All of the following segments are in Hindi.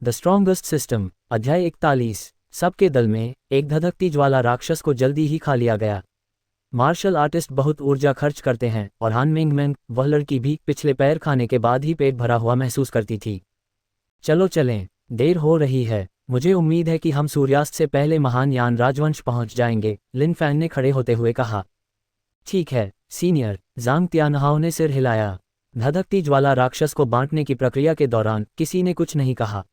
The strongest system. अध्याय 41। सबके दल में एक धधकती ज्वाला राक्षस को जल्दी ही खा लिया गया। मार्शल आर्टिस्ट बहुत ऊर्जा खर्च करते हैं और हान मिंगमैन, वह लड़की भी पिछले पैर खाने के बाद ही पेट भरा हुआ महसूस करती थी। चलो चलें, देर हो रही है। मुझे उम्मीद है कि हम सूर्यास्त से पहले महान यान राजवंश पहुंच जाएंगे, लिन फैन ने खड़े होते हुए कहा। ठीक है सीनियर, जांग तियानहाओ ने सिर हिलाया। धधकती ज्वाला राक्षस को बांटने की प्रक्रिया के दौरान किसी ने कुछ नहीं कहा।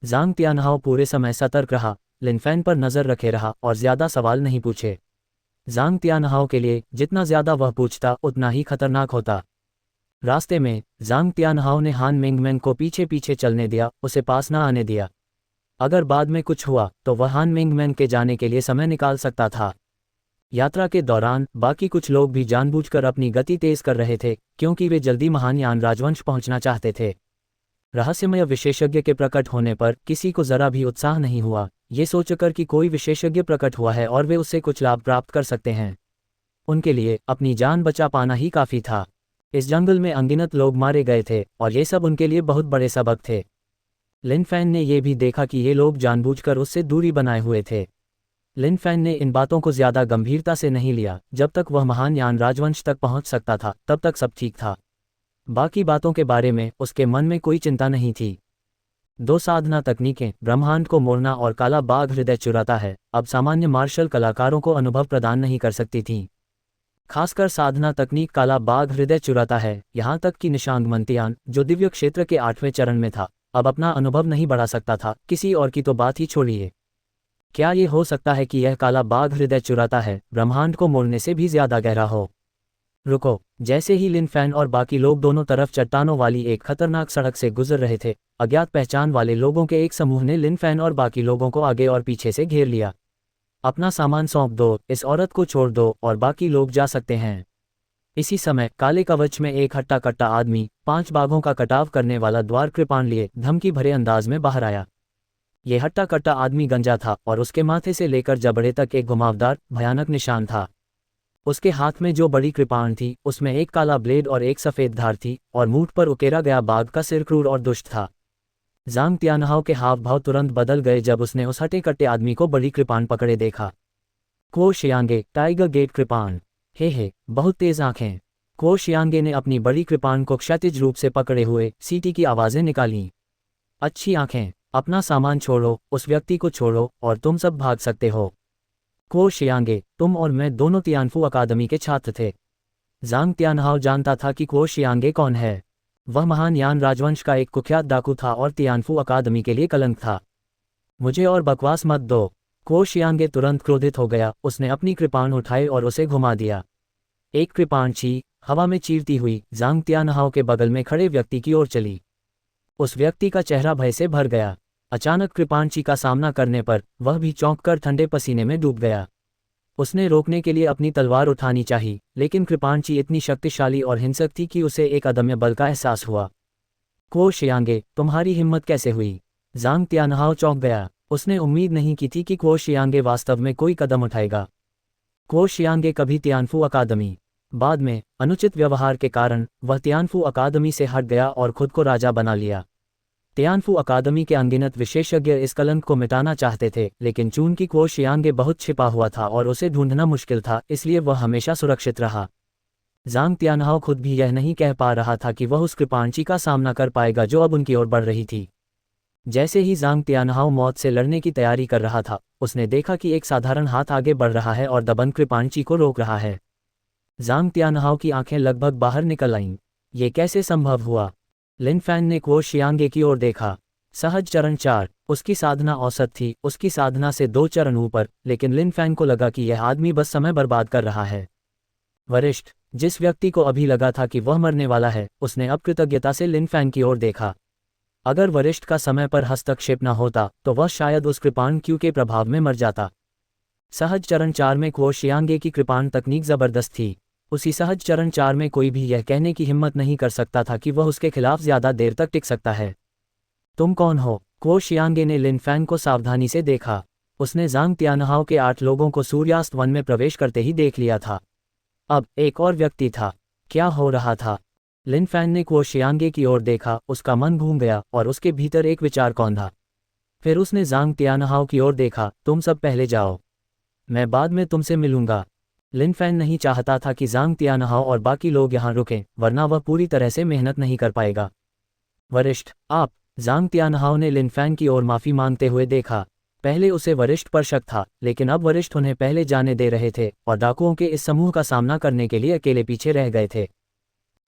जांग तियानहाओ पूरे समय सतर्क रहा, लिन फैन पर नजर रखे रहा और ज्यादा सवाल नहीं पूछे। जांग तियानहाओ के लिए जितना ज्यादा वह पूछता उतना ही खतरनाक होता। रास्ते में जांग तियानहाओ ने हान मिंगमैन को पीछे पीछे चलने दिया, उसे पास न आने दिया। अगर बाद में कुछ हुआ तो वह हान मिंगमैन के जाने के लिए समय निकाल सकता था। यात्रा के दौरान बाकी कुछ लोग भी जानबूझकर अपनी गति तेज कर रहे थे, क्योंकि वे जल्दी महान यान राजवंश पहुंचना चाहते थे। रहस्यमय विशेषज्ञ के प्रकट होने पर किसी को जरा भी उत्साह नहीं हुआ, ये सोचकर कि कोई विशेषज्ञ प्रकट हुआ है और वे उससे कुछ लाभ प्राप्त कर सकते हैं। उनके लिए अपनी जान बचा पाना ही काफी था। इस जंगल में अनगिनत लोग मारे गए थे और ये सब उनके लिए बहुत बड़े सबक थे। लिन फैन ने यह भी देखा कि ये लोग जानबूझकर उससे दूरी बनाए हुए थे। लिन फैन ने इन बातों को ज्यादा गंभीरता से नहीं लिया। जब तक वह महान यान राजवंश तक पहुंच सकता था तब तक सब ठीक था। बाकी बातों के बारे में उसके मन में कोई चिंता नहीं थी। दो साधना तकनीकें, ब्रह्मांड को मोड़ना और काला बाघ हृदय चुराता है, अब सामान्य मार्शल कलाकारों को अनुभव प्रदान नहीं कर सकती थीं। खासकर साधना तकनीक काला बाघ हृदय चुराता है, यहाँ तक कि निशांग मंतियान, जो दिव्य क्षेत्र के 8वें चरण में था, अब अपना अनुभव नहीं बढ़ा सकता था। किसी और की तो बात ही छोड़िए। क्या ये हो सकता है कि यह काला बाघ हृदय चुराता है ब्रह्मांड को मोड़ने से भी ज्यादा गहरा हो? रुको। जैसे ही लिन फैन और बाकी लोग दोनों तरफ चट्टानों वाली एक खतरनाक सड़क से गुजर रहे थे, अज्ञात पहचान वाले लोगों के एक समूह ने लिन फैन और बाकी लोगों को आगे और पीछे से घेर लिया। अपना सामान सौंप दो, इस औरत को छोड़ दो और बाकी लोग जा सकते हैं। इसी समय काले कवच में एक हट्टा कट्टा आदमी 5 बाघों का कटाव करने वाला द्वार कृपाण लिए धमकी भरे अंदाज में बाहर आया। ये हट्टा कट्टा आदमी गंजा था और उसके माथे से लेकर जबड़े तक एक घुमावदार भयानक निशान था। उसके हाथ में जो बड़ी कृपाण थी उसमें एक काला ब्लेड और एक सफेद धार थी और मूठ पर उकेरा गया बाघ का सिर क्रूर और दुष्ट था। जांग तियानहाओ के हाव भाव तुरंत बदल गए जब उसने उस हटे कट्टे आदमी को बड़ी कृपाण पकड़े देखा। क्वो शियांगे, टाइगर गेट कृपाण। हे, बहुत तेज आंखें। क्वो शियांगे ने अपनी बड़ी कृपाण को क्षैतिज रूप से पकड़े हुए सीटी की आवाजें निकालीं। अच्छी आंखें, अपना सामान छोड़ो, उस व्यक्ति को छोड़ो और तुम सब भाग सकते हो। क्वो शियांगे, तुम और मैं दोनों तियानफू अकादमी के छात्र थे। जांग तियानहाओ जानता था कि क्वो शियांगे कौन है। वह महान यान राजवंश का एक कुख्यात डाकू था और तियानफू अकादमी के लिए कलंक था। मुझे और बकवास मत दो। क्वो शियांगे तुरंत क्रोधित हो गया। उसने अपनी कृपाण उठाई और उसे घुमा दिया। एक कृपाण हवा में चीरती हुई जांग तियानहाओ के बगल में खड़े व्यक्ति की ओर चली। उस व्यक्ति का चेहरा भय से भर गया। अचानक कृपाणची का सामना करने पर वह भी चौंककर ठंडे पसीने में डूब गया। उसने रोकने के लिए अपनी तलवार उठानी चाही, लेकिन कृपाणची इतनी शक्तिशाली और हिंसक थी कि उसे एक अदम्य बल का एहसास हुआ। क्वो शियांगे, तुम्हारी हिम्मत कैसे हुई? जांग तियानहाओ चौंक गया। उसने उम्मीद नहीं की थी कि क्वो शियांगे वास्तव में कोई कदम उठाएगा। क्वो शियांगे कभी तियानफू अकादमी, बाद में अनुचित व्यवहार के कारण वह तियानफू अकादमी से हट गया और खुद को राजा बना लिया। तियानफू अकादमी के अनगिनत विशेषज्ञ इस कलंक को मिटाना चाहते थे, लेकिन चूंकि क्वो शियांगे बहुत छिपा हुआ था और उसे ढूंढना मुश्किल था, इसलिए वह हमेशा सुरक्षित रहा। जांग तियानहाओ खुद भी यह नहीं कह पा रहा था कि वह उस कृपाणची का सामना कर पाएगा जो अब उनकी ओर बढ़ रही थी। जैसे ही जांग तियानहाओ मौत से लड़ने की तैयारी कर रहा था, उसने देखा कि एक साधारण हाथ आगे बढ़ रहा है और दबंग कृपाणची को रोक रहा है। जांग तियानहाओ की आंखें लगभग बाहर निकल आईं। ये कैसे संभव हुआ? लिन फैन ने क्वो शियांगे की ओर देखा। सहज चरण 4, उसकी साधना औसत थी, उसकी साधना से 2 चरण ऊपर, लेकिन लिन फैन को लगा कि यह आदमी बस समय बर्बाद कर रहा है। वरिष्ठ, जिस व्यक्ति को अभी लगा था कि वह मरने वाला है, उसने अब कृतज्ञता से लिन फैन की ओर देखा। अगर वरिष्ठ का समय पर हस्तक्षेप न होता तो वह शायद उस कृपाण क्यू के प्रभाव में मर जाता। सहज चरण 4 में क्वो शियांगे की कृपाण तकनीक जबरदस्त थी। उसी सहज चरण 4 में कोई भी यह कहने की हिम्मत नहीं कर सकता था कि वह उसके खिलाफ ज्यादा देर तक टिक सकता है। तुम कौन हो? क्वो शियांगे ने लिन फैन को सावधानी से देखा। उसने जांग तियानहाओ के 8 लोगों को सूर्यास्त वन में प्रवेश करते ही देख लिया था। अब एक और व्यक्ति था। क्या हो रहा था? लिन फैन ने कुओ शियांगे की ओर देखा, उसका मन घूम गया और उसके भीतर एक विचार कौंधा। फिर उसने जांग तियानहाओ की ओर देखा, तुम सब पहले जाओ, मैं बाद में तुमसे मिलूंगा। लिन फैन नहीं चाहता था कि जांग तियानहाओ और बाकी लोग यहाँ रुकें, वरना वह पूरी तरह से मेहनत नहीं कर पाएगा। वरिष्ठ, आप। जांग तियानहाओ ने लिन फैन की ओर माफ़ी मांगते हुए देखा। पहले उसे वरिष्ठ पर शक था, लेकिन अब वरिष्ठ उन्हें पहले जाने दे रहे थे और डाकुओं के इस समूह का सामना करने के लिए अकेले पीछे रह गए थे।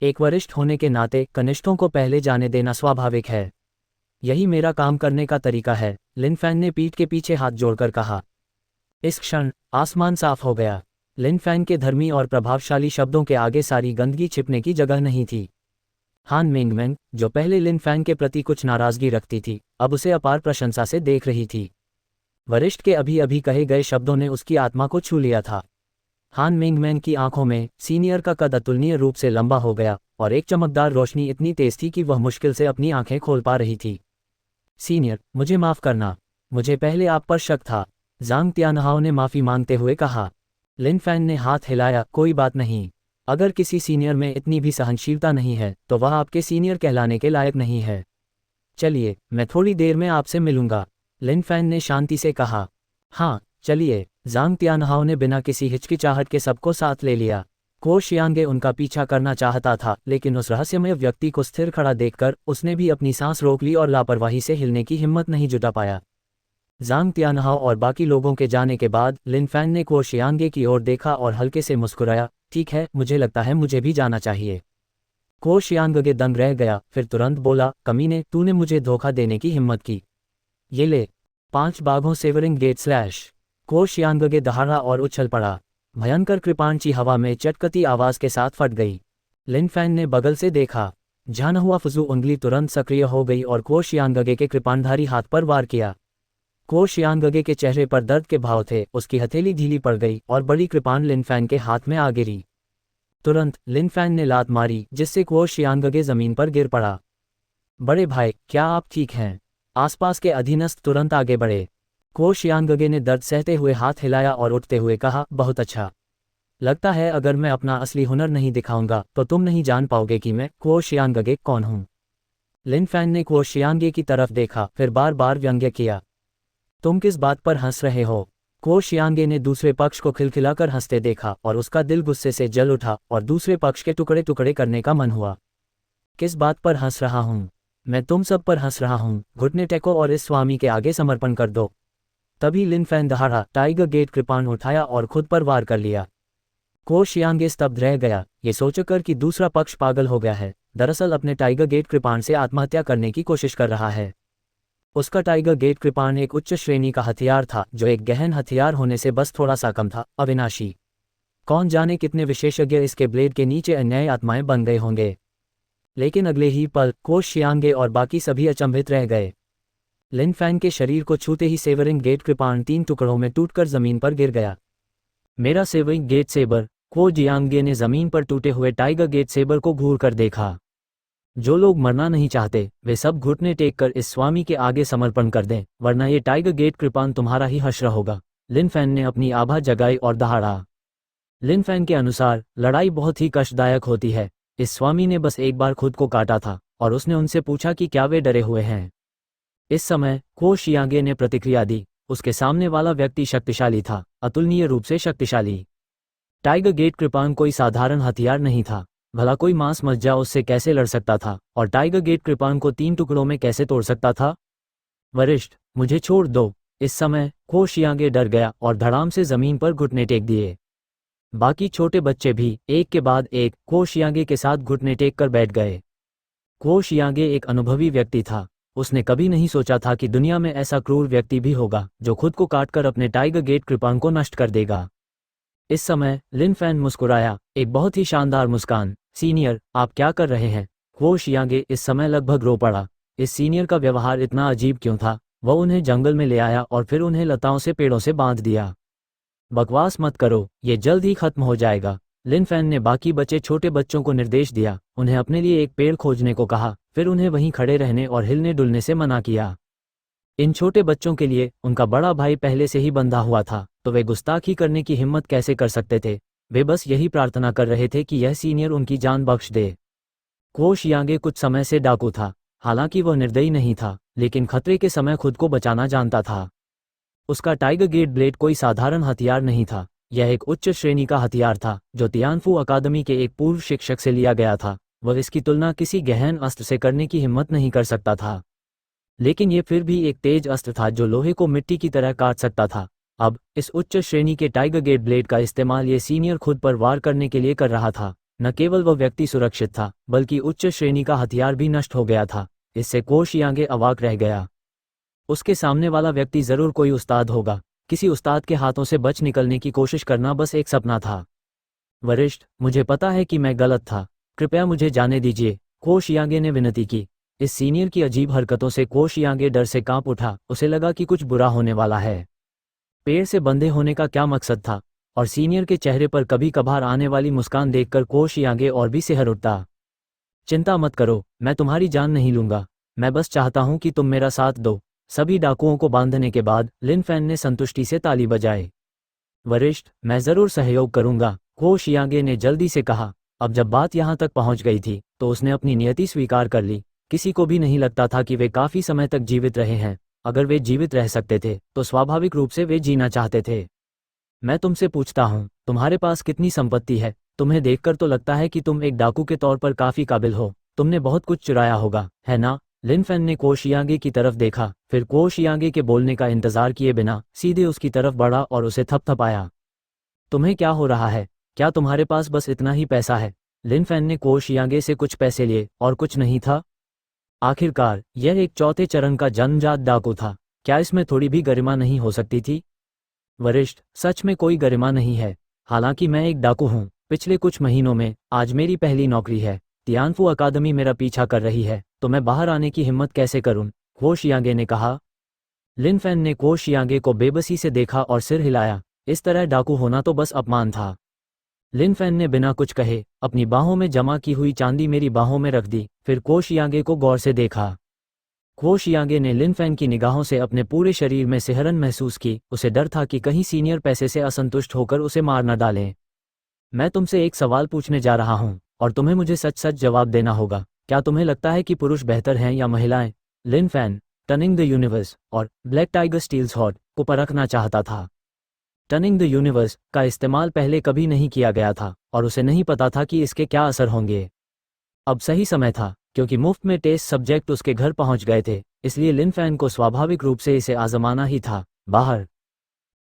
एक वरिष्ठ होने के नाते कनिष्ठों को पहले जाने देना स्वाभाविक है। यही मेरा काम करने का तरीका है, लिन फैन ने पीठ के पीछे हाथ जोड़कर कहा। इस क्षण आसमान साफ हो गया। लिन फैन के धर्मी और प्रभावशाली शब्दों के आगे सारी गंदगी छिपने की जगह नहीं थी। हान मिंगमेंग, जो पहले लिन फैन के प्रति कुछ नाराजगी रखती थी, अब उसे अपार प्रशंसा से देख रही थी। वरिष्ठ के अभी अभी कहे गए शब्दों ने उसकी आत्मा को छू लिया था। हान मिंगमेंग की आंखों में सीनियर का कद अतुलनीय रूप से लंबा हो गया और एक चमकदार रोशनी इतनी तेज थी कि वह मुश्किल से अपनी आंखें खोल पा रही थी। सीनियर, मुझे माफ़ करना, मुझे पहले आप पर शक था, जांग तियानहाओ ने माफ़ी मांगते हुए कहा। लिन फैन ने हाथ हिलाया, कोई बात नहीं। अगर किसी सीनियर में इतनी भी सहनशीलता नहीं है तो वह आपके सीनियर कहलाने के लायक नहीं है। चलिए, मैं थोड़ी देर में आपसे मिलूंगा, लिन फैन ने शांति से कहा। हाँ, चलिए, जांग तियानहाओ ने बिना किसी हिचकिचाहट के सबको साथ ले लिया। कुओ शियांगे उनका पीछा करना चाहता था, लेकिन उस रहस्यमय व्यक्ति को स्थिर खड़ा देखकर उसने भी अपनी सांस रोक ली और लापरवाही से हिलने की हिम्मत नहीं जुटा पाया। जांग तियानहाओ और बाकी लोगों के जाने के बाद लिन फैन ने कुओ शियांगे की ओर देखा और हल्के से मुस्कुराया। ठीक है, मुझे लगता है मुझे भी जाना चाहिए। कुओ शियांगे दंग रह गया, फिर तुरंत बोला, कमीने, तूने मुझे धोखा देने की हिम्मत की। ये ले। 5 बाघों सेवरिंग गेट स्लैश। कुओ शियांगे दहाड़ा और उछल पड़ा। भयंकर कृपाणची हवा में चटकती आवाज के साथ फट गई। लिन फैन ने बगल से देखा। झाना हुआ फजू उंगली तुरंत सक्रिय हो गई और कुओ शियांगे के कृपाणधारी हाथ पर वार किया। कुओ शियांगे के चेहरे पर दर्द के भाव थे, उसकी हथेली ढीली पड़ गई और बड़ी कृपाण लिन फैन के हाथ में आ गिरी। तुरंत लिन फैन ने लात मारी, जिससे कुओ शियांगे जमीन पर गिर पड़ा। बड़े भाई, क्या आप ठीक हैं? आसपास के अधीनस्थ तुरंत आगे बढ़े। कुओ शियांगे ने दर्द सहते हुए हाथ हिलाया और उठते हुए कहा, बहुत अच्छा। लगता है अगर मैं अपना असली हुनर नहीं दिखाऊंगा तो तुम नहीं जान पाओगे कि मैं कुओ शियांगे कौन हूं। लिन फैन ने कुओ शियांगे की तरफ देखा, फिर बार बार व्यंग्य किया। तुम किस बात पर हंस रहे हो? कुओ शियांगे ने दूसरे पक्ष को खिलखिलाकर हंसते देखा और उसका दिल गुस्से से जल उठा और दूसरे पक्ष के टुकड़े टुकड़े करने का मन हुआ। किस बात पर हंस रहा हूं? मैं तुम सब पर हंस रहा हूं। घुटने टेको और इस स्वामी के आगे समर्पण कर दो। तभी लिन फैन दहाड़ा, टाइगर गेट कृपाण उठाया और खुद पर वार कर लिया। कुओ शियांगे स्तब्ध रह गया, ये सोचकर कि दूसरा पक्ष पागल हो गया है, दरअसल अपने टाइगर गेट कृपाण से आत्महत्या करने की कोशिश कर रहा है। उसका टाइगर गेट कृपाण एक उच्च श्रेणी का हथियार था, जो एक गहन हथियार होने से बस थोड़ा सा कम था, अविनाशी। कौन जाने कितने विशेषज्ञ इसके ब्लेड के नीचे अन्यायी आत्माएं बन गए होंगे। लेकिन अगले ही पल कुओ शियांगे और बाकी सभी अचंभित रह गए। लिन फैन के शरीर को छूते ही सेवरिंग गेट कृपाण 3 टुकड़ों में टूटकर जमीन पर गिर गया। मेरा सेवरिंग गेट सेबर। कुओ जियांगे ने जमीन पर टूटे हुए टाइगर गेट सेबर को घूर कर देखा। जो लोग मरना नहीं चाहते वे सब घुटने टेक कर इस स्वामी के आगे समर्पण कर दें, वरना ये टाइगर गेट कृपाण तुम्हारा ही हश्र होगा। लिन फैन ने अपनी आभा जगाई और दहाड़ा। लिन फैन के अनुसार लड़ाई बहुत ही कष्टदायक होती है। इस स्वामी ने बस एक बार खुद को काटा था और उसने उनसे पूछा कि क्या वे डरे हुए हैं। इस समय कुओ शियांगे ने प्रतिक्रिया दी। उसके सामने वाला व्यक्ति शक्तिशाली था, अतुलनीय रूप से शक्तिशाली। टाइगर गेट कृपाण कोई साधारण हथियार नहीं था। भला कोई मांस मज्जा उससे कैसे लड़ सकता था और टाइगर गेट कृपाण को 3 टुकड़ों में कैसे तोड़ सकता था? वरिष्ठ, मुझे छोड़ दो। इस समय कुओ शियांगे डर गया और धड़ाम से जमीन पर घुटने टेक दिए। बाकी छोटे बच्चे भी एक के बाद एक कुओ शियांगे के साथ घुटने टेक कर बैठ गए। कुओ शियांगे एक अनुभवी व्यक्ति था। उसने कभी नहीं सोचा था कि दुनिया में ऐसा क्रूर व्यक्ति भी होगा जो खुद को काटकर अपने टाइगर गेट कृपाण को नष्ट कर देगा। इस समय लिन फैन मुस्कुराया, एक बहुत ही शानदार मुस्कान। सीनियर, आप क्या कर रहे हैं? कुओ शियांगे इस समय लगभग रो पड़ा। इस सीनियर का व्यवहार इतना अजीब क्यों था? वह उन्हें जंगल में ले आया और फिर उन्हें लताओं से पेड़ों से बांध दिया। बकवास मत करो, ये जल्द ही खत्म हो जाएगा। लिन फैन ने बाकी बचे छोटे बच्चों को निर्देश दिया, उन्हें अपने लिए एक पेड़ खोजने को कहा, फिर उन्हें वहीं खड़े रहने और हिलने डुलने से मना किया। इन छोटे बच्चों के लिए उनका बड़ा भाई पहले से ही बंधा हुआ था, तो वे गुस्ताखी करने की हिम्मत कैसे कर सकते थे? वे बस यही प्रार्थना कर रहे थे कि यह सीनियर उनकी जान बख्श दे। को शियांगे कुछ समय से डाकू था। हालांकि वह निर्दयी नहीं था, लेकिन खतरे के समय खुद को बचाना जानता था। उसका टाइगर गेट ब्लेड कोई साधारण हथियार नहीं था, यह एक उच्च श्रेणी का हथियार था जो तियानफू अकादमी के एक पूर्व शिक्षक से लिया गया था। वह इसकी तुलना किसी गहन अस्त्र से करने की हिम्मत नहीं कर सकता था, लेकिन यह फिर भी एक तेज अस्त्र था जो लोहे को मिट्टी की तरह काट सकता था। अब इस उच्च श्रेणी के टाइगर गेट ब्लेड का इस्तेमाल ये सीनियर खुद पर वार करने के लिए कर रहा था। न केवल वह व्यक्ति सुरक्षित था, बल्कि उच्च श्रेणी का हथियार भी नष्ट हो गया था। इससे को शियांगे अवाक रह गया। उसके सामने वाला व्यक्ति जरूर कोई उस्ताद होगा। किसी उस्ताद के हाथों से बच निकलने की कोशिश करना बस एक सपना था। वरिष्ठ, मुझे पता है कि मैं गलत था, कृपया मुझे जाने दीजिए, को शियांगे ने विनती की। इस सीनियर की अजीब हरकतों से को शियांगे डर से कांप उठा। उसे लगा कि कुछ बुरा होने वाला है। पेड़ से बंधे होने का क्या मकसद था? और सीनियर के चेहरे पर कभी कभार आने वाली मुस्कान देखकर को शियांगे और भी सिहर उठता। चिंता मत करो, मैं तुम्हारी जान नहीं लूंगा, मैं बस चाहता हूं कि तुम मेरा साथ दो। सभी डाकुओं को बांधने के बाद लिन फैन ने संतुष्टि से ताली बजाई। वरिष्ठ, मैं जरूर सहयोग करूंगा, को शियांगे ने जल्दी से कहा। अब जब बात यहां तक पहुंच गई थी तो उसने अपनी नियति स्वीकार कर ली। किसी को भी नहीं लगता था कि वे काफी समय तक जीवित रहे हैं। अगर वे जीवित रह सकते थे तो स्वाभाविक रूप से वे जीना चाहते थे। मैं तुमसे पूछता हूं, तुम्हारे पास कितनी संपत्ति है? तुम्हें देखकर तो लगता है कि तुम एक डाकू के तौर पर काफी काबिल हो। तुमने बहुत कुछ चुराया होगा, है ना? लिन फैन ने को शियांगे की तरफ देखा, फिर को शियांगे के बोलने का इंतजार किए बिना सीधे उसकी तरफ बढ़ा और उसे थपथपाया। तुम्हें क्या हो रहा है? क्या तुम्हारे पास बस इतना ही पैसा है? लिन फैन ने को शियांगे से कुछ पैसे लिए और कुछ नहीं था। आखिरकार यह एक चौथे चरण का जन्मजात डाकू था। क्या इसमें थोड़ी भी गरिमा नहीं हो सकती थी? वरिष्ठ, सच में कोई गरिमा नहीं है। हालांकि मैं एक डाकू हूं। पिछले कुछ महीनों में आज मेरी पहली नौकरी है। तियानफू अकादमी मेरा पीछा कर रही है, तो मैं बाहर आने की हिम्मत कैसे करूं? को शियांगे ने कहा। लिन फैन ने को शियांगे को बेबसी से देखा और सिर हिलाया। इस तरह डाकू होना तो बस अपमान था। लिन फैन ने बिना कुछ कहे अपनी बाहों में जमा की हुई चांदी मेरी बाहों में रख दी, फिर को शियांगे को गौर से देखा। को शियांगे ने लिन फैन की निगाहों से अपने पूरे शरीर में सिहरन महसूस की। उसे डर था कि कहीं सीनियर पैसे से असंतुष्ट होकर उसे मार न डालें। मैं तुमसे एक सवाल पूछने जा रहा हूं और तुम्हें मुझे सच सच जवाब देना होगा। क्या तुम्हें लगता है कि पुरुष बेहतर हैं या महिलाएं? लिन फैन टर्निंग द यूनिवर्स और ब्लैक टाइगर स्टील्स हॉट को परखना चाहता था। टर्निंग द यूनिवर्स का इस्तेमाल पहले कभी नहीं किया गया था और उसे नहीं पता था कि इसके क्या असर होंगे। अब सही समय था, क्योंकि मुफ्त में टेस्ट सब्जेक्ट उसके घर पहुंच गए थे, इसलिए लिन फैन को स्वाभाविक रूप से इसे आजमाना ही था। बाहर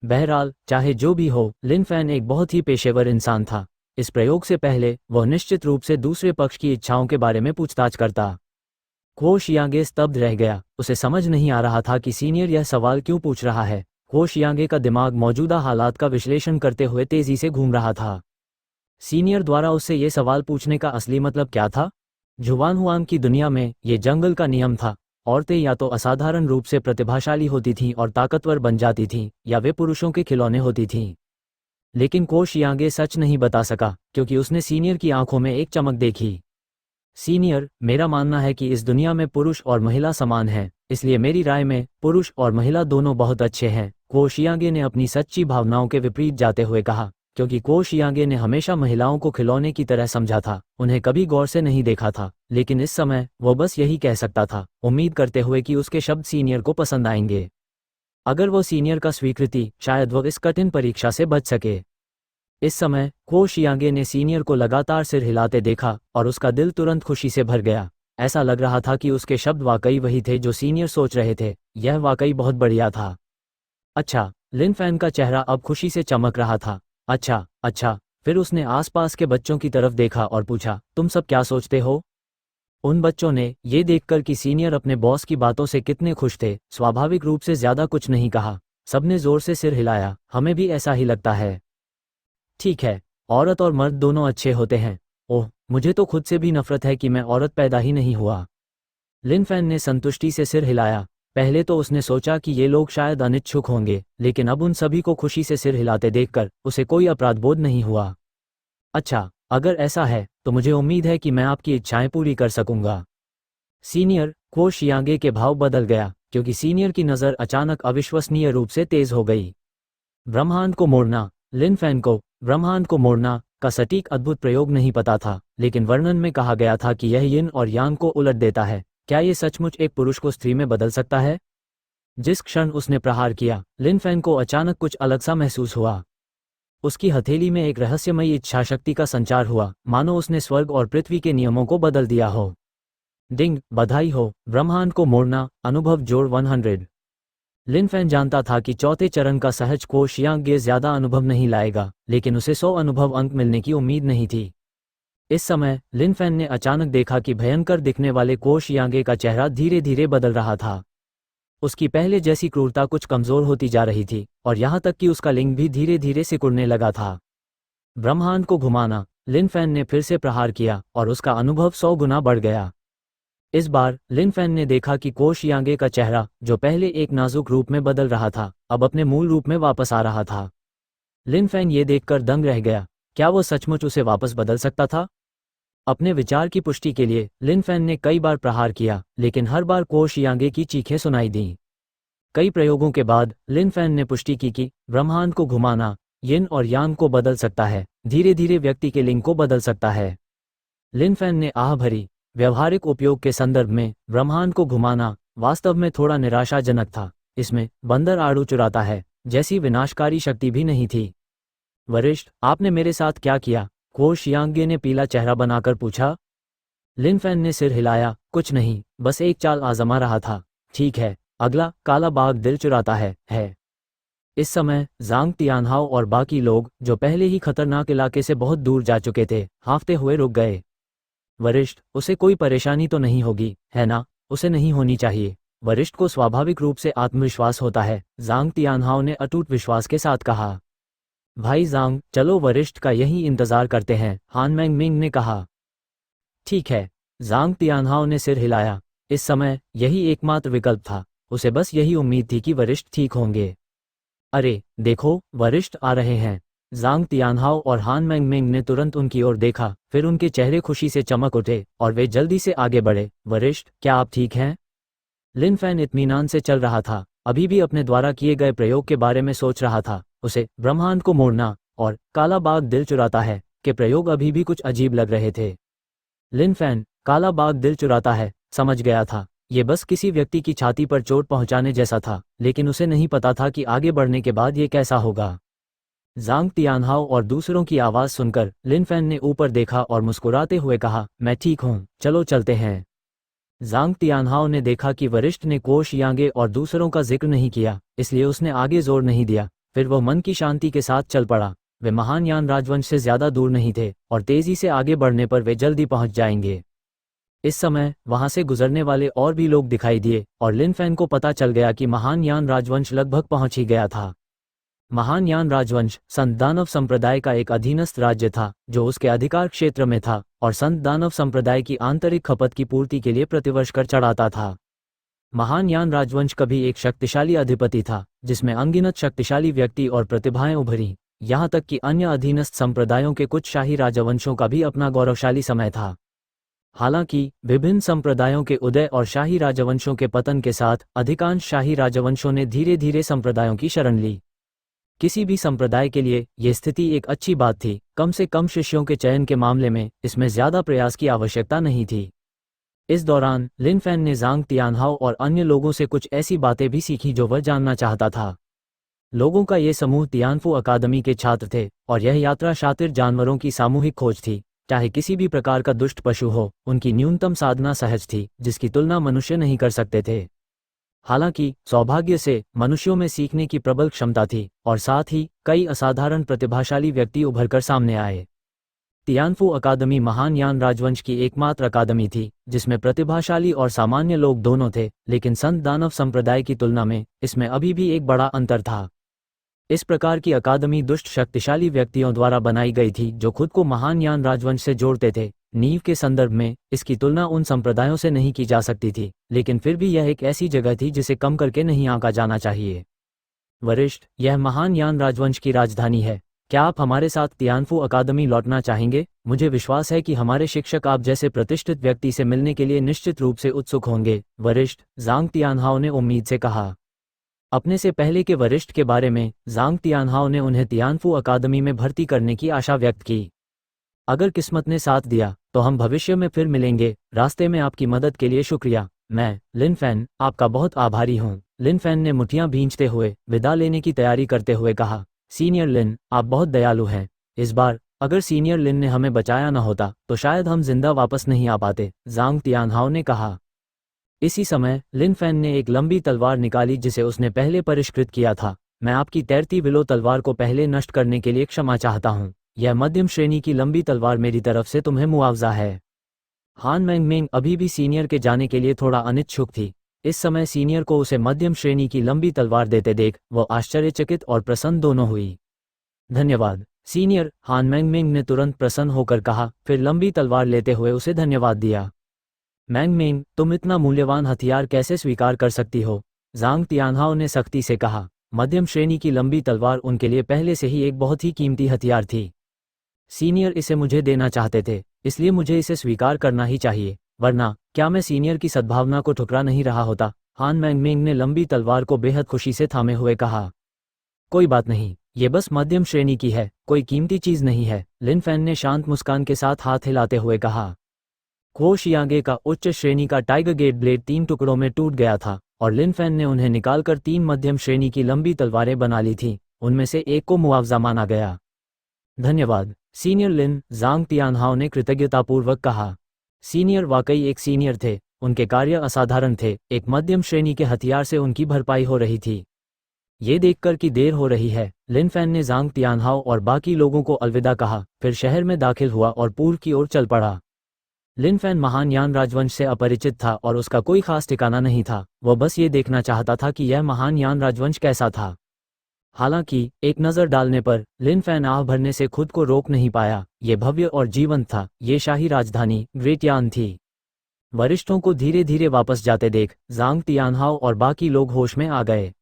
बहरहाल, चाहे जो भी हो, लिन फैन एक बहुत ही पेशेवर इंसान था। इस प्रयोग से पहले वह निश्चित रूप से दूसरे पक्ष की इच्छाओं के बारे में पूछताछ करता। को शियांगे स्तब्ध रह गया। उसे समझ नहीं आ रहा था कि सीनियर यह सवाल क्यों पूछ रहा है। को शियांगे का दिमाग मौजूदा हालात का विश्लेषण करते हुए तेजी से घूम रहा था। सीनियर द्वारा उससे ये सवाल पूछने का असली मतलब क्या था? जुवानहुआन की दुनिया में ये जंगल का नियम था। औरतें या तो असाधारण रूप से प्रतिभाशाली होती थीं और ताकतवर बन जाती थीं, या वे पुरुषों के खिलौने होती थीं। लेकिन को शियांगे सच नहीं बता सका, क्योंकि उसने सीनियर की आंखों में एक चमक देखी। सीनियर, मेरा मानना है कि इस दुनिया में पुरुष और महिला समान हैं, इसलिए मेरी राय में पुरुष और महिला दोनों बहुत अच्छे हैं, को शियांगे ने अपनी सच्ची भावनाओं के विपरीत जाते हुए कहा। क्योंकि को शियांगे ने हमेशा महिलाओं को खिलौने की तरह समझा था, उन्हें कभी गौर से नहीं देखा था। लेकिन इस समय वो बस यही कह सकता था, उम्मीद करते हुए कि उसके शब्द सीनियर को पसंद आएंगे। अगर वो सीनियर का स्वीकृति, शायद वो इस कठिन परीक्षा से बच सके। इस समय को शियांगे ने सीनियर को लगातार सिर हिलाते देखा और उसका दिल तुरंत खुशी से भर गया। ऐसा लग रहा था कि उसके शब्द वाकई वही थे जो सीनियर सोच रहे थे। यह वाकई बहुत बढ़िया था। अच्छा, लिन फैन का चेहरा अब खुशी से चमक रहा था। अच्छा अच्छा। फिर उसने आसपास के बच्चों की तरफ देखा और पूछा, तुम सब क्या सोचते हो? उन बच्चों ने ये देखकर कि सीनियर अपने बॉस की बातों से कितने खुश थे, स्वाभाविक रूप से ज्यादा कुछ नहीं कहा। सबने जोर से सिर हिलाया। हमें भी ऐसा ही लगता है। ठीक है, औरत और मर्द दोनों अच्छे होते हैं। ओह, मुझे तो खुद से भी नफरत है कि मैं औरत पैदा ही नहीं हुआ। लिन फैन ने संतुष्टि से सिर हिलाया। पहले तो उसने सोचा कि ये लोग शायद अनिच्छुक होंगे, लेकिन अब उन सभी को खुशी से सिर हिलाते देखकर उसे कोई अपराध बोध नहीं हुआ। अच्छा, अगर ऐसा है तो मुझे उम्मीद है कि मैं आपकी इच्छाएं पूरी कर सकूंगा। सीनियर, को शियांगे के भाव बदल गया, क्योंकि सीनियर की नज़र अचानक अविश्वसनीय रूप से तेज हो गई। ब्रह्मांड को मोड़ना। लिन फैन को ब्रह्मांड को मोड़ना का सटीक अद्भुत प्रयोग नहीं पता था, लेकिन वर्णन में कहा गया था कि यह यिन और यांग को उलट देता है। क्या ये सचमुच एक पुरुष को स्त्री में बदल सकता है? जिस क्षण उसने प्रहार किया, लिन फैन को अचानक कुछ अलग सा महसूस हुआ। उसकी हथेली में एक रहस्यमयी इच्छाशक्ति का संचार हुआ, मानो उसने स्वर्ग और पृथ्वी के नियमों को बदल दिया हो। डिंग, बधाई हो, ब्रह्मांड को मोड़ना, अनुभव जोड़ 100। लिन फैन जानता था कि चौथे चरण का सहज कोष यांगे ज्यादा अनुभव नहीं लाएगा, लेकिन उसे 100 अनुभव अंक मिलने की उम्मीद नहीं थी। इस समय लिन फैन ने अचानक देखा कि भयंकर दिखने वाले कोष यांगे का चेहरा धीरे धीरे बदल रहा था। उसकी पहले जैसी क्रूरता कुछ कमजोर होती जा रही थी, और यहाँ तक कि उसका लिंग भी धीरे धीरे सिकुड़ने लगा था। ब्रह्मांड को घुमाना, लिन फैन ने फिर से प्रहार किया और उसका अनुभव 100 गुना बढ़ गया। इस बार लिन फैन ने देखा कि कोष यांगे का चेहरा, जो पहले एक नाजुक रूप में बदल रहा था, अब अपने मूल रूप में वापस आ रहा था। लिन फैन ये देखकर दंग रह गया। क्या वो सचमुच उसे वापस बदल सकता था? अपने विचार की पुष्टि के लिए लिन फैन ने कई बार प्रहार किया, लेकिन हर बार कोष यांगे की चीखें सुनाई दीं। कई प्रयोगों के बाद लिन फैन ने पुष्टि की कि ब्रह्मांड को घुमाना यिन और यांग को बदल सकता है, धीरे धीरे व्यक्ति के लिंग को बदल सकता है। लिन फैन ने आह भरी। व्यवहारिक उपयोग के संदर्भ में ब्रह्मांड को घुमाना वास्तव में थोड़ा निराशाजनक था। इसमें बंदर आड़ू चुराता है जैसी विनाशकारी शक्ति भी नहीं थी। वरिष्ठ, आपने मेरे साथ क्या किया? कोष यांगे ने पीला चेहरा बनाकर पूछा। लिन फैन ने सिर हिलाया। कुछ नहीं, बस एक चाल आजमा रहा था। ठीक है, अगला काला बाघ दिल चुराता है। इस समय जांग तियानहाओ और बाकी लोग, जो पहले ही खतरनाक इलाके से बहुत दूर जा चुके थे, हांफते हुए रुक गए। वरिष्ठ, उसे कोई परेशानी तो नहीं होगी, है ना? उसे नहीं होनी चाहिए। वरिष्ठ को स्वाभाविक रूप से आत्मविश्वास होता है, जांग तियानहाओ ने अटूट विश्वास के साथ कहा। भाई जांग, चलो वरिष्ठ का यही इंतजार करते हैं, हान मैंगमिंग ने कहा। ठीक है, जांग तियानहाओ ने सिर हिलाया। इस समय यही एकमात्र विकल्प था। उसे बस यही उम्मीद थी कि वरिष्ठ ठीक होंगे। अरे देखो, वरिष्ठ आ रहे हैं। जांग तियानहाओ और हान मैंगमिंग ने तुरंत उनकी ओर देखा, फिर उनके चेहरे खुशी से चमक उठे और वे जल्दी से आगे बढ़े। वरिष्ठ, क्या आप ठीक हैं? लिन फैन इत्मीनान से चल रहा था, अभी भी अपने द्वारा किए गए प्रयोग के बारे में सोच रहा था। उसे ब्रह्मांड को मोड़ना और काला बाघ दिल चुराता है के प्रयोग अभी भी कुछ अजीब लग रहे थे। लिन फैन, काला बाघ दिल चुराता है, समझ गया था। ये बस किसी व्यक्ति की छाती पर चोट पहुंचाने जैसा था, लेकिन उसे नहीं पता था कि आगे बढ़ने के बाद ये कैसा होगा। जांग तियानहाओ और दूसरों की आवाज सुनकर लिन फैन ने ऊपर देखा और मुस्कुराते हुए कहा, मैं ठीक हूँ, चलो चलते हैं। जांग तियानहाओ ने देखा कि वरिष्ठ ने कोष यांगे और दूसरों का जिक्र नहीं किया, इसलिए उसने आगे जोर नहीं दिया। फिर वह मन की शांति के साथ चल पड़ा। वे महान यान राजवंश से ज्यादा दूर नहीं थे और तेजी से आगे बढ़ने पर वे जल्दी पहुंच जाएंगे। इस समय वहां से गुजरने वाले और भी लोग दिखाई दिए और लिन फैन को पता चल गया कि महान यान राजवंश लगभग पहुंच ही गया था। महान यान राजवंश संत दानव संप्रदाय का एक अधीनस्थ राज्य था, जो उसके अधिकार क्षेत्र में था और संत दानव संप्रदाय की आंतरिक खपत की पूर्ति के लिए प्रतिवर्ष कर चढ़ाता था। महान यान राजवंश कभी एक शक्तिशाली अधिपति था, जिसमें अनगिनत शक्तिशाली व्यक्ति और प्रतिभाएं उभरी। यहाँ तक कि अन्य अधीनस्थ संप्रदायों के कुछ शाही राजवंशों का भी अपना गौरवशाली समय था। हालांकि विभिन्न संप्रदायों के उदय और शाही राजवंशों के पतन के साथ अधिकांश शाही राजवंशों ने धीरे धीरे संप्रदायों की शरण ली। किसी भी संप्रदाय के लिए यह स्थिति एक अच्छी बात थी। कम से कम शिष्यों के चयन के मामले में इसमें ज्यादा प्रयास की आवश्यकता नहीं थी। इस दौरान लिन फैन ने जांग तियानहाओ और अन्य लोगों से कुछ ऐसी बातें भी सीखी जो वह जानना चाहता था। लोगों का ये समूह तियानफू अकादमी के छात्र थे और यह यात्रा शातिर जानवरों की सामूहिक खोज थी। चाहे किसी भी प्रकार का दुष्ट पशु हो, उनकी न्यूनतम साधना सहज थी, जिसकी तुलना मनुष्य नहीं कर सकते थे। हालांकि सौभाग्य से मनुष्यों में सीखने की प्रबल क्षमता थी और साथ ही कई असाधारण प्रतिभाशाली व्यक्ति उभरकर सामने आए। तियानफू अकादमी महान यान राजवंश की एकमात्र अकादमी थी जिसमें प्रतिभाशाली और सामान्य लोग दोनों थे, लेकिन संत दानव संप्रदाय की तुलना में इसमें अभी भी एक बड़ा अंतर था। इस प्रकार की अकादमी दुष्ट शक्तिशाली व्यक्तियों द्वारा बनाई गई थी जो खुद को महान यान राजवंश से जोड़ते थे। नींव के संदर्भ में इसकी तुलना उन संप्रदायों से नहीं की जा सकती थी, लेकिन फिर भी यह एक ऐसी जगह थी जिसे कम करके नहीं आंका जाना चाहिए। वरिष्ठ, यह महान यान राजवंश की राजधानी है। क्या आप हमारे साथ तियानफू अकादमी लौटना चाहेंगे? मुझे विश्वास है कि हमारे शिक्षक आप जैसे प्रतिष्ठित व्यक्ति से मिलने के लिए निश्चित रूप से उत्सुक होंगे। वरिष्ठ, जांग तियानहाओ ने उम्मीद से कहा। अपने से पहले के वरिष्ठ के बारे में जांग तियानहाओ ने उन्हें तियानफू अकादमी में भर्ती करने की आशा व्यक्त की। अगर किस्मत ने साथ दिया तो हम भविष्य में फिर मिलेंगे। रास्ते में आपकी मदद के लिए शुक्रिया। मैं लिन फैन आपका बहुत आभारी हूँ। लिन फैन ने मुठियां भींचते हुए विदा लेने की तैयारी करते हुए कहा, सीनियर लिन, आप बहुत दयालु हैं। इस बार अगर सीनियर लिन ने हमें बचाया न होता तो शायद हम जिंदा वापस नहीं आ पाते, ज़ांग तियानहाओ ने कहा। इसी समय लिन फैन ने एक लंबी तलवार निकाली जिसे उसने पहले परिष्कृत किया था। मैं आपकी तैरती विलो तलवार को पहले नष्ट करने के लिए क्षमा चाहता हूँ। यह मध्यम श्रेणी की लंबी तलवार मेरी तरफ से तुम्हें मुआवजा है। हान मैंगमेंग अभी भी सीनियर के जाने के लिए थोड़ा अनिच्छुक थी। इस समय सीनियर को उसे मध्यम श्रेणी की लंबी तलवार देते देख वह आश्चर्यचकित और प्रसन्न दोनों हुई। धन्यवाद सीनियर, हान मैंगमेंग ने तुरंत प्रसन्न होकर कहा, फिर लंबी तलवार लेते हुए उसे धन्यवाद दिया। मैंगमेंग, तुम इतना मूल्यवान हथियार कैसे स्वीकार कर सकती हो? ज़ांग तियानहाओ ने सख्ती से कहा। मध्यम श्रेणी की लंबी तलवार उनके लिए पहले से ही एक बहुत ही कीमती हथियार थी। सीनियर इसे मुझे देना चाहते थे, इसलिए मुझे इसे स्वीकार करना ही चाहिए, वरना क्या मैं सीनियर की सद्भावना को ठुकरा नहीं रहा होता? हान मैंगमेंग ने लंबी तलवार को बेहद खुशी से थामे हुए कहा। कोई बात नहीं, ये बस मध्यम श्रेणी की है, कोई कीमती चीज नहीं है, लिन फैन ने शांत मुस्कान के साथ हाथ हिलाते हुए कहा। खो शियांगे का उच्च श्रेणी का टाइगर गेट ब्लेड 3 टुकड़ों में टूट गया था और लिन फैन ने उन्हें निकालकर 3 मध्यम श्रेणी की लंबी तलवारें बना ली थीं। उनमें से एक को मुआवजा माना गया। धन्यवाद सीनियर लिन, ज़ांग तियानहाओ ने कृतज्ञतापूर्वक कहा। सीनियर वाकई एक सीनियर थे, उनके कार्य असाधारण थे। एक मध्यम श्रेणी के हथियार से उनकी भरपाई हो रही थी। ये देखकर कि देर हो रही है, लिन फैन ने ज़ांग तियानहाओ और बाकी लोगों को अलविदा कहा, फिर शहर में दाखिल हुआ और पूर्व की ओर चल पड़ा। लिन फैन महान यान राजवंश से अपरिचित था और उसका कोई खास ठिकाना नहीं था। वह बस ये देखना चाहता था कि यह महान यान राजवंश कैसा था। हालांकि एक नज़र डालने पर लिन फैन आह भरने से खुद को रोक नहीं पाया। ये भव्य और जीवंत था। ये शाही राजधानी ग्रेट यान थी। वरिष्ठों को धीरे धीरे वापस जाते देख ज़ांग तियानहाओ और बाकी लोग होश में आ गए।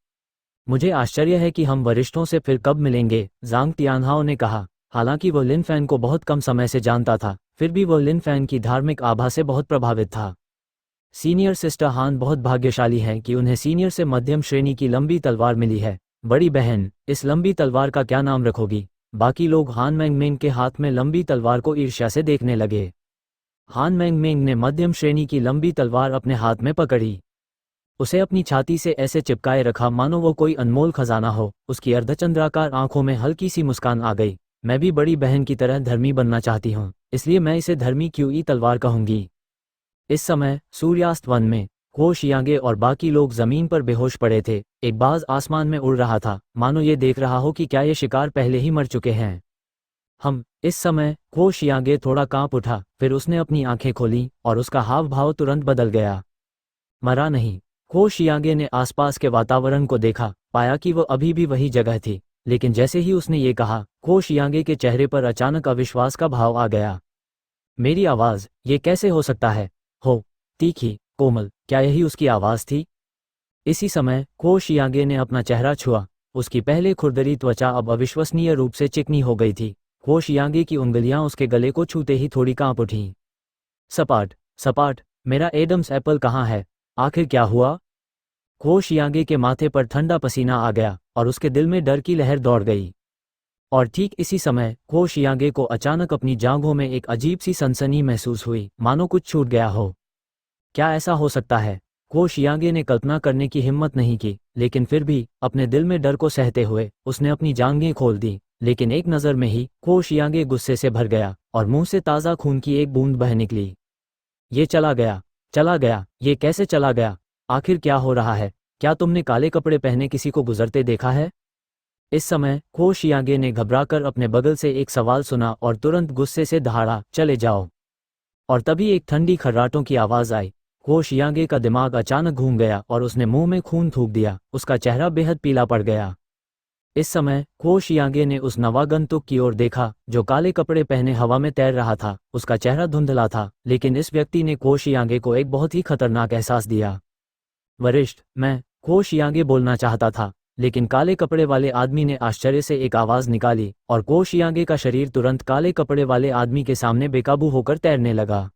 मुझे आश्चर्य है कि हम वरिष्ठों से फिर कब मिलेंगे, ज़ांग तियानहाओ ने कहा। हालांकि वह लिन फैन को बहुत कम समय से जानता था, फिर भी वह लिन फैन की धार्मिक आभा से बहुत प्रभावित था। सीनियर सिस्टर हान बहुत भाग्यशाली हैं कि उन्हें सीनियर से मध्यम श्रेणी की लंबी तलवार मिली है। बड़ी बहन, इस लंबी तलवार का क्या नाम रखोगी? बाकी लोग हान मैंगमेंग के हाथ में लंबी तलवार को ईर्ष्या से देखने लगे। हान मैंगमेंग ने मध्यम श्रेणी की लंबी तलवार अपने हाथ में पकड़ी। उसे अपनी छाती से ऐसे चिपकाए रखा मानो वो कोई अनमोल खजाना हो। उसकी अर्धचंद्राकार आंखों में हल्की सी मुस्कान आ गई। मैं भी बड़ी बहन की तरह धर्मी बनना चाहती हूँ, इसलिए मैं इसे धर्मी क्यूई तलवार कहूंगी। इस समय सूर्यास्त वन में खो शियांगे और बाकी लोग जमीन पर बेहोश पड़े थे। एक बाज आसमान में उड़ रहा था, मानो ये देख रहा हो कि क्या ये शिकार पहले ही मर चुके हैं। इस समय खो शियांगे थोड़ा कांप उठा, फिर उसने अपनी आंखें खोलीं और उसका हाव भाव तुरंत बदल गया। मरा नहीं। खो शियांगे ने आसपास के वातावरण को देखा, पाया कि वह अभी भी वही जगह थी। लेकिन जैसे ही उसने ये कहा, खो शियांगे के चेहरे पर अचानक अविश्वास का भाव आ गया। मेरी आवाज़, ये कैसे हो सकता है? हो तीखी, कोमल, क्या यही उसकी आवाज़ थी? इसी समय खो शियांगे ने अपना चेहरा छुआ। उसकी पहले खुरदरी त्वचा अब अविश्वसनीय रूप से चिकनी हो गई थी। खो शियांगे की उंगलियां उसके गले को छूते ही थोड़ी कांप उठीं। सपाट सपाट, मेरा एडम्स एप्पल कहाँ है? आखिर क्या हुआ? खो शियांगे के माथे पर ठंडा पसीना आ गया और उसके दिल में डर की लहर दौड़ गई। और ठीक इसी समय खो शियांगे को अचानक अपनी जांघों में एक अजीब सी सनसनी महसूस हुई, मानो कुछ छूट गया हो। क्या ऐसा हो सकता है? खो शियांगे ने कल्पना करने की हिम्मत नहीं की, लेकिन फिर भी अपने दिल में डर को सहते हुए उसने अपनी जांघें खोल दी। लेकिन एक नज़र में ही खो शियांगे गुस्से से भर गया और मुंह से ताज़ा खून की एक बूंद बह निकली। ये चला गया, ये कैसे चला गया? आखिर क्या हो रहा है? क्या तुमने काले कपड़े पहने किसी को गुजरते देखा है? इस समय खो शियांगे ने घबराकर अपने बगल से एक सवाल सुना और तुरंत गुस्से से दहाड़ा, चले जाओ। और तभी एक ठंडी खर्राटों की आवाज़ आई। खो शियांगे का दिमाग अचानक घूम गया और उसने मुंह में खून थूक दिया। उसका चेहरा बेहद पीला पड़ गया। इस समय खो शियांगे ने उस नवागंतुक की ओर देखा जो काले कपड़े पहने हवा में तैर रहा था। उसका चेहरा धुंधला था, लेकिन इस व्यक्ति ने खो शियांगे को एक बहुत ही खतरनाक एहसास दिया। वरिष्ठ, मैं खो शियांगे बोलना चाहता था, लेकिन काले कपड़े वाले आदमी ने आश्चर्य से एक आवाज़ निकाली और खो शियांगे का शरीर तुरंत काले कपड़े वाले आदमी के सामने बेकाबू होकर तैरने लगा।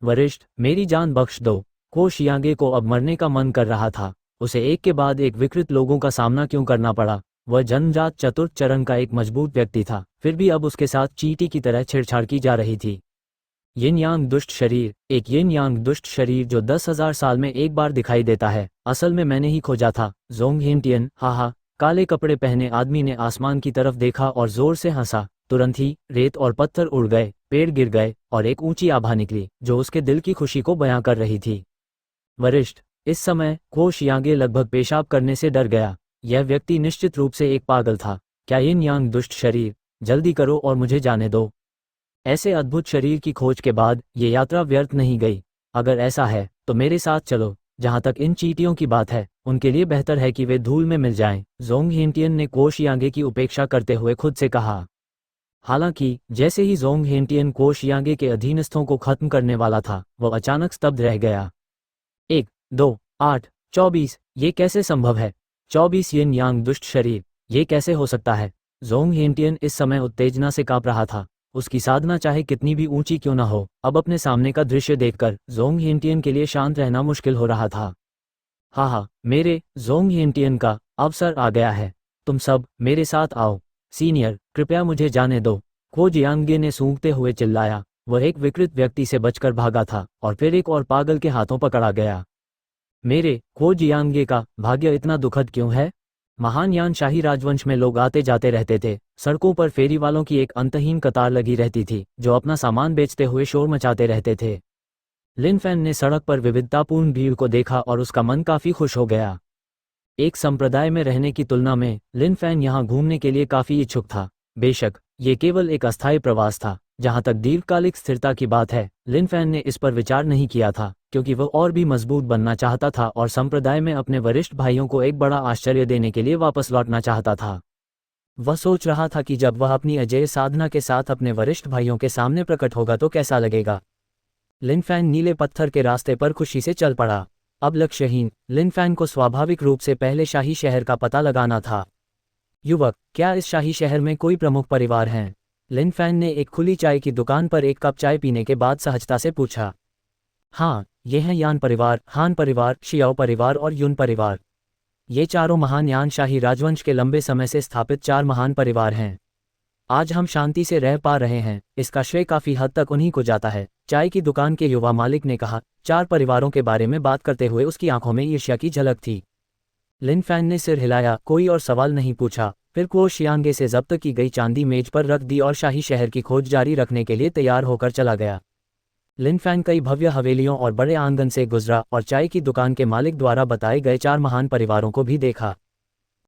वरिष्ठ, मेरी जान बख्श दो। खो शियांगे को अब मरने का मन कर रहा था। उसे एक के बाद एक विकृत लोगों का सामना क्यों करना पड़ा? वह जन्मजात चतुर्थ चरण का एक मजबूत व्यक्ति था, फिर भी अब उसके साथ चींटी की तरह छेड़छाड़ की जा रही थी। यिन यांग दुष्ट शरीर, एक यिन यांग दुष्ट शरीर जो 10,000 साल में एक बार दिखाई देता है, असल में मैंने ही खोजा था। जोंग हिंटियन, हा। काले कपड़े पहने आदमी ने आसमान की तरफ देखा और जोर से हंसा। तुरंत ही रेत और पत्थर उड़ गए, पेड़ गिर गए और एक ऊंची आभा निकली जो उसके दिल की खुशी को बयां कर रही थी। वरिष्ठ, इस समय को शियांगे लगभग पेशाब करने से डर गया। यह व्यक्ति निश्चित रूप से एक पागल था। क्या यिन यांग दुष्ट शरीर, जल्दी करो और मुझे जाने दो। ऐसे अद्भुत शरीर की खोज के बाद ये यात्रा व्यर्थ नहीं गई। अगर ऐसा है तो मेरे साथ चलो। जहां तक इन चींटियों की बात है, उनके लिए बेहतर है कि वे धूल में मिल जाएं। जोंग हेंटियन ने को शियांगे की उपेक्षा करते हुए खुद से कहा। हालांकि जैसे ही जोंग हेंटियन को शियांगे के अधीनस्थों को खत्म करने वाला था, वह अचानक स्तब्ध रह गया। 1, 2, 8, 24, ये कैसे संभव है? 24 यिन यांग दुष्ट शरीर, ये कैसे हो सकता है? जोंग हेंटियन इस समय उत्तेजना से कांप रहा था। उसकी साधना चाहे कितनी भी ऊंची क्यों न हो, अब अपने सामने का दृश्य देखकर जोंग हेंटियन के लिए शांत रहना मुश्किल हो रहा था। हा, मेरे जोंग हेंटियन का अवसर आ गया है। तुम सब मेरे साथ आओ। सीनियर, कृपया मुझे जाने दो, को जियांगे ने सूंघते हुए चिल्लाया। वह एक विकृत व्यक्ति से बचकर भागा था और फिर एक और पागल के हाथों पकड़ा गया। मेरे को जियांगे का भाग्य इतना दुखद क्यों है? महान यान शाही राजवंश में लोग आते जाते रहते थे। सड़कों पर फेरी वालों की एक अंतहीन कतार लगी रहती थी जो अपना सामान बेचते हुए शोर मचाते रहते थे। लिन फैन ने सड़क पर विविधतापूर्ण भीड़ को देखा और उसका मन काफी खुश हो गया। एक संप्रदाय में रहने की तुलना में लिन फैन यहाँ घूमने के लिए काफी इच्छुक था। बेशक ये केवल एक अस्थायी प्रवास था। जहां तक दीर्घकालिक स्थिरता की बात है, लिन फैन ने इस पर विचार नहीं किया था, क्योंकि वह और भी मजबूत बनना चाहता था और संप्रदाय में अपने वरिष्ठ भाइयों को एक बड़ा आश्चर्य देने के लिए वापस लौटना चाहता था। वह सोच रहा था कि जब वह अपनी अजेय साधना के साथ अपने वरिष्ठ भाइयों के सामने प्रकट होगा तो कैसा लगेगा। लिन फैन नीले पत्थर के रास्ते पर खुशी से चल पड़ा। अब लक्ष्यहीन लिन फैन को स्वाभाविक रूप से पहले शाही शहर का पता लगाना था। युवक, क्या इस शाही शहर में कोई प्रमुख परिवार हैं? लिन फैन ने एक खुली चाय की दुकान पर एक कप चाय पीने के बाद सहजता से पूछा। हाँ, ये हैं यान परिवार, हान परिवार, शियाओ परिवार और युन परिवार। ये चारों महान यान शाही राजवंश के लंबे समय से स्थापित 4 महान परिवार हैं। आज हम शांति से रह पा रहे हैं, इसका श्रेय काफी हद तक उन्हीं को जाता है, चाय की दुकान के युवा मालिक ने कहा। 4 परिवारों के बारे में बात करते हुए उसकी आंखों में ईर्ष्या की झलक थी। लिन फैन ने सिर हिलाया, कोई और सवाल नहीं पूछा। फिर को शियांगे से जब्त की गई चांदी मेज पर रख दी और शाही शहर की खोज जारी रखने के लिए तैयार होकर चला गया। लिन फैन कई भव्य हवेलियों और बड़े आंगन से गुजरा और चाय की दुकान के मालिक द्वारा बताए गए 4 महान परिवारों को भी देखा।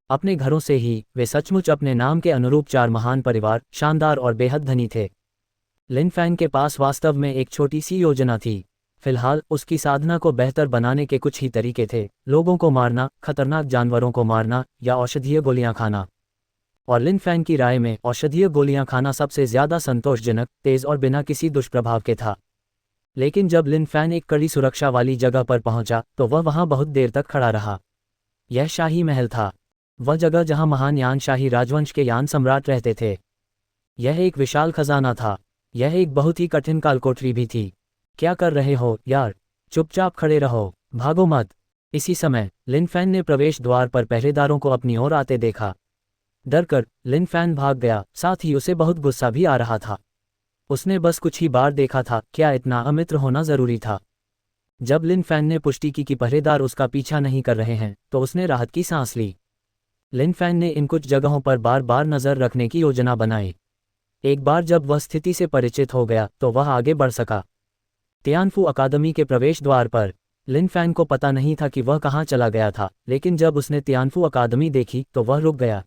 अपने घरों से ही वे सचमुच अपने नाम के अनुरूप 4 महान परिवार, शानदार और बेहद धनी थे। लिन फैन के पास वास्तव में एक छोटी सी योजना थी। फिलहाल उसकी साधना को बेहतर बनाने के कुछ ही तरीके थे: लोगों को मारना, खतरनाक जानवरों को मारना या औषधीय गोलियां खाना। और लिन फैन की राय में औषधीय गोलियां खाना सबसे ज्यादा संतोषजनक, तेज और बिना किसी दुष्प्रभाव के था। लेकिन जब लिन फैन एक कड़ी सुरक्षा वाली जगह पर पहुंचा तो वह वहां बहुत देर तक खड़ा रहा। यह शाही महल था, वह जगह जहां महान यान शाही राजवंश के यान सम्राट रहते थे। यह एक विशाल खजाना था। यह एक बहुत ही कठिन कालकोठरी भी थी। क्या कर रहे हो यार? चुपचाप खड़े रहो, भागो मत। इसी समय लिन फैन ने प्रवेश द्वार पर पहरेदारों को अपनी ओर आते देखा। डरकर लिन फैन भाग गया, साथ ही उसे बहुत गुस्सा भी आ रहा था। उसने बस कुछ ही बार देखा था, क्या इतना अमित्र होना जरूरी था? जब लिन फैन ने पुष्टि की कि पहरेदार उसका पीछा नहीं कर रहे हैं तो उसने राहत की सांस ली। लिन फैन ने इन कुछ जगहों पर बार बार नजर रखने की योजना बनाई। एक बार जब वह स्थिति से परिचित हो गया तो वह आगे बढ़ सका। तियानफू अकादमी के प्रवेश द्वार पर लिन फैन को पता नहीं था कि वह कहाँ चला गया था, लेकिन जब उसने तियानफू अकादमी देखी तो वह रुक गया।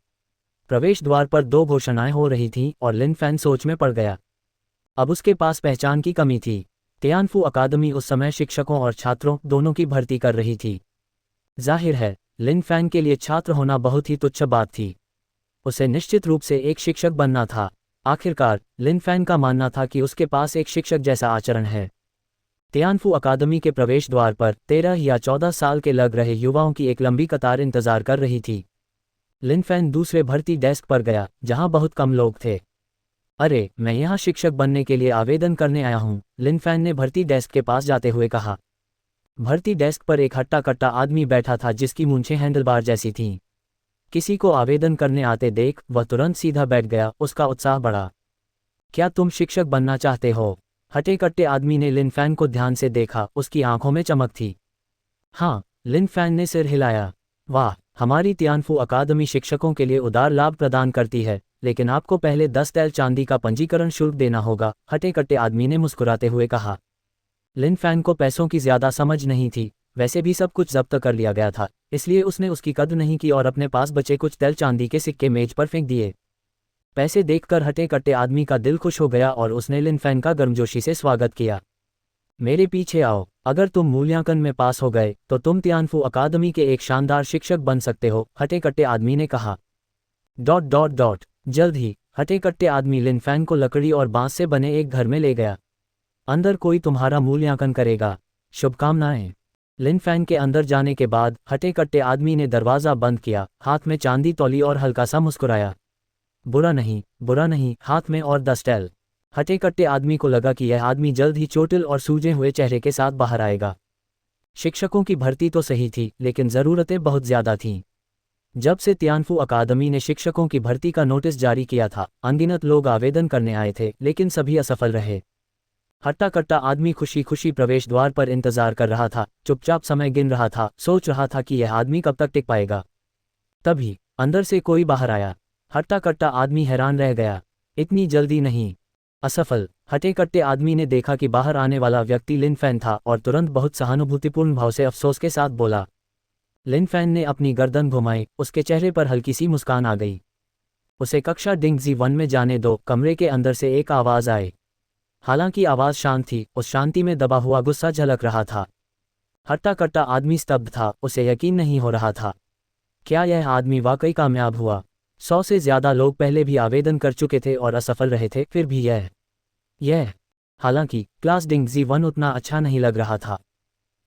प्रवेश द्वार पर 2 घोषणाएं हो रही थीं और लिन फैन सोच में पड़ गया। अब उसके पास पहचान की कमी थी। तियानफू अकादमी उस समय शिक्षकों और छात्रों दोनों की भर्ती कर रही थी। जाहिर है लिन फैन के लिए छात्र होना बहुत ही तुच्छ बात थी। उसे निश्चित रूप से एक शिक्षक बनना था। आखिरकार लिन फैन का मानना था कि उसके पास एक शिक्षक जैसा आचरण है। तियानफू अकादमी के प्रवेश द्वार पर 13 या 14 साल के लग रहे युवाओं की एक लंबी कतार इंतजार कर रही थी। लिन फैन दूसरे भर्ती डेस्क पर गया जहां बहुत कम लोग थे। अरे, मैं यहाँ शिक्षक बनने के लिए आवेदन करने आया हूँ, लिन फैन ने भर्ती डेस्क के पास जाते हुए कहा। भर्ती डेस्क पर एक हट्टा कट्टा आदमी बैठा था जिसकी मूंछें हैंडलबार जैसी थीं। किसी को आवेदन करने आते देख वह तुरंत सीधा बैठ गया, उसका उत्साह बढ़ा। क्या तुम शिक्षक बनना चाहते हो? हटे कट्टे आदमी ने लिन फैन को ध्यान से देखा, उसकी आंखों में चमक थी। हाँ, लिन फैन ने सिर हिलाया। वाह, हमारी तियानफू अकादमी शिक्षकों के लिए उदार लाभ प्रदान करती है, लेकिन आपको पहले 10 तैल चांदी का पंजीकरण शुल्क देना होगा, हटे कट्टे आदमी ने मुस्कुराते हुए कहा। लिन फैन को पैसों की ज्यादा समझ नहीं थी, वैसे भी सब कुछ जब्त कर लिया गया था, इसलिए उसने उसकी कद्र नहीं की और अपने पास बचे कुछ तैल चांदी के सिक्के मेज पर फेंक दिए। पैसे देखकर हटे कट्टे आदमी का दिल खुश हो गया और उसने लिन फैन का गर्मजोशी से स्वागत किया। मेरे पीछे आओ, अगर तुम मूल्यांकन में पास हो गए तो तुम तियानफू अकादमी के एक शानदार शिक्षक बन सकते हो, हटे कट्टे आदमी ने कहा। जल्द ही हटे कट्टे आदमी लिन फैन को लकड़ी और बांस से बने एक घर में ले गया। अंदर कोई तुम्हारा मूल्यांकन करेगा, शुभकामनाएं। लिन फैन के अंदर जाने के बाद हटे कट्टे आदमी ने दरवाज़ा बंद किया, हाथ में चांदी तौली और हल्का सा मुस्कुराया। बुरा नहीं, हाथ में और 10 टैल। हटे कट्टे आदमी को लगा कि यह आदमी जल्द ही चोटिल और सूजे हुए चेहरे के साथ बाहर आएगा। शिक्षकों की भर्ती तो सही थी, लेकिन ज़रूरतें बहुत ज़्यादा थीं। जब से तियानफू अकादमी ने शिक्षकों की भर्ती का नोटिस जारी किया था, अनगिनत लोग आवेदन करने आए थे, लेकिन सभी असफल रहे। हट्टा कट्टा आदमी खुशी खुशी प्रवेश द्वार पर इंतजार कर रहा था, चुपचाप समय गिन रहा था, सोच रहा था कि यह आदमी कब तक टिक पाएगा। तभी अंदर से कोई बाहर आया। हट्टा कट्टा आदमी हैरान रह गया, इतनी जल्दी नहीं। असफल। हटे कट्टे आदमी ने देखा कि बाहर आने वाला व्यक्ति लिन फैन था और तुरंत बहुत सहानुभूतिपूर्ण भाव से अफसोस के साथ बोला। लिन फैन ने अपनी गर्दन घुमाई, उसके चेहरे पर हल्की सी मुस्कान आ गई। उसे कक्षा डिंगजी 1 में जाने दो, कमरे के अंदर से एक आवाज़ आई। हालांकि आवाज़ शांत थी, उस शांति में दबा हुआ गुस्सा झलक रहा था। हट्टा कट्टा आदमी स्तब्ध था, उसे यकीन नहीं हो रहा था। क्या यह आदमी वाकई कामयाब हुआ? 100 से ज़्यादा लोग पहले भी आवेदन कर चुके थे और असफल रहे थे, फिर भी यह हालांकि क्लास डिंगजी 1 उतना अच्छा नहीं लग रहा था।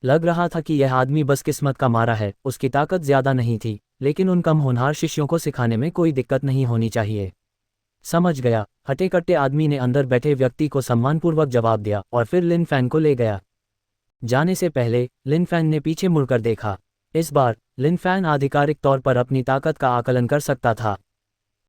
लग रहा था कि यह आदमी बस किस्मत का मारा है, उसकी ताकत ज़्यादा नहीं थी, लेकिन उन कम होनहार शिष्यों को सिखाने में कोई दिक्कत नहीं होनी चाहिए। समझ गया। हटे कट्टे आदमी ने अंदर बैठे व्यक्ति को सम्मानपूर्वक जवाब दिया और फिर लिन फैन को ले गया। जाने से पहले लिन फैन ने पीछे मुड़कर देखा। इस बार लिन फैन आधिकारिक तौर पर अपनी ताकत का आकलन कर सकता था।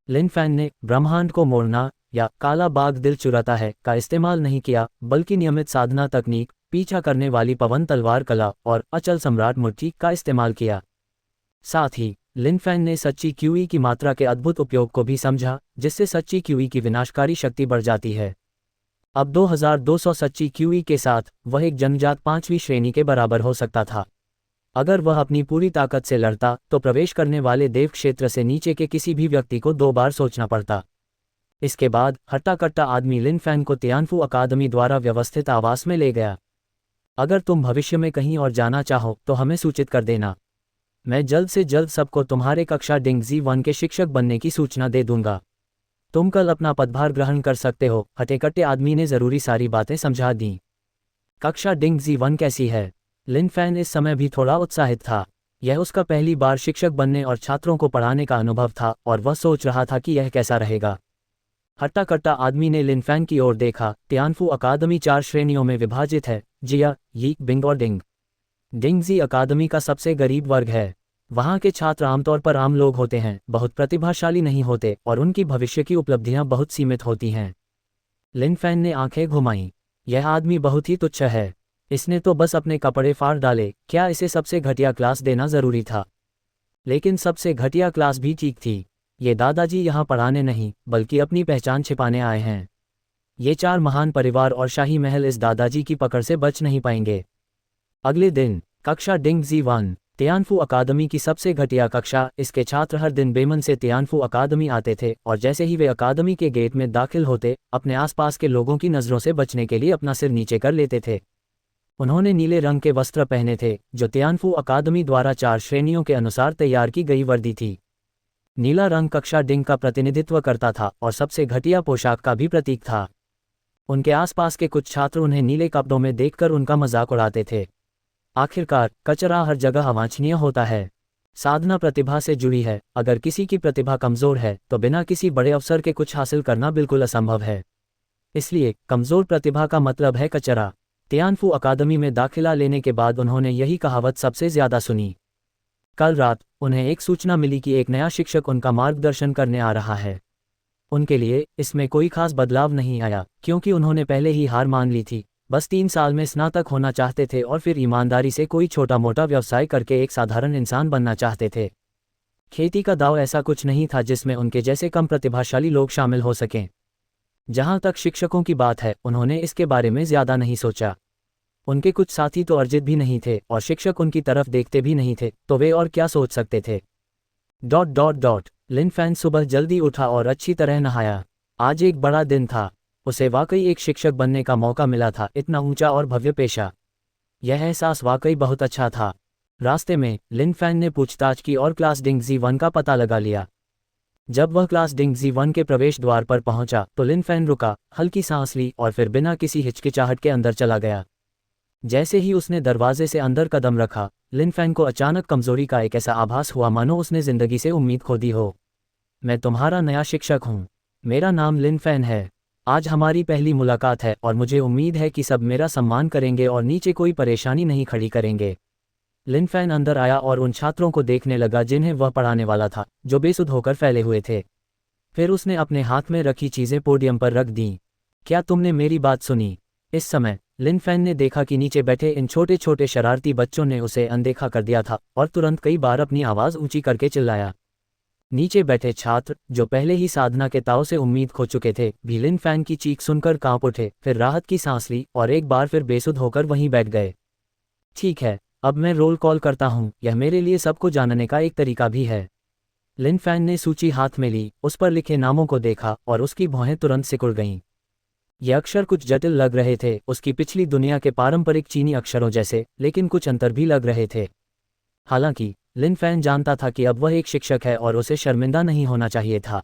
लिन फैन ने ब्रह्मांड को मोड़ना या काला बाघ दिल चुराता है का इस्तेमाल नहीं किया, बल्कि नियमित साधना तकनीक, पीछा करने वाली पवन तलवार कला और अचल सम्राट मुट्ठी का इस्तेमाल किया। साथ ही लिन फैन ने सच्ची क्यूई की मात्रा के अद्भुत उपयोग को भी समझा, जिससे सच्ची क्यूई की विनाशकारी शक्ति बढ़ जाती है। अब 2200 सच्ची क्यूई के साथ वह एक जन्मजात 5वीं श्रेणी के बराबर हो सकता था। अगर वह अपनी पूरी ताकत से लड़ता तो प्रवेश करने वाले देव क्षेत्र से नीचे के किसी भी व्यक्ति को 2 बार सोचना पड़ता। इसके बाद हट्टा कट्टा आदमी लिन फैन को तियानफू अकादमी द्वारा व्यवस्थित आवास में ले गया। अगर तुम भविष्य में कहीं और जाना चाहो तो हमें सूचित कर देना। मैं जल्द से जल्द सबको तुम्हारे कक्षा डिंगजी 1 के शिक्षक बनने की सूचना दे दूंगा। तुम कल अपना पदभार ग्रहण कर सकते हो। हटे कट्टे आदमी ने ज़रूरी सारी बातें समझा दी। कक्षा डिंगजी 1 कैसी है? लिन फैन इस समय भी थोड़ा उत्साहित था। यह उसका पहली बार शिक्षक बनने और छात्रों को पढ़ाने का अनुभव था और वह सोच रहा था कि यह कैसा रहेगा। हट्टा कट्टा आदमी ने लिन फैन की ओर देखा। तियानफू अकादमी 4 श्रेणियों में विभाजित है, जिया, यी, बिंग और डिंग। डिंगजी अकादमी का सबसे गरीब वर्ग है। वहाँ के छात्र आमतौर पर आम लोग होते हैं, बहुत प्रतिभाशाली नहीं होते और उनकी भविष्य की उपलब्धियां बहुत सीमित होती हैं। लिन फैन ने आंखें घुमाईं। यह आदमी बहुत ही तुच्छ है, इसने तो बस अपने कपड़े फाड़ डाले। क्या इसे सबसे घटिया क्लास देना ज़रूरी था? लेकिन सबसे घटिया क्लास भी ठीक थी। ये दादाजी यहाँ पढ़ाने नहीं, बल्कि अपनी पहचान छिपाने आए हैं। ये 4 महान परिवार और शाही महल इस दादाजी की पकड़ से बच नहीं पाएंगे। अगले दिन कक्षा डिंगजी 1, तियानफू अकादमी की सबसे घटिया कक्षा। इसके छात्र हर दिन बेमन से तियानफू अकादमी आते थे और जैसे ही वे अकादमी के गेट में दाखिल होते, अपने आसपास के लोगों की नज़रों से बचने के लिए अपना सिर नीचे कर लेते थे। उन्होंने नीले रंग के वस्त्र पहने थे, जो तियानफू अकादमी द्वारा 4 श्रेणियों के अनुसार तैयार की गई वर्दी थी। नीला रंग कक्षा डिंग का प्रतिनिधित्व करता था और सबसे घटिया पोशाक का भी प्रतीक था। उनके आसपास के कुछ छात्र उन्हें नीले कपड़ों में देखकर उनका मजाक उड़ाते थे। आखिरकार कचरा हर जगह अवांछनीय होता है। साधना प्रतिभा से जुड़ी है। अगर किसी की प्रतिभा कमज़ोर है तो बिना किसी बड़े अवसर के कुछ हासिल करना बिल्कुल असंभव है। इसलिए कमज़ोर प्रतिभा का मतलब है कचरा। तियानफू अकादमी में दाखिला लेने के बाद उन्होंने यही कहावत सबसे ज़्यादा सुनी। कल रात उन्हें एक सूचना मिली कि एक नया शिक्षक उनका मार्गदर्शन करने आ रहा है। उनके लिए इसमें कोई खास बदलाव नहीं आया, क्योंकि उन्होंने पहले ही हार मान ली थी। बस 3 साल में स्नातक होना चाहते थे और फिर ईमानदारी से कोई छोटा मोटा व्यवसाय करके एक साधारण इंसान बनना चाहते थे। खेती का दांव ऐसा कुछ नहीं था जिसमें उनके जैसे कम प्रतिभाशाली लोग शामिल हो सकें। जहां तक शिक्षकों की बात है, उन्होंने इसके बारे में ज्यादा नहीं सोचा। उनके कुछ साथी तो अर्जित भी नहीं थे और शिक्षक उनकी तरफ देखते भी नहीं थे, तो वे और क्या सोच सकते थे। लिन फैन सुबह जल्दी उठा और अच्छी तरह नहाया। आज एक बड़ा दिन था। उसे वाकई एक शिक्षक बनने का मौका मिला था, इतना ऊंचा और भव्य पेशा। यह एहसास वाकई बहुत अच्छा था। रास्ते में लिन फैन ने पूछताछ की और क्लास डिंग जी1 का पता लगा लिया। जब वह क्लास डिंग जी1 के प्रवेश द्वार पर पहुंचा तो लिन फैन रुका, हल्की सांस ली और फिर बिना किसी हिचकिचाहट के अंदर चला गया। जैसे ही उसने दरवाजे से अंदर कदम रखा, लिन फैन को अचानक कमजोरी का एक ऐसा आभास हुआ मानो उसने जिंदगी से उम्मीद खो दी हो। मैं तुम्हारा नया शिक्षक हूँ। मेरा नाम लिन फैन है। आज हमारी पहली मुलाकात है और मुझे उम्मीद है कि सब मेरा सम्मान करेंगे और नीचे कोई परेशानी नहीं खड़ी करेंगे। लिन फैन अंदर आया और उन छात्रों को देखने लगा जिन्हें वह पढ़ाने वाला था, जो बेसुध होकर फैले हुए थे। फिर उसने अपने हाथ में रखी चीजें पोडियम पर रख दीं। क्या तुमने मेरी बात सुनी? इस समय लिन फैन ने देखा कि नीचे बैठे इन छोटे छोटे शरारती बच्चों ने उसे अनदेखा कर दिया था और तुरंत कई बार अपनी आवाज ऊंची करके चिल्लाया। नीचे बैठे छात्र, जो पहले ही साधना के ताव से उम्मीद खो चुके थे, भी लिन फैन की चीख सुनकर कांप उठे, फिर राहत की सांस ली और एक बार फिर बेसुध होकर वहीं बैठ गए। ठीक है, अब मैं रोल कॉल करता हूँ, यह मेरे लिए सबको जानने का एक तरीका भी है। लिन फैन ने सूची हाथ में ली, उस पर लिखे नामों को देखा और उसकी भौहें तुरंत सिकुड़ गईं। ये अक्षर कुछ जटिल लग रहे थे, उसकी पिछली दुनिया के पारंपरिक चीनी अक्षरों जैसे, लेकिन कुछ अंतर भी लग रहे थे। हालांकि लिन फैन जानता था कि अब वह एक शिक्षक है और उसे शर्मिंदा नहीं होना चाहिए था।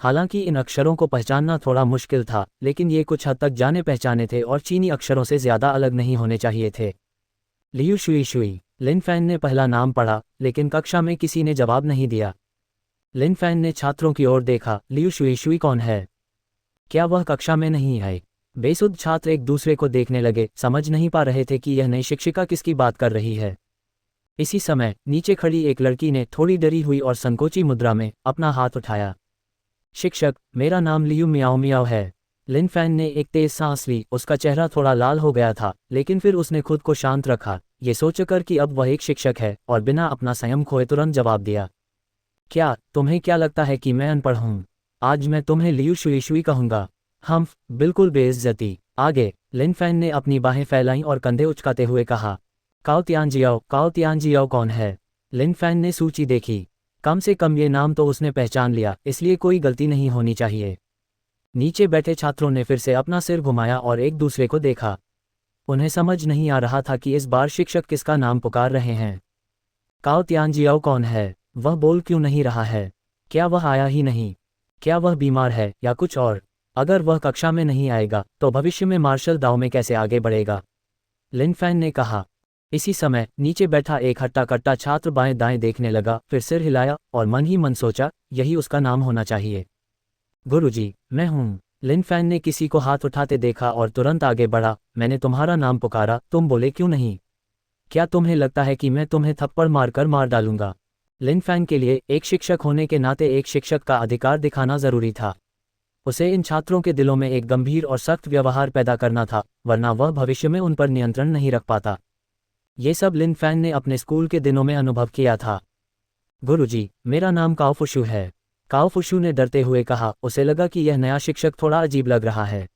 हालांकि इन अक्षरों को पहचानना थोड़ा मुश्किल था, लेकिन ये कुछ हद तक जाने पहचाने थे और चीनी अक्षरों से ज्यादा अलग नहीं होने चाहिए थे। Liu Shui Shui. Lin Fan ने पहला नाम पढ़ा, लेकिन कक्षा में किसी ने जवाब नहीं दिया। लिन फैन ने छात्रों की ओर देखा। लियू शुई शुई कौन है? क्या वह कक्षा में नहीं आए? बेसुध छात्र एक दूसरे को देखने लगे, समझ नहीं पा रहे थे कि यह नई शिक्षिका किसकी बात कर रही है। इसी समय नीचे खड़ी एक लड़की ने थोड़ी डरी हुई और संकोची मुद्रा में अपना हाथ उठाया। शिक्षक, मेरा नाम लियू मियाओ मियाओ है। लिन फैन ने एक तेज सांस ली। उसका चेहरा थोड़ा लाल हो गया था, लेकिन फिर उसने खुद को शांत रखा, ये सोचकर कि अब वह एक शिक्षक है, और बिना अपना संयम खोए तुरंत जवाब दिया। क्या तुम्हें क्या लगता है कि मैं अनपढ़ हूँ? आज मैं तुम्हें लियू शुई शुई कहूंगा। हम बिल्कुल बेइज्जती। आगे लिन फैन ने अपनी बाहें फैलाईं और कंधे उचकाते हुए कहा, काओ तियानजियाओ कौन है? लिन फैन ने सूची देखी। कम से कम ये नाम तो उसने पहचान लिया, इसलिए कोई गलती नहीं होनी चाहिए। नीचे बैठे छात्रों ने फिर से अपना सिर घुमाया और एक दूसरे को देखा। उन्हें समझ नहीं आ रहा था कि इस बार शिक्षक किसका नाम पुकार रहे हैं। काओ तियानजियाओ कौन है? वह बोल क्यों नहीं रहा है? क्या वह आया ही नहीं? क्या वह बीमार है या कुछ और? अगर वह कक्षा में नहीं आएगा तो भविष्य में मार्शल दाव में कैसे आगे बढ़ेगा? लिन फैन ने कहा। इसी समय नीचे बैठा एक हट्टा कट्टा छात्र बाएं दाएं देखने लगा, फिर सिर हिलाया और मन ही मन सोचा, यही उसका नाम होना चाहिए। गुरुजी, मैं हूँ। लिन फैन ने किसी को हाथ उठाते देखा और तुरंत आगे बढ़ा। मैंने तुम्हारा नाम पुकारा, तुम बोले क्यों नहीं? क्या तुम्हें लगता है कि मैं तुम्हें थप्पड़ मारकर मार डालूंगा? लिन फैन के लिए एक शिक्षक होने के नाते एक शिक्षक का अधिकार दिखाना जरूरी था। उसे इन छात्रों के दिलों में एक गंभीर और सख्त व्यवहार पैदा करना था, वरना वह भविष्य में उन पर नियंत्रण नहीं रख पाता। ये सब लिन फैन ने अपने स्कूल के दिनों में अनुभव किया था। गुरुजी, मेरा नाम काओफुशु है। काओफुशु ने डरते हुए कहा। उसे लगा कि यह नया शिक्षक थोड़ा अजीब लग रहा है।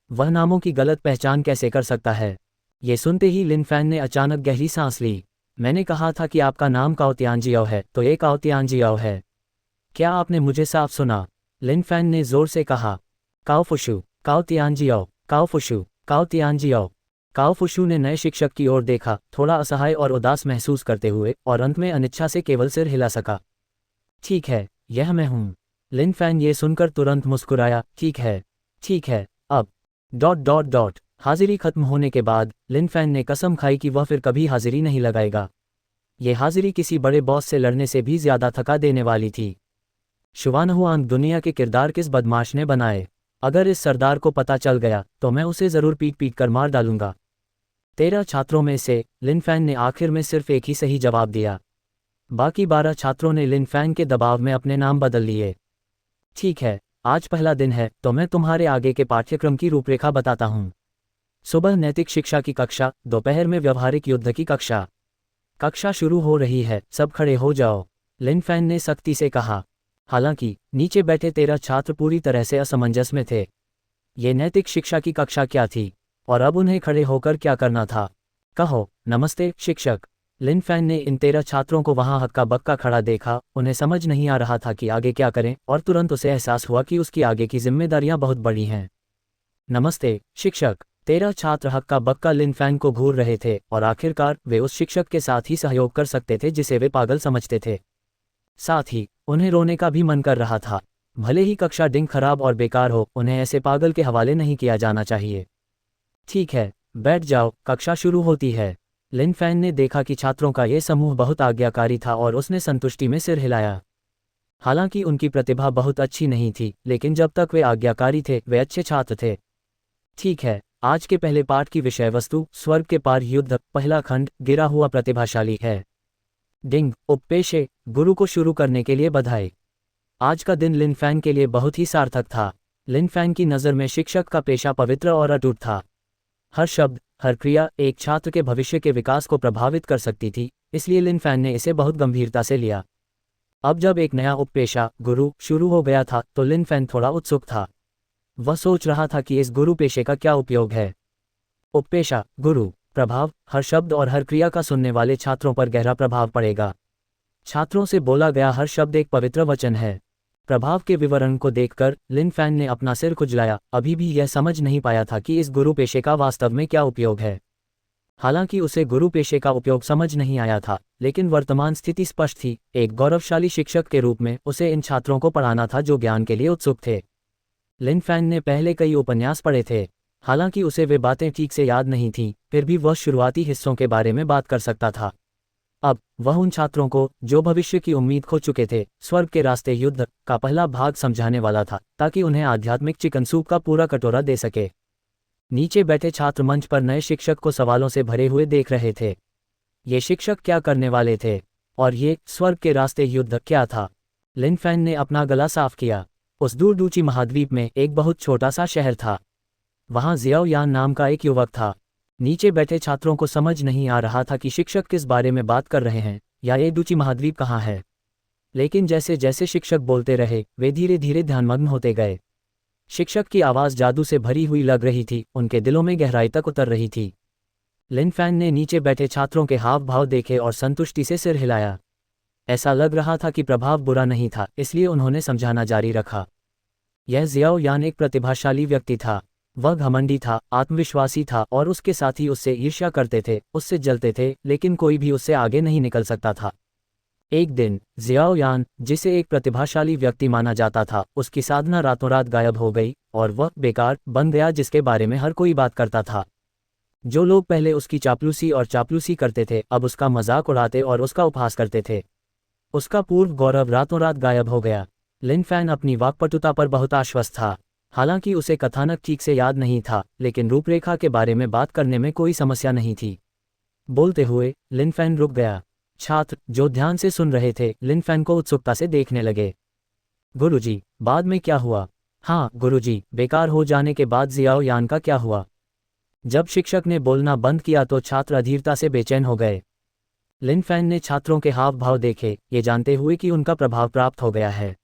वह नामों की गलत पहचान कैसे कर सकता है? ये सुनते ही लिन फैन ने अचानक गहरी सांस ली। मैंने कहा था कि आपका नाम काओ तियानजियाओ है, तो ये काओ तियानजियाओ है। क्या आपने मुझे साफ सुना? लिन फैन ने जोर से कहा। काओफुशु, काओ तियानजियाओ, काओफुशु, काओ तियानजियाओ। काओफुशु ने नए शिक्षक की ओर देखा, थोड़ा असहाय और उदास महसूस करते हुए, और अंत में अनिच्छा से केवल सिर हिला सका। ठीक है, यह मैं हूँ। लिन फैन ये सुनकर तुरंत मुस्कुराया। ठीक है, अब हाजिरी खत्म होने के बाद लिन फैन ने कसम खाई कि वह फिर कभी हाजिरी नहीं लगाएगा। ये हाजिरी किसी बड़े बॉस से लड़ने से भी ज्यादा थका देने वाली थी। शुवानहुआंग दुनिया के किरदार किस बदमाश ने बनाए? अगर इस सरदार को पता चल गया तो मैं उसे जरूर पीट पीट कर मार डालूंगा। 13 छात्रों में से लिन फैन ने आखिर में सिर्फ एक ही सही जवाब दिया। बाकी 12 छात्रों ने लिन फैंग के दबाव में अपने नाम बदल लिए। ठीक है, आज पहला दिन है तो मैं तुम्हारे आगे के पाठ्यक्रम की रूपरेखा बताता हूँ। सुबह नैतिक शिक्षा की कक्षा, दोपहर में व्यवहारिक युद्ध की कक्षा। कक्षा शुरू हो रही है, सब खड़े हो जाओ, लिन फैन ने सख्ती से कहा। हालांकि नीचे बैठे 13 छात्र पूरी तरह से असमंजस में थे। ये नैतिक शिक्षा की कक्षा क्या थी और अब उन्हें खड़े होकर क्या करना था? कहो, नमस्ते शिक्षक। लिन फैन ने इन 13 छात्रों को वहां हक्का बक्का खड़ा देखा। उन्हें समझ नहीं आ रहा था कि आगे क्या करें और तुरंत उसे एहसास हुआ कि उसकी आगे की जिम्मेदारियां बहुत बड़ी हैं। नमस्ते शिक्षक। 13 छात्र हक्का बक्का लिन फैन को घूर रहे थे और आखिरकार वे उस शिक्षक के साथ ही सहयोग कर सकते थे जिसे वे पागल समझते थे। साथ ही उन्हें रोने का भी मन कर रहा था। भले ही कक्षा डिंग खराब और बेकार हो, उन्हें ऐसे पागल के हवाले नहीं किया जाना चाहिए। ठीक है, बैठ जाओ, कक्षा शुरू होती है। लिन फैन ने देखा कि छात्रों का ये समूह बहुत आज्ञाकारी था और उसने संतुष्टि में सिर हिलाया। हालांकि उनकी प्रतिभा बहुत अच्छी नहीं थी, लेकिन जब तक वे आज्ञाकारी थे वे अच्छे छात्र थे। ठीक है, आज के पहले पाठ की विषय वस्तु स्वर्ग के पार युद्ध, पहला खंड, गिरा हुआ प्रतिभाशाली है। डिंग, उपपेशे, गुरु को शुरू करने के लिए बधाई। आज का दिन लिन फैंग के लिए बहुत ही सार्थक था। लिन फैंग की नज़र में शिक्षक का पेशा पवित्र और अटूट था। हर शब्द, हर क्रिया एक छात्र के भविष्य के विकास को प्रभावित कर सकती थी, इसलिए लिन फैंग ने इसे बहुत गंभीरता से लिया। अब जब एक नया उपपेशा, गुरु, शुरू हो गया था तो लिन फैंग थोड़ा उत्सुक था। वह सोच रहा था कि इस गुरु पेशे का क्या उपयोग है। उपपेशा, गुरु, प्रभाव, हर शब्द और हर क्रिया का सुनने वाले छात्रों पर गहरा प्रभाव पड़ेगा। छात्रों से बोला गया हर शब्द एक पवित्र वचन है। प्रभाव के विवरण को देखकर लिन फैंग ने अपना सिर खुजलाया। अभी भी यह समझ नहीं पाया था कि इस गुरु पेशे का वास्तव में क्या उपयोग है। हालांकि उसे गुरु पेशे का उपयोग समझ नहीं आया था, लेकिन वर्तमान स्थिति स्पष्ट थी। एक गौरवशाली शिक्षक के रूप में उसे इन छात्रों को पढ़ाना था जो ज्ञान के लिए उत्सुक थे। लिन फैंग ने पहले कई उपन्यास पढ़े थे। हालांकि उसे वे बातें ठीक से याद नहीं थीं, फिर भी वह शुरुआती हिस्सों के बारे में बात कर सकता था। अब वह उन छात्रों को, जो भविष्य की उम्मीद खो चुके थे, स्वर्ग के रास्ते युद्ध का पहला भाग समझाने वाला था, ताकि उन्हें आध्यात्मिक चिकन सूप का पूरा कटोरा दे सके। नीचे बैठे छात्र मंच पर नए शिक्षक को सवालों से भरे हुए देख रहे थे। ये शिक्षक क्या करने वाले थे और ये स्वर्ग के रास्ते युद्ध क्या था? लिन फैंग ने अपना गला साफ किया। उस दूरदूची महाद्वीप में एक बहुत छोटा सा शहर था। वहां जियाओ यान नाम का एक युवक था। नीचे बैठे छात्रों को समझ नहीं आ रहा था कि शिक्षक किस बारे में बात कर रहे हैं या ये दूची महाद्वीप कहाँ है। लेकिन जैसे जैसे शिक्षक बोलते रहे वे धीरे धीरे ध्यानमग्न होते गए। शिक्षक की आवाज़ जादू से भरी हुई लग रही थी, उनके दिलों में गहराई तक उतर रही थी। लिन फैंग ने नीचे बैठे छात्रों के हाव भाव देखे और संतुष्टि से सिर हिलाया। ऐसा लग रहा था कि प्रभाव बुरा नहीं था, इसलिए उन्होंने समझाना जारी रखा। यह जियाओ यान एक प्रतिभाशाली व्यक्ति था। वह घमंडी था, आत्मविश्वासी था और उसके साथी उससे ईर्ष्या करते थे, उससे जलते थे, लेकिन कोई भी उससे आगे नहीं निकल सकता था। एक दिन जियाओ यान, जिसे एक प्रतिभाशाली व्यक्ति माना जाता था, उसकी साधना रातों रात गायब हो गई और वह बेकार बन गया जिसके बारे में हर कोई बात करता था। जो लोग पहले उसकी चापलूसी करते थे अब उसका मजाक उड़ाते और उसका उपहास करते थे। उसका पूर्व गौरव रातों रात गायब हो गया। लिन फैंग अपनी वाक्पटुता पर बहुत आश्वस्त था। हालांकि उसे कथानक ठीक से याद नहीं था, लेकिन रूपरेखा के बारे में बात करने में कोई समस्या नहीं थी। बोलते हुए लिन फैंग रुक गया। छात्र, जो ध्यान से सुन रहे थे, लिन फैंग को उत्सुकता से देखने लगे। गुरुजी, बाद में क्या हुआ? हाँ गुरुजी, बेकार हो जाने के बाद जियाओ यान का क्या हुआ? जब शिक्षक ने बोलना बंद किया तो छात्र अधीरता से बेचैन हो गए। लिन फैंग ने छात्रों के हाव भाव देखे, ये जानते हुए कि उनका प्रभाव प्राप्त हो गया है।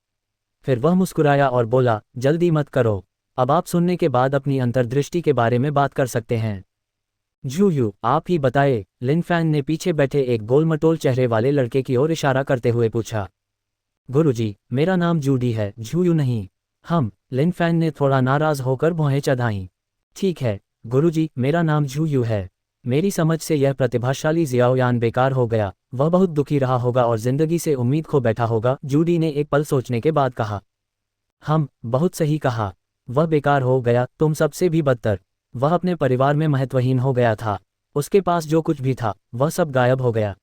फिर वह मुस्कुराया और बोला, जल्दी मत करो, अब आप सुनने के बाद अपनी अंतर्दृष्टि के बारे में बात कर सकते हैं। जूयू, आप ही बताए, लिन फैंग ने पीछे बैठे एक गोलमटोल चेहरे वाले लड़के की ओर इशारा करते हुए पूछा। गुरुजी, मेरा नाम जूडी है, जूयू नहीं। लिन फैंग ने थोड़ा नाराज होकर भौहें चढ़ाईं। ठीक है गुरुजी, मेरा नाम जूयू है। मेरी समझ से यह प्रतिभाशाली जियाओ यान बेकार हो गया। वह बहुत दुखी रहा होगा और जिंदगी से उम्मीद खो बैठा होगा, जूडी ने एक पल सोचने के बाद कहा। बहुत सही कहा, वह बेकार हो गया, तुम सबसे भी बदतर। वह अपने परिवार में महत्वहीन हो गया था। उसके पास जो कुछ भी था वह सब गायब हो गया।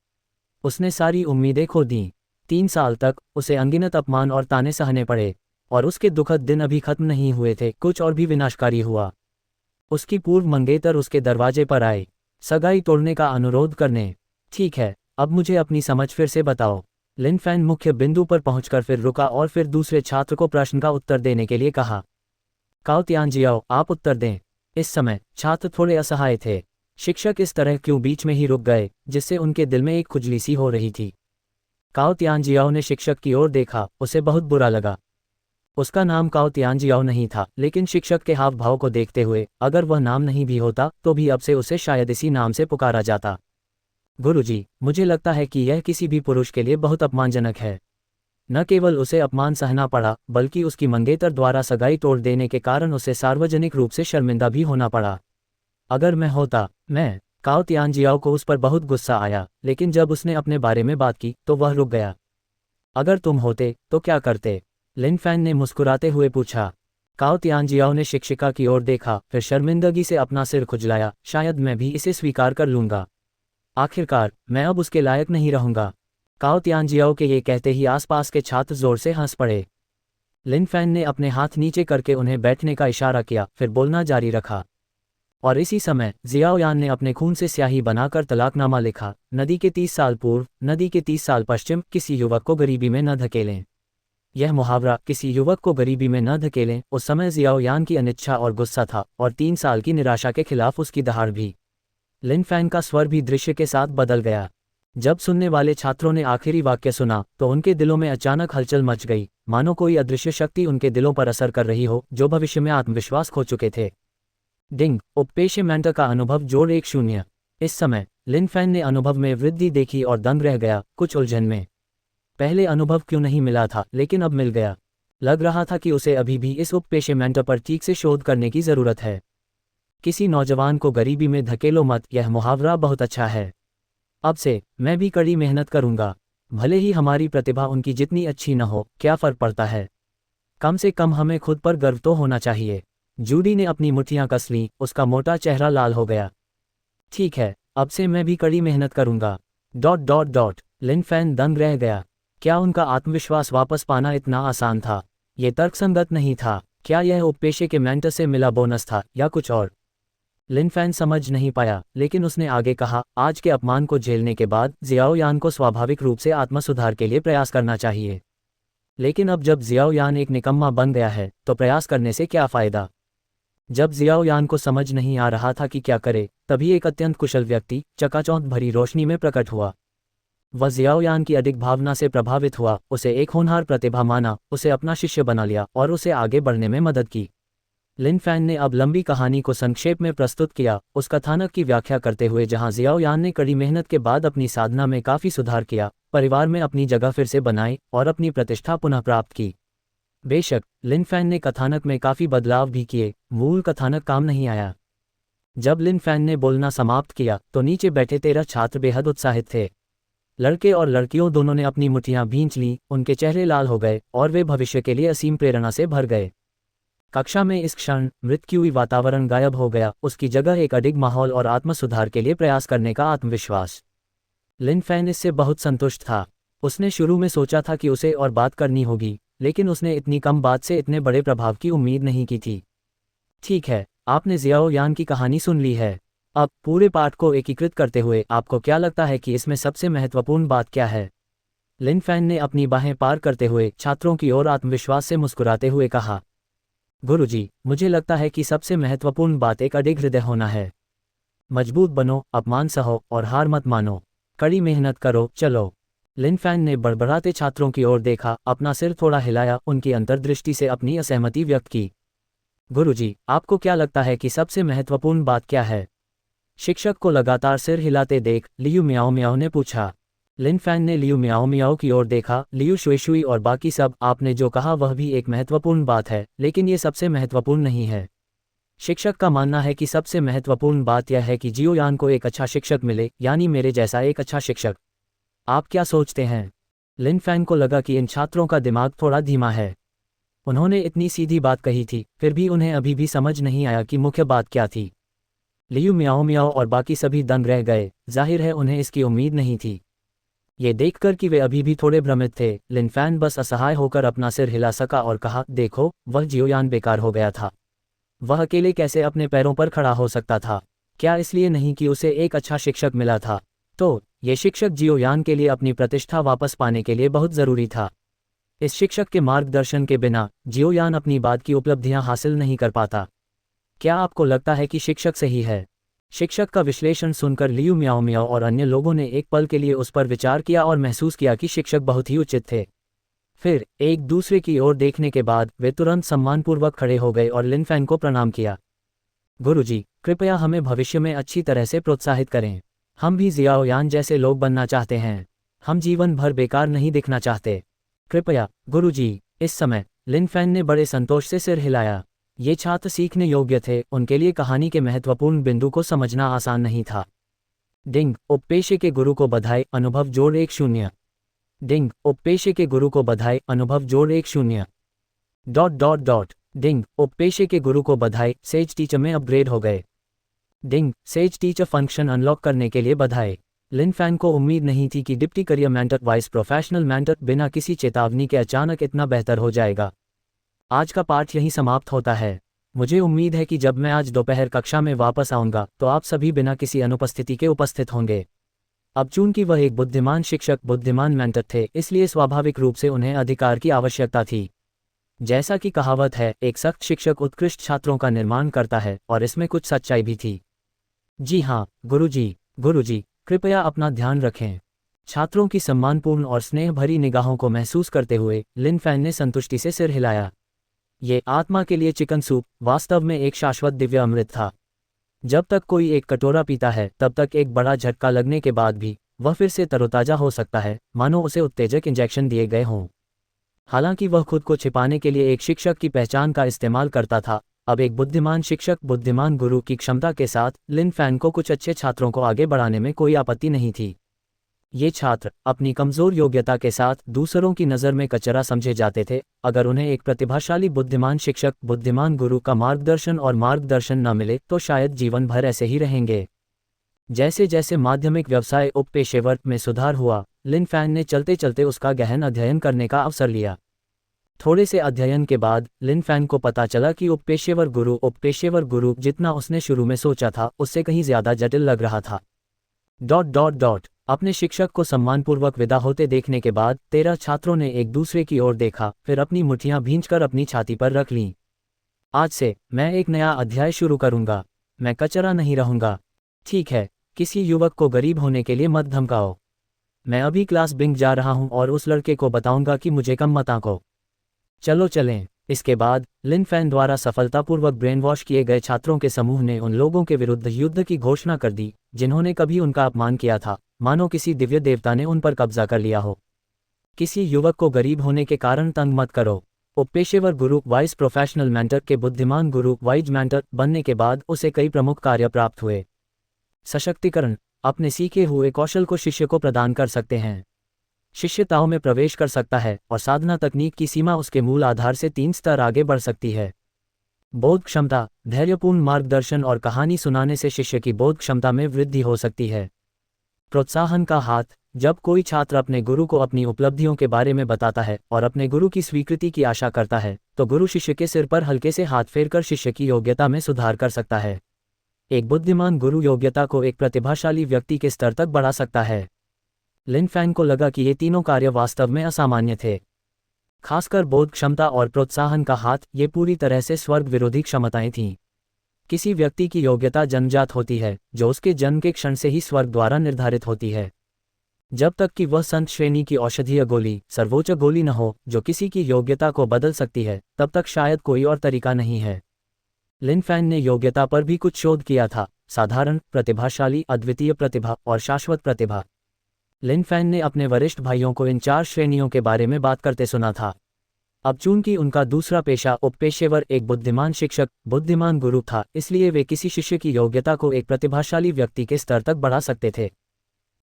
उसने सारी उम्मीदें खो दीं। 3 साल तक उसे अनगिनत अपमान और ताने सहने पड़े और उसके दुखद दिन अभी खत्म नहीं हुए थे, कुछ और भी विनाशकारी हुआ। उसकी पूर्व मंगेतर उसके दरवाजे पर आए, सगाई तोड़ने का अनुरोध करने। ठीक है, अब मुझे अपनी समझ फिर से बताओ। लिन फैन मुख्य बिंदु पर पहुंचकर फिर रुका और फिर दूसरे छात्र को प्रश्न का उत्तर देने के लिए कहा। काओ तियानजियाओ, आप उत्तर दें। इस समय छात्र थोड़े असहाय थे। शिक्षक इस तरह क्यों बीच में ही रुक गए, जिससे उनके दिल में एक खुजली सी हो रही थी। काओ तियानजियाओ ने शिक्षक की ओर देखा, उसे बहुत बुरा लगा। उसका नाम काओ तियानजियाओ नहीं था, लेकिन शिक्षक के हाव भाव को देखते हुए अगर वह नाम नहीं भी होता तो भी अब से उसे शायद इसी नाम से पुकारा जाता। गुरुजी, मुझे लगता है कि यह किसी भी पुरुष के लिए बहुत अपमानजनक है। न केवल उसे अपमान सहना पड़ा, बल्कि उसकी मंगेतर द्वारा सगाई तोड़ देने के कारण उसे सार्वजनिक रूप से शर्मिंदा भी होना पड़ा। अगर मैं होता, मैं। काओ तियानजियाओ को उस पर बहुत गुस्सा आया, लेकिन जब उसने अपने बारे में बात की तो वह रुक गया। अगर तुम होते तो क्या करते? लिन फैन ने मुस्कुराते हुए पूछा। काओ तियानजियाओ ने शिक्षिका की ओर देखा, फिर शर्मिंदगी से अपना सिर खुजलाया। शायद मैं भी इसे स्वीकार कर लूंगा। आखिरकार मैं अब उसके लायक नहीं रहूंगा। काओ तियानजियाओ के ये कहते ही आसपास के छात्र जोर से हंस पड़े। लिन फैन ने अपने हाथ नीचे करके उन्हें बैठने का इशारा किया, फिर बोलना जारी रखा। और इसी समय जियाओ यान ने अपने खून से स्याही बनाकर तलाकनामा लिखा। नदी के 30 साल पूर्व, नदी के 30 साल पश्चिम, किसी युवक को गरीबी में न धकेलें। यह मुहावरा, किसी युवक को गरीबी में न धकेलें, उस समय जियाओ यान की अनिच्छा और गुस्सा था, और 3 साल की निराशा के खिलाफ उसकी दहाड़ भी। लिन फैन का स्वर भी दृश्य के साथ बदल गया। जब सुनने वाले छात्रों ने आखिरी वाक्य सुना तो उनके दिलों में अचानक हलचल मच गई, मानो कोई अदृश्य शक्ति उनके दिलों पर असर कर रही हो, जो भविष्य में आत्मविश्वास खो चुके थे। डिंग, उपपेशेमेंट का अनुभव जोड़ 1-0। इस समय लिन फैन ने अनुभव में वृद्धि देखी और दंग रह गया, कुछ उलझन में। पहले अनुभव क्यों नहीं मिला था, लेकिन अब मिल गया। लग रहा था कि उसे अभी भी इस उपपेशेमेंट पर ठीक से शोध करने की जरूरत है। किसी नौजवान को गरीबी में धकेलो मत, यह मुहावरा बहुत अच्छा है। अब से मैं भी कड़ी मेहनत करूंगा। भले ही हमारी प्रतिभा उनकी जितनी अच्छी न हो, क्या फर्क पड़ता है। कम से कम हमें खुद पर गर्व तो होना चाहिए। जूडी ने अपनी मुट्ठियां कस लीं, उसका मोटा चेहरा लाल हो गया। ठीक है, अब से मैं भी कड़ी मेहनत करूंगा। ... लिन फैन दंग रह गया। क्या उनका आत्मविश्वास वापस पाना इतना आसान था? ये तर्कसंगत नहीं था। क्या यह उपपेशे के मेंटर से मिला बोनस था या कुछ और? लिन फैन समझ नहीं पाया, लेकिन उसने आगे कहा, आज के अपमान को झेलने के बाद जियाओ यान को स्वाभाविक रूप से आत्मसुधार के लिए प्रयास करना चाहिए। लेकिन अब जब जियाओ यान एक निकम्मा बन गया है तो प्रयास करने से क्या फायदा? जब जियाओ यान को समझ नहीं आ रहा था कि क्या करे, तभी एक अत्यंत कुशल व्यक्ति चकाचौंध भरी रोशनी में प्रकट हुआ। वह जियाओ यान की अधिक भावना से प्रभावित हुआ, उसे एक होनहार प्रतिभा माना, उसे अपना शिष्य बना लिया और उसे आगे बढ़ने में मदद की। लिन फैन ने अब लंबी कहानी को संक्षेप में प्रस्तुत किया, उस कथानक की व्याख्या करते हुए जहां जियाओ यान ने कड़ी मेहनत के बाद अपनी साधना में काफ़ी सुधार किया, परिवार में अपनी जगह फिर से बनाई और अपनी प्रतिष्ठा पुनः प्राप्त की। बेशक लिन फैन ने कथानक में काफ़ी बदलाव भी किए, मूल कथानक काम नहीं आया। जब लिन फैन ने बोलना समाप्त किया तो नीचे बैठे 13 छात्र बेहद उत्साहित थे। लड़के और लड़कियों दोनों ने अपनी मुट्ठियां भींच लीं, उनके चेहरे लाल हो गए और वे भविष्य के लिए असीम प्रेरणा से भर गए। कक्षा में इस क्षण मृत्युवी वातावरण गायब हो गया, उसकी जगह एक अडिग माहौल और आत्मसुधार के लिए प्रयास करने का आत्मविश्वास। लिन फैन इससे बहुत संतुष्ट था। उसने शुरू में सोचा था कि उसे और बात करनी होगी, लेकिन उसने इतनी कम बात से इतने बड़े प्रभाव की उम्मीद नहीं की थी। ठीक है, आपने जियाओ यान की कहानी सुन ली है। अब पूरे पाठ को एकीकृत करते हुए आपको क्या लगता है कि इसमें सबसे महत्वपूर्ण बात क्या है? लिन फैन ने अपनी बाहें पार करते हुए छात्रों की ओर आत्मविश्वास से मुस्कुराते हुए कहा। गुरुजी, मुझे लगता है कि सबसे महत्वपूर्ण बात एक अडिग हृदय होना है। मजबूत बनो, अपमान सहो और हार मत मानो। कड़ी मेहनत करो, चलो। लिन फैन ने बड़बड़ाते छात्रों की ओर देखा, अपना सिर थोड़ा हिलाया, उनकी अंतर्दृष्टि से अपनी असहमति व्यक्त की। गुरुजी, आपको क्या लगता है कि सबसे महत्वपूर्ण बात क्या है? शिक्षक को लगातार सिर हिलाते देख लियू मियाओ मियाओ ने पूछा। लिन फैन ने लियू मियाओ मियाओ की ओर देखा। लियू शुई और बाकी सब, आपने जो कहा वह भी एक महत्वपूर्ण बात है, लेकिन ये सबसे महत्वपूर्ण नहीं है। शिक्षक का मानना है कि सबसे महत्वपूर्ण बात यह है कि जियो यान को एक अच्छा शिक्षक मिले, यानी मेरे जैसा एक अच्छा शिक्षक। आप क्या सोचते हैं? लिन फैन को लगा कि इन छात्रों का दिमाग थोड़ा धीमा है। उन्होंने इतनी सीधी बात कही थी, फिर भी उन्हें अभी भी समझ नहीं आया कि मुख्य बात क्या थी। लियू मियाओ मियाओ और बाकी सभी दंग रह गए, जाहिर है उन्हें इसकी उम्मीद नहीं थी। ये देखकर कि वे अभी भी थोड़े भ्रमित थे, लिन फैन बस असहाय होकर अपना सिर हिला सका और कहा, देखो, वह जियोयान बेकार हो गया था। वह अकेले कैसे अपने पैरों पर खड़ा हो सकता था? क्या इसलिए नहीं कि उसे एक अच्छा शिक्षक मिला था? तो ये शिक्षक जियोयान के लिए अपनी प्रतिष्ठा वापस पाने के लिए बहुत ज़रूरी था। इस शिक्षक के मार्गदर्शन के बिना जियोयान अपनी बात की उपलब्धियां हासिल नहीं कर पाता। क्या आपको लगता है कि शिक्षक सही है? शिक्षक का विश्लेषण सुनकर लियू म्याओ म्याओ और अन्य लोगों ने एक पल के लिए उस पर विचार किया और महसूस किया कि शिक्षक बहुत ही उचित थे। फिर एक दूसरे की ओर देखने के बाद वे तुरंत सम्मानपूर्वक खड़े हो गए और लिन फैन को प्रणाम किया। गुरुजी, कृपया हमें भविष्य में अच्छी तरह से प्रोत्साहित करें। हम भी जियाओयान जैसे लोग बनना चाहते हैं। हम जीवन भर बेकार नहीं दिखना चाहते। कृपया गुरुजी। इस समय लिन फैन ने बड़े संतोष से सिर हिलाया। ये छात्र सीखने योग्य थे, उनके लिए कहानी के महत्वपूर्ण बिंदु को समझना आसान नहीं था। डिंग, उपपेशे के गुरु को बधाई, अनुभव जोड़ 1-0। डिंग, उपपेशे के गुरु को बधाई, अनुभव जोड़ 1-0। डिंग, उपपेशे के गुरु को बधाई, सेज टीचर में अपग्रेड हो गए। डिंग, सेज टीचर फंक्शन अनलॉक करने के लिए बधाई। लिन फैन को उम्मीद नहीं थी कि deputy career mentor vice professional mentor बिना किसी चेतावनी के अचानक इतना बेहतर हो जाएगा। आज का पाठ यहीं समाप्त होता है। मुझे उम्मीद है कि जब मैं आज दोपहर कक्षा में वापस आऊँगा तो आप सभी बिना किसी अनुपस्थिति के उपस्थित होंगे। अब चूंकि वह एक बुद्धिमान शिक्षक, बुद्धिमान मेंटर थे, इसलिए स्वाभाविक रूप से उन्हें अधिकार की आवश्यकता थी। जैसा कि कहावत है, एक सख्त शिक्षक उत्कृष्ट छात्रों का निर्माण करता है, और इसमें कुछ सच्चाई भी थी। जी हाँ, गुरुजी, कृपया अपना ध्यान रखें। छात्रों की सम्मानपूर्ण और स्नेह भरी निगाहों को महसूस करते हुए लिन फैन ने संतुष्टि से सिर हिलाया। ये आत्मा के लिए चिकन सूप वास्तव में एक शाश्वत दिव्य अमृत था। जब तक कोई एक कटोरा पीता है तब तक एक बड़ा झटका लगने के बाद भी वह फिर से तरोताजा हो सकता है, मानो उसे उत्तेजक इंजेक्शन दिए गए हों। हालांकि वह खुद को छिपाने के लिए एक शिक्षक की पहचान का इस्तेमाल करता था, अब एक बुद्धिमान शिक्षक, बुद्धिमान गुरु की क्षमता के साथ लिन फैन को कुछ अच्छे छात्रों को आगे बढ़ाने में कोई आपत्ति नहीं थी। ये छात्र अपनी कमजोर योग्यता के साथ दूसरों की नज़र में कचरा समझे जाते थे। अगर उन्हें एक प्रतिभाशाली बुद्धिमान शिक्षक, बुद्धिमान गुरु का मार्गदर्शन न मिले तो शायद जीवन भर ऐसे ही रहेंगे। जैसे जैसे माध्यमिक व्यवसाय उपपेशेवर में सुधार हुआ, लिन फैन ने चलते चलते उसका गहन अध्ययन करने का अवसर लिया। थोड़े से अध्ययन के बाद लिन फैन को पता चला कि उपपेशेवर गुरु जितना उसने शुरू में सोचा था उससे कहीं ज्यादा जटिल लग रहा था। अपने शिक्षक को सम्मानपूर्वक विदा होते देखने के बाद 13 छात्रों ने एक दूसरे की ओर देखा, फिर अपनी मुट्ठियां भींचकर अपनी छाती पर रख लीं। आज से मैं एक नया अध्याय शुरू करूंगा। मैं कचरा नहीं रहूंगा। ठीक है, किसी युवक को गरीब होने के लिए मत धमकाओ। मैं अभी क्लास बिंग जा रहा हूं और उस लड़के को बताऊंगा कि मुझे कम मत आंको। चलो चलें। इसके बाद लिन फैन द्वारा सफलतापूर्वक ब्रेन वॉश किए गए छात्रों के समूह ने उन लोगों के विरुद्ध युद्ध की घोषणा कर दी जिन्होंने कभी उनका अपमान किया था, मानो किसी दिव्य देवता ने उन पर कब्जा कर लिया हो। किसी युवक को गरीब होने के कारण तंग मत करो। उपपेशेवर गुरु वाइस प्रोफेशनल मेंटर के बुद्धिमान गुरु वाइज मेंटर बनने के बाद उसे कई प्रमुख कार्य प्राप्त हुए। सशक्तिकरण, अपने सीखे हुए कौशल को शिष्य को प्रदान कर सकते हैं। शिष्यताओं में प्रवेश कर सकता है और साधना तकनीक की सीमा उसके मूल आधार से 3 स्तर आगे बढ़ सकती है। बोध क्षमता, धैर्यपूर्ण मार्गदर्शन और कहानी सुनाने से शिष्य की बोध क्षमता में वृद्धि हो सकती है। प्रोत्साहन का हाथ, जब कोई छात्र अपने गुरु को अपनी उपलब्धियों के बारे में बताता है और अपने गुरु की स्वीकृति की आशा करता है तो गुरु शिष्य के सिर पर हल्के से हाथ फेरकर शिष्य की योग्यता में सुधार कर सकता है। एक बुद्धिमान गुरु योग्यता को एक प्रतिभाशाली व्यक्ति के स्तर तक बढ़ा सकता है। लिन फैन को लगा कि ये तीनों कार्य वास्तव में असामान्य थे। खासकर बोध क्षमता और प्रोत्साहन का हाथ, ये पूरी तरह से स्वर्ग विरोधी क्षमताएं थीं। किसी व्यक्ति की योग्यता जन्मजात होती है, जो उसके जन्म के क्षण से ही स्वर्ग द्वारा निर्धारित होती है। जब तक कि वह संत श्रेणी की औषधीय गोली, सर्वोच्च गोली न हो जो किसी की योग्यता को बदल सकती है, तब तक शायद कोई और तरीका नहीं है। लिन फैन ने योग्यता पर भी कुछ शोध किया था: साधारण, प्रतिभाशाली, अद्वितीय प्रतिभा और शाश्वत प्रतिभा। लिन फैन ने अपने वरिष्ठ भाइयों को इन 4 श्रेणियों के बारे में बात करते सुना था। अब चूंकि उनका दूसरा पेशा उपपेशेवर एक बुद्धिमान शिक्षक, बुद्धिमान गुरु था, इसलिए वे किसी शिष्य की योग्यता को एक प्रतिभाशाली व्यक्ति के स्तर तक बढ़ा सकते थे।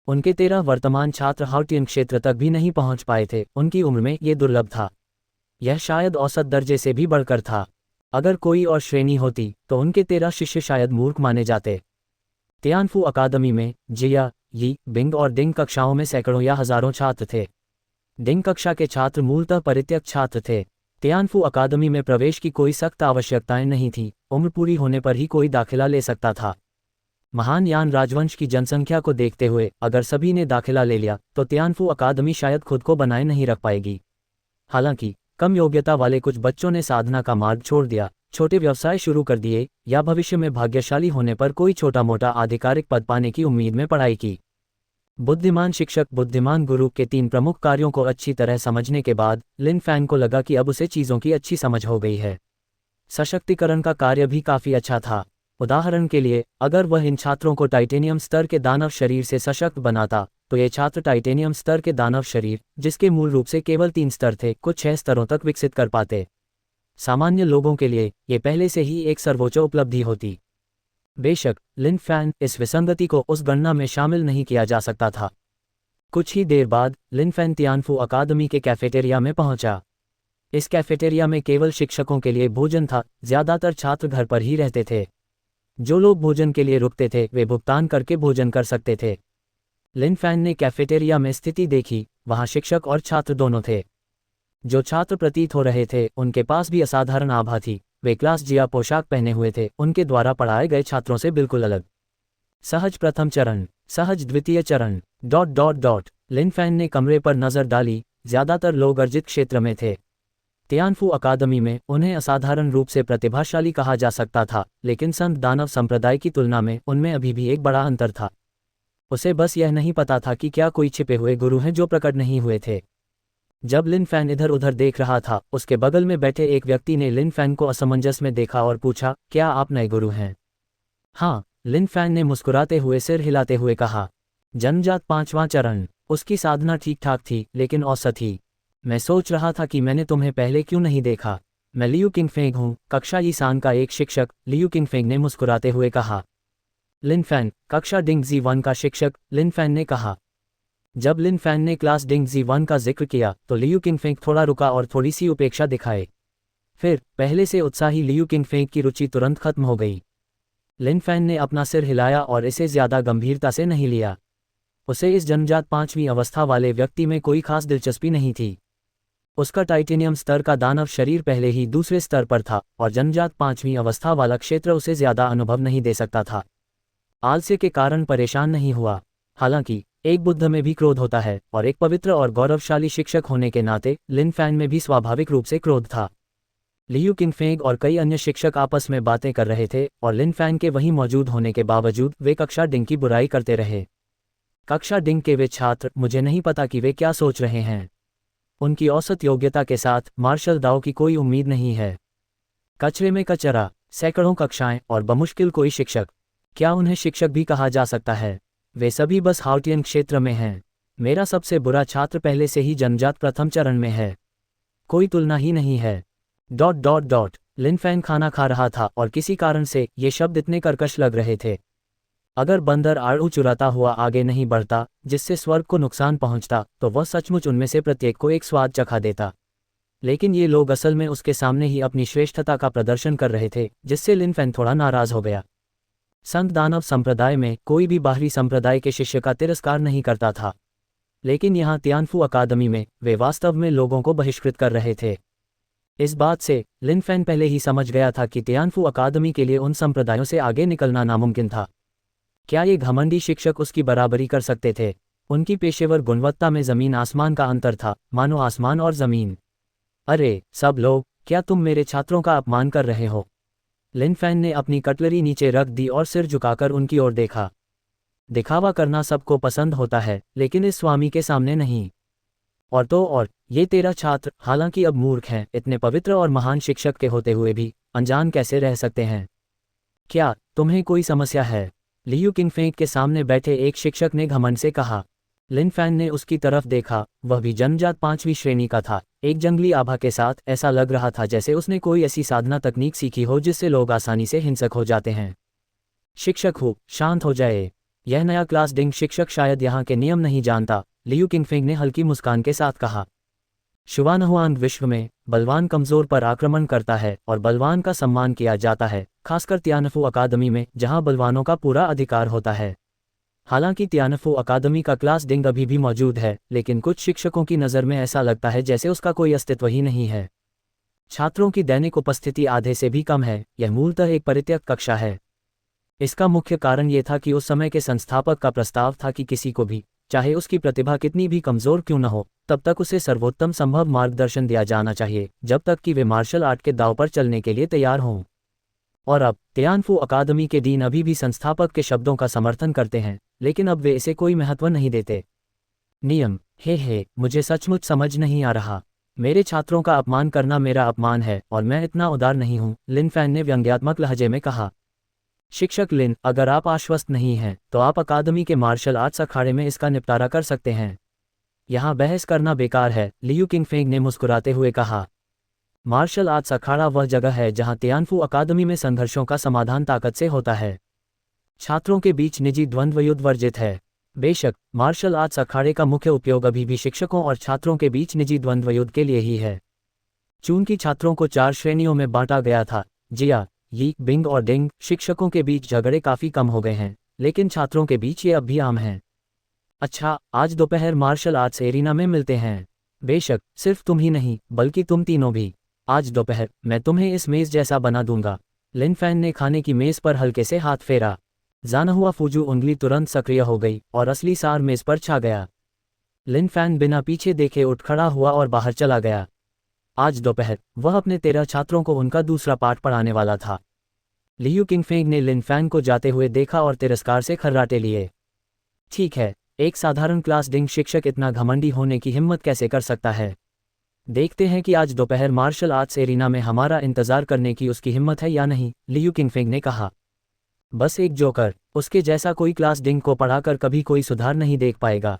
उनके 13 वर्तमान छात्र हाउटियन क्षेत्र तक भी नहीं पहुंच पाए थे। उनकी उम्र में ये दुर्लभ था। यह शायद औसत दर्जे से भी बढ़कर था। अगर कोई और श्रेणी होती तो उनके 13 शिष्य शायद मूर्ख माने जाते। तियानफू अकादमी में जिया, यी, बिंग और डिंग कक्षाओं में सैकड़ों या हजारों छात्र थे। डिंग कक्षा के छात्र मूलतः परित्यक्त छात्र थे। तियानफू अकादमी में प्रवेश की कोई सख्त आवश्यकताएं नहीं थी। उम्र पूरी होने पर ही कोई दाखिला ले सकता था। महान यान राजवंश की जनसंख्या को देखते हुए अगर सभी ने दाखिला ले लिया तो तियानफू अकादमी शायद खुद को बनाए नहीं रख पाएगी। हालांकि कम योग्यता वाले कुछ बच्चों ने साधना का मार्ग छोड़ दिया, छोटे व्यवसाय शुरू कर दिए या भविष्य में भाग्यशाली होने पर कोई छोटा मोटा आधिकारिक पद पाने की उम्मीद में पढ़ाई की। बुद्धिमान शिक्षक बुद्धिमान गुरु के 3 प्रमुख कार्यों को अच्छी तरह समझने के बाद लिन फैन को लगा कि अब उसे चीज़ों की अच्छी समझ हो गई है। सशक्तिकरण का कार्य भी काफ़ी अच्छा था। उदाहरण के लिए अगर वह इन छात्रों को टाइटेनियम स्तर के दानव शरीर से सशक्त बनाता तो ये छात्र टाइटेनियम स्तर के दानव शरीर, जिसके मूल रूप से केवल 3 स्तर थे, कुछ 6 स्तरों तक विकसित कर पाते। सामान्य लोगों के लिए ये पहले से ही एक सर्वोच्च उपलब्धि होती। बेशक लिन फैन इस विसंगति को उस गणना में शामिल नहीं किया जा सकता था। कुछ ही देर बाद लिन फैन तियानफू अकादमी के कैफेटेरिया में पहुंचा। इस कैफेटेरिया में केवल शिक्षकों के लिए भोजन था, ज़्यादातर छात्र घर पर ही रहते थे। जो लोग भोजन के लिए रुकते थे वे भुगतान करके भोजन कर सकते थे। लिन फैन ने कैफेटेरिया में स्थिति देखी, वहाँ शिक्षक और छात्र दोनों थे। जो छात्र प्रतीत हो रहे थे उनके पास भी असाधारण आभा थी, वे क्लास जिया पोशाक पहने हुए थे, उनके द्वारा पढ़ाए गए छात्रों से बिल्कुल अलग। सहज प्रथम चरण, सहज द्वितीय चरण ... लिन फैन ने कमरे पर नज़र डाली, ज़्यादातर लोग अर्जित क्षेत्र में थे। तियानफू अकादमी में उन्हें असाधारण रूप से प्रतिभाशाली कहा जा सकता था, लेकिन संत दानव संप्रदाय की तुलना में उनमें अभी भी एक बड़ा अंतर था। उसे बस यह नहीं पता था कि क्या कोई छिपे हुए गुरु हैं जो प्रकट नहीं हुए थे। जब लिन फैन इधर उधर देख रहा था, उसके बगल में बैठे एक व्यक्ति ने लिन फैन को असमंजस में देखा और पूछा, क्या आप नए गुरु हैं? हाँ, लिन फैन ने मुस्कुराते हुए सिर हिलाते हुए कहा। जन्मजात 5वां चरण। उसकी साधना ठीक ठाक थी, लेकिन औसत थी। मैं सोच रहा था कि मैंने तुम्हें पहले क्यों नहीं देखा। मैं लियू किंगफेंग हूँ, कक्षा ई-सान का एक शिक्षक, लियू किंगफेंग ने मुस्कुराते हुए कहा। लिन फैन, कक्षा डिंग जी 1 का शिक्षक, लिन फैन ने कहा। जब लिन फैन ने क्लास डिंग जी 1 का जिक्र किया तो लियू किंगफेंग थोड़ा रुका और थोड़ी सी उपेक्षा दिखाए। फिर पहले से उत्साही लियू किंगफेंग की रुचि तुरंत खत्म हो गई। लिन फैन ने अपना सिर हिलाया और इसे ज़्यादा गंभीरता से नहीं लिया। उसे इस जन्मजात 5वीं अवस्था वाले व्यक्ति में कोई खास दिलचस्पी नहीं थी। उसका टाइटेनियम स्तर का दानव शरीर पहले ही दूसरे स्तर पर था और जन्मजात 5वीं अवस्था वाला क्षेत्र उसे ज़्यादा अनुभव नहीं दे सकता था। आलस्य के कारण परेशान नहीं हुआ। हालांकि एक बुद्ध में भी क्रोध होता है और एक पवित्र और गौरवशाली शिक्षक होने के नाते लिन फैन में भी स्वाभाविक रूप से क्रोध था। लियू किंगफेंग और कई अन्य शिक्षक आपस में बातें कर रहे थे और लिन फैन के वहीं मौजूद होने के बावजूद वे कक्षा डिंग की बुराई करते रहे। कक्षा डिंग के वे छात्र, मुझे नहीं पता कि वे क्या सोच रहे हैं। उनकी औसत योग्यता के साथ मार्शल दाओ की कोई उम्मीद नहीं है। कचरे में कचरा, सैकड़ों कक्षाएं और बमुश्किल कोई शिक्षक। क्या उन्हें शिक्षक भी कहा जा सकता है? वे सभी बस हाउटियन क्षेत्र में हैं। मेरा सबसे बुरा छात्र पहले से ही जन्मजात प्रथम चरण में है। कोई तुलना ही नहीं है। ... लिन फैन खाना खा रहा था और किसी कारण से ये शब्द इतने कर्कश लग रहे थे। अगर बंदर आड़ू चुराता हुआ आगे नहीं बढ़ता, जिससे स्वर्ग को नुकसान पहुंचता, तो वह सचमुच उनमें से प्रत्येक को एक स्वाद चखा देता। लेकिन ये लोग असल में उसके सामने ही अपनी श्रेष्ठता का प्रदर्शन कर रहे थे, जिससे लिन फैन थोड़ा नाराज हो गया। संत दानव संप्रदाय में कोई भी बाहरी संप्रदाय के शिष्य का तिरस्कार नहीं करता था, लेकिन यहाँ तियानफू अकादमी में वे वास्तव में लोगों को बहिष्कृत कर रहे थे। इस बात से लिन फैन पहले ही समझ गया था कि तियानफू अकादमी के लिए उन संप्रदायों से आगे निकलना नामुमकिन था। क्या ये घमंडी शिक्षक उसकी बराबरी कर सकते थे? उनकी पेशेवर गुणवत्ता में ज़मीन आसमान का अंतर था, मानो आसमान और ज़मीन। अरे सब लोग, क्या तुम मेरे छात्रों का अपमान कर रहे हो? लिन फैन ने अपनी कटलरी नीचे रख दी और सिर झुकाकर उनकी ओर देखा। दिखावा करना सबको पसंद होता है, लेकिन इस स्वामी के सामने नहीं। और तो और ये तेरा छात्र, हालांकि अब मूर्ख हैं, इतने पवित्र और महान शिक्षक के होते हुए भी अनजान कैसे रह सकते हैं? क्या तुम्हें कोई समस्या है? लियू किंगफेंग के सामने बैठे एक शिक्षक ने घमंड से कहा। लिन फैन ने उसकी तरफ देखा, वह भी जन्मजात 5वीं श्रेणी का था, एक जंगली आभा के साथ। ऐसा लग रहा था जैसे उसने कोई ऐसी साधना तकनीक सीखी हो जिससे लोग आसानी से हिंसक हो जाते हैं। शिक्षक हो, शांत हो जाए। यह नया क्लास डिंग शिक्षक शायद यहाँ के नियम नहीं जानता, लियू किंगफेंग ने हल्की मुस्कान के साथ कहा। शुवानहुआंग विश्व में बलवान कमजोर पर आक्रमण करता है और बलवान का सम्मान किया जाता है, खासकर तियानफू अकादमी में जहां बलवानों का पूरा अधिकार होता है। हालांकि तियानफू अकादमी का क्लास डिंग अभी भी मौजूद है, लेकिन कुछ शिक्षकों की नज़र में ऐसा लगता है जैसे उसका कोई अस्तित्व ही नहीं है। छात्रों की दैनिक उपस्थिति आधे से भी कम है। यह मूलतः एक परित्यक्त कक्षा है। इसका मुख्य कारण ये था कि उस समय के संस्थापक का प्रस्ताव था कि किसी को भी, चाहे उसकी प्रतिभा कितनी भी कमज़ोर क्यों न हो, तब तक उसे सर्वोत्तम संभव मार्गदर्शन दिया जाना चाहिए जब तक कि वे मार्शल आर्ट के दांव पर चलने के लिए तैयार हों। और अब तियानफू अकादमी के डीन अभी भी संस्थापक के शब्दों का समर्थन करते हैं, लेकिन अब वे इसे कोई महत्व नहीं देते। नियम, हे मुझे सचमुच समझ नहीं आ रहा। मेरे छात्रों का अपमान करना मेरा अपमान है और मैं इतना उदार नहीं हूँ, लिन फैन ने व्यंग्यात्मक लहजे में कहा। शिक्षक लिन, अगर आप आश्वस्त नहीं हैं तो आप अकादमी के मार्शल आर्ट्स अखाड़े में इसका निपटारा कर सकते हैं। यहाँ बहस करना बेकार है, लियू किंगफेंग ने मुस्कुराते हुए कहा। मार्शल आर्ट्स अखाड़ा वह जगह है जहाँ तियानफू अकादमी में संघर्षों का समाधान ताकत से होता है। छात्रों के बीच निजी द्वंद्व युद्ध वर्जित है। बेशक, मार्शल आर्ट्स अखाड़े का मुख्य उपयोग अभी भी शिक्षकों और छात्रों के बीच निजी द्वंद्व युद्ध के लिए ही है। चूंकि छात्रों को 4 श्रेणियों में बांटा गया था, जिया, यी, बिंग और डिंग, शिक्षकों के बीच झगड़े काफ़ी कम हो गए हैं, लेकिन छात्रों के बीच ये अब भी आम हैं। अच्छा, आज दोपहर मार्शल आर्ट्स एरिना में मिलते हैं। बेशक, सिर्फ तुम ही नहीं बल्कि तुम तीनों भी। आज दोपहर मैं तुम्हें इस मेज़ जैसा बना दूंगा। लिन फैन ने खाने की मेज़ पर हल्के से हाथ फेरा। जाना फूजू उंगली तुरंत सक्रिय हो गई और असली सार मेज़ पर छा गया। लिन फैन बिना पीछे देखे उठ खड़ा हुआ और बाहर चला गया। आज दोपहर वह अपने 13 छात्रों को उनका दूसरा पाठ पढ़ाने वाला था। लियू किंगफेंग ने लिन फैन को जाते हुए देखा और तिरस्कार से खर्राटे लिए। ठीक है, एक साधारण क्लास डिंग शिक्षक इतना घमंडी होने की हिम्मत कैसे कर सकता है? देखते हैं कि आज दोपहर मार्शल आर्ट्स एरिना में हमारा इंतजार करने की उसकी हिम्मत है या नहीं, लियू किंगफेंग ने कहा। बस एक जोकर, उसके जैसा कोई क्लास डिंग को पढ़ाकर कभी कोई सुधार नहीं देख पाएगा।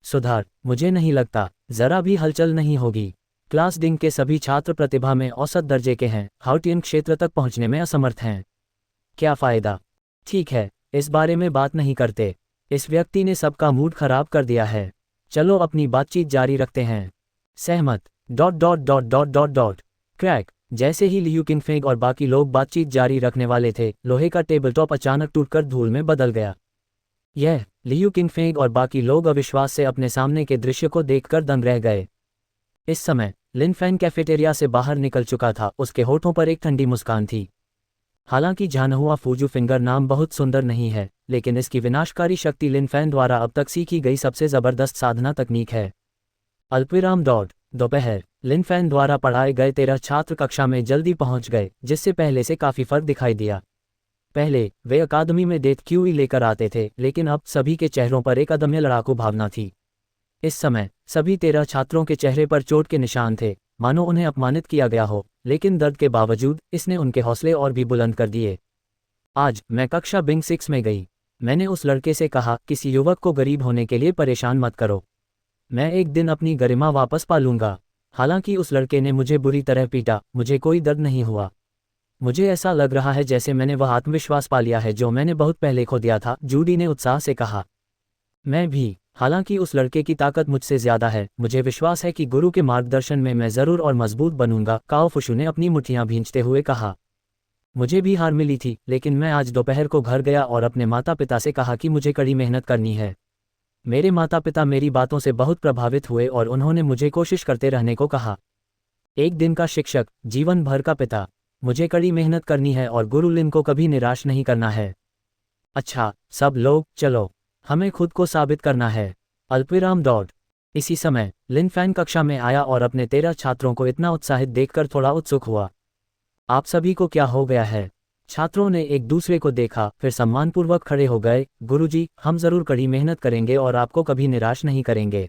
सुधार? मुझे नहीं लगता, जरा भी हलचल नहीं होगी। क्लास डिंग के सभी छात्र प्रतिभा में औसत दर्जे के हैं, हाउटियन क्षेत्र तक पहुंचने में असमर्थ हैं। क्या फ़ायदा? ठीक है, इस बारे में बात नहीं करते। इस व्यक्ति ने सबका मूड खराब कर दिया है। चलो अपनी बातचीत जारी रखते हैं। सहमत। ... क्रैक। जैसे ही लियू किंगफेंग और बाकी लोग बातचीत जारी रखने वाले थे, लोहे का टेबल टॉप अचानक टूटकर धूल में बदल गया। यह लियू किंगफेंग और बाकी लोग अविश्वास से अपने सामने के दृश्य को देखकर दंग रह गए। इस समय लिन फैन कैफेटेरिया से बाहर निकल चुका था, उसके होठों पर एक ठंडी मुस्कान थी। हालांकि जानहुआ फूजू फिंगर नाम बहुत सुंदर नहीं है, लेकिन इसकी विनाशकारी शक्ति लिन फैन द्वारा अब तक सीखी गई सबसे ज़बरदस्त साधना तकनीक है। अल्पविराम डॉट दोपहर लिन फैन द्वारा पढ़ाए गए 13 छात्र कक्षा में जल्दी पहुंच गए, जिससे पहले से काफ़ी फर्क दिखाई दिया। पहले वे अकादमी में डेथ क्यूई लेकर आते थे, लेकिन अब सभी के चेहरों पर एक अदम्य लड़ाकू भावना थी। इस समय सभी 13 छात्रों के चेहरे पर चोट के निशान थे, मानो उन्हें अपमानित किया गया हो, लेकिन दर्द के बावजूद इसने उनके हौसले और भी बुलंद कर दिए। आज मैं कक्षा बिंग 6 में गई। मैंने उस लड़के से कहा, किसी युवक को गरीब होने के लिए परेशान मत करो। मैं एक दिन अपनी गरिमा वापस पा लूंगा। हालांकि उस लड़के ने मुझे बुरी तरह पीटा, मुझे कोई दर्द नहीं हुआ। मुझे ऐसा लग रहा है जैसे मैंने वह आत्मविश्वास पा लिया है जो मैंने बहुत पहले खो दिया था, जूडी ने उत्साह से कहा। मैं भी। हालांकि उस लड़के की ताकत मुझसे ज़्यादा है, मुझे विश्वास है कि गुरु के मार्गदर्शन में मैं ज़रूर और मजबूत बनूंगा, काओ फुशु ने अपनी मुट्ठियां भींचते हुए कहा। मुझे भी हार मिली थी, लेकिन मैं आज दोपहर को घर गया और अपने माता पिता से कहा कि मुझे कड़ी मेहनत करनी है। मेरे माता पिता मेरी बातों से बहुत प्रभावित हुए और उन्होंने मुझे कोशिश करते रहने को कहा। एक दिन का शिक्षक, जीवन भर का पिता। मुझे कड़ी मेहनत करनी है और गुरु लिन को कभी निराश नहीं करना है। अच्छा, सब लोग चलो, हमें खुद को साबित करना है। अल्पविराम डॉट। इसी समय लिन फैन कक्षा में आया और अपने 13 छात्रों को इतना उत्साहित देखकर थोड़ा उत्सुक हुआ। आप सभी को क्या हो गया है? छात्रों ने एक दूसरे को देखा, फिर सम्मानपूर्वक खड़े हो गए। गुरुजी, हम जरूर कड़ी मेहनत करेंगे और आपको कभी निराश नहीं करेंगे।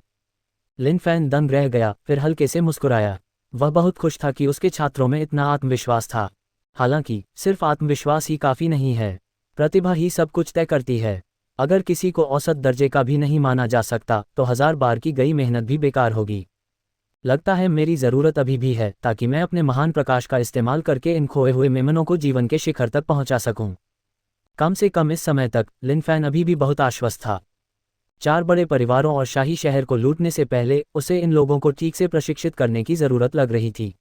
लिन फैन दंग रह गया, फिर हल्के से मुस्कुराया। वह बहुत खुश था कि उसके छात्रों में इतना आत्मविश्वास था। हालांकि सिर्फ आत्मविश्वास ही काफ़ी नहीं है, प्रतिभा ही सब कुछ तय करती है। अगर किसी को औसत दर्जे का भी नहीं माना जा सकता तो 1000 बार की गई मेहनत भी बेकार होगी। लगता है मेरी ज़रूरत अभी भी है, ताकि मैं अपने महान प्रकाश का इस्तेमाल करके इन खोए हुए मेमनों को जीवन के शिखर तक पहुंचा सकूं। कम से कम इस समय तक लिन फैन अभी भी बहुत आश्वस्त था। 4 बड़े परिवारों और शाही शहर को लूटने से पहले उसे इन लोगों को ठीक से प्रशिक्षित करने की ज़रूरत लग रही थी।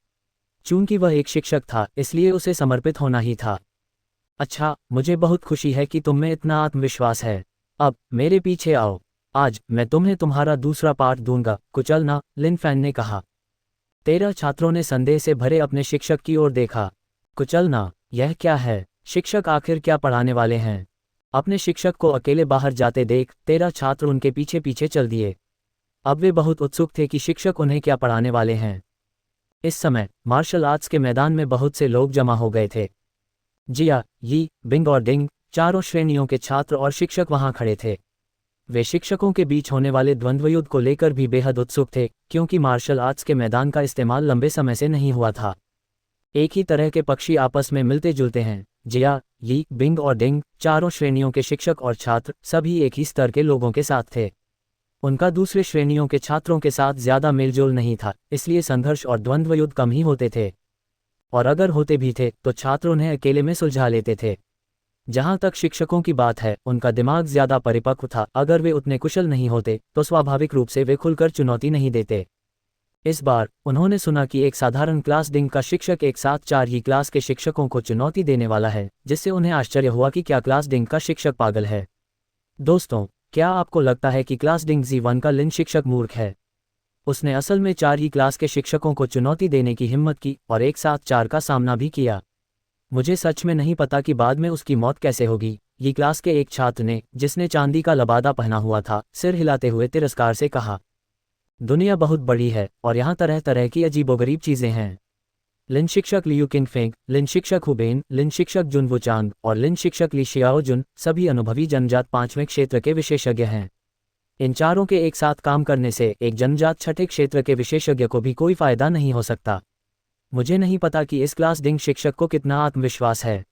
चूंकि वह एक शिक्षक था, इसलिए उसे समर्पित होना ही था। अच्छा, मुझे बहुत खुशी है कि तुम में इतना आत्मविश्वास है। अब मेरे पीछे आओ, आज मैं तुम्हें तुम्हारा दूसरा पाठ दूंगा, कुचलना, लिन फैन ने कहा। 13 छात्रों ने संदेह से भरे अपने शिक्षक की ओर देखा। कुचलना? यह क्या है? शिक्षक आखिर क्या पढ़ाने वाले हैं? अपने शिक्षक को अकेले बाहर जाते देख 13 छात्र उनके पीछे पीछे चल दिए। अब वे बहुत उत्सुक थे कि शिक्षक उन्हें क्या पढ़ाने वाले हैं। इस समय मार्शल आर्ट्स के मैदान में बहुत से लोग जमा हो गए थे। जिया, यी, बिंग और डिंग, चारों श्रेणियों के छात्र और शिक्षक वहां खड़े थे। वे शिक्षकों के बीच होने वाले द्वंद्वयुद्ध को लेकर भी बेहद उत्सुक थे, क्योंकि मार्शल आर्ट्स के मैदान का इस्तेमाल लंबे समय से नहीं हुआ था। एक ही तरह के पक्षी आपस में मिलते जुलते हैं। जिया, यी, बिंग और डिंग, चारों श्रेणियों के शिक्षक और छात्र सभी एक ही स्तर के लोगों के साथ थे। उनका दूसरे श्रेणियों के छात्रों के साथ ज्यादा मेलजोल नहीं था, इसलिए संघर्ष और द्वंद्वयुद्ध कम ही होते थे। और अगर होते भी थे तो छात्र उन्हें अकेले में सुलझा लेते थे। जहां तक शिक्षकों की बात है, उनका दिमाग ज्यादा परिपक्व था। अगर वे उतने कुशल नहीं होते तो स्वाभाविक रूप से वे खुलकर चुनौती नहीं देते। इस बार उन्होंने सुना कि एक साधारण क्लास डिंग का शिक्षक एक साथ 4 ही क्लास के शिक्षकों को चुनौती देने वाला है, जिससे उन्हें आश्चर्य हुआ कि क्या क्लास डिंग का शिक्षक पागल है। दोस्तों, क्या आपको लगता है कि क्लास डिंग जी1 का लिन शिक्षक मूर्ख है? उसने असल में 4 ही क्लास के शिक्षकों को चुनौती देने की हिम्मत की और एक साथ 4 का सामना भी किया। मुझे सच में नहीं पता कि बाद में उसकी मौत कैसे होगी, ये क्लास के एक छात्र ने, जिसने चांदी का लबादा पहना हुआ था, सिर हिलाते हुए तिरस्कार से कहा। दुनिया बहुत बड़ी है और यहाँ तरह तरह की अजीबोगरीब चीजें हैं। लिन शिक्षक लियू किंगफेंग, लिन शिक्षक हुबेन, लिन शिक्षक जुन वुचांग और लिन शिक्षक ली शियाओजुन सभी अनुभवी जनजात 5वें क्षेत्र के विशेषज्ञ हैं। इन चारों के एक साथ काम करने से एक जनजात 6ठे क्षेत्र के विशेषज्ञ को भी कोई फायदा नहीं हो सकता। मुझे नहीं पता कि इस क्लास डिंग शिक्षक को कितना आत्मविश्वास है।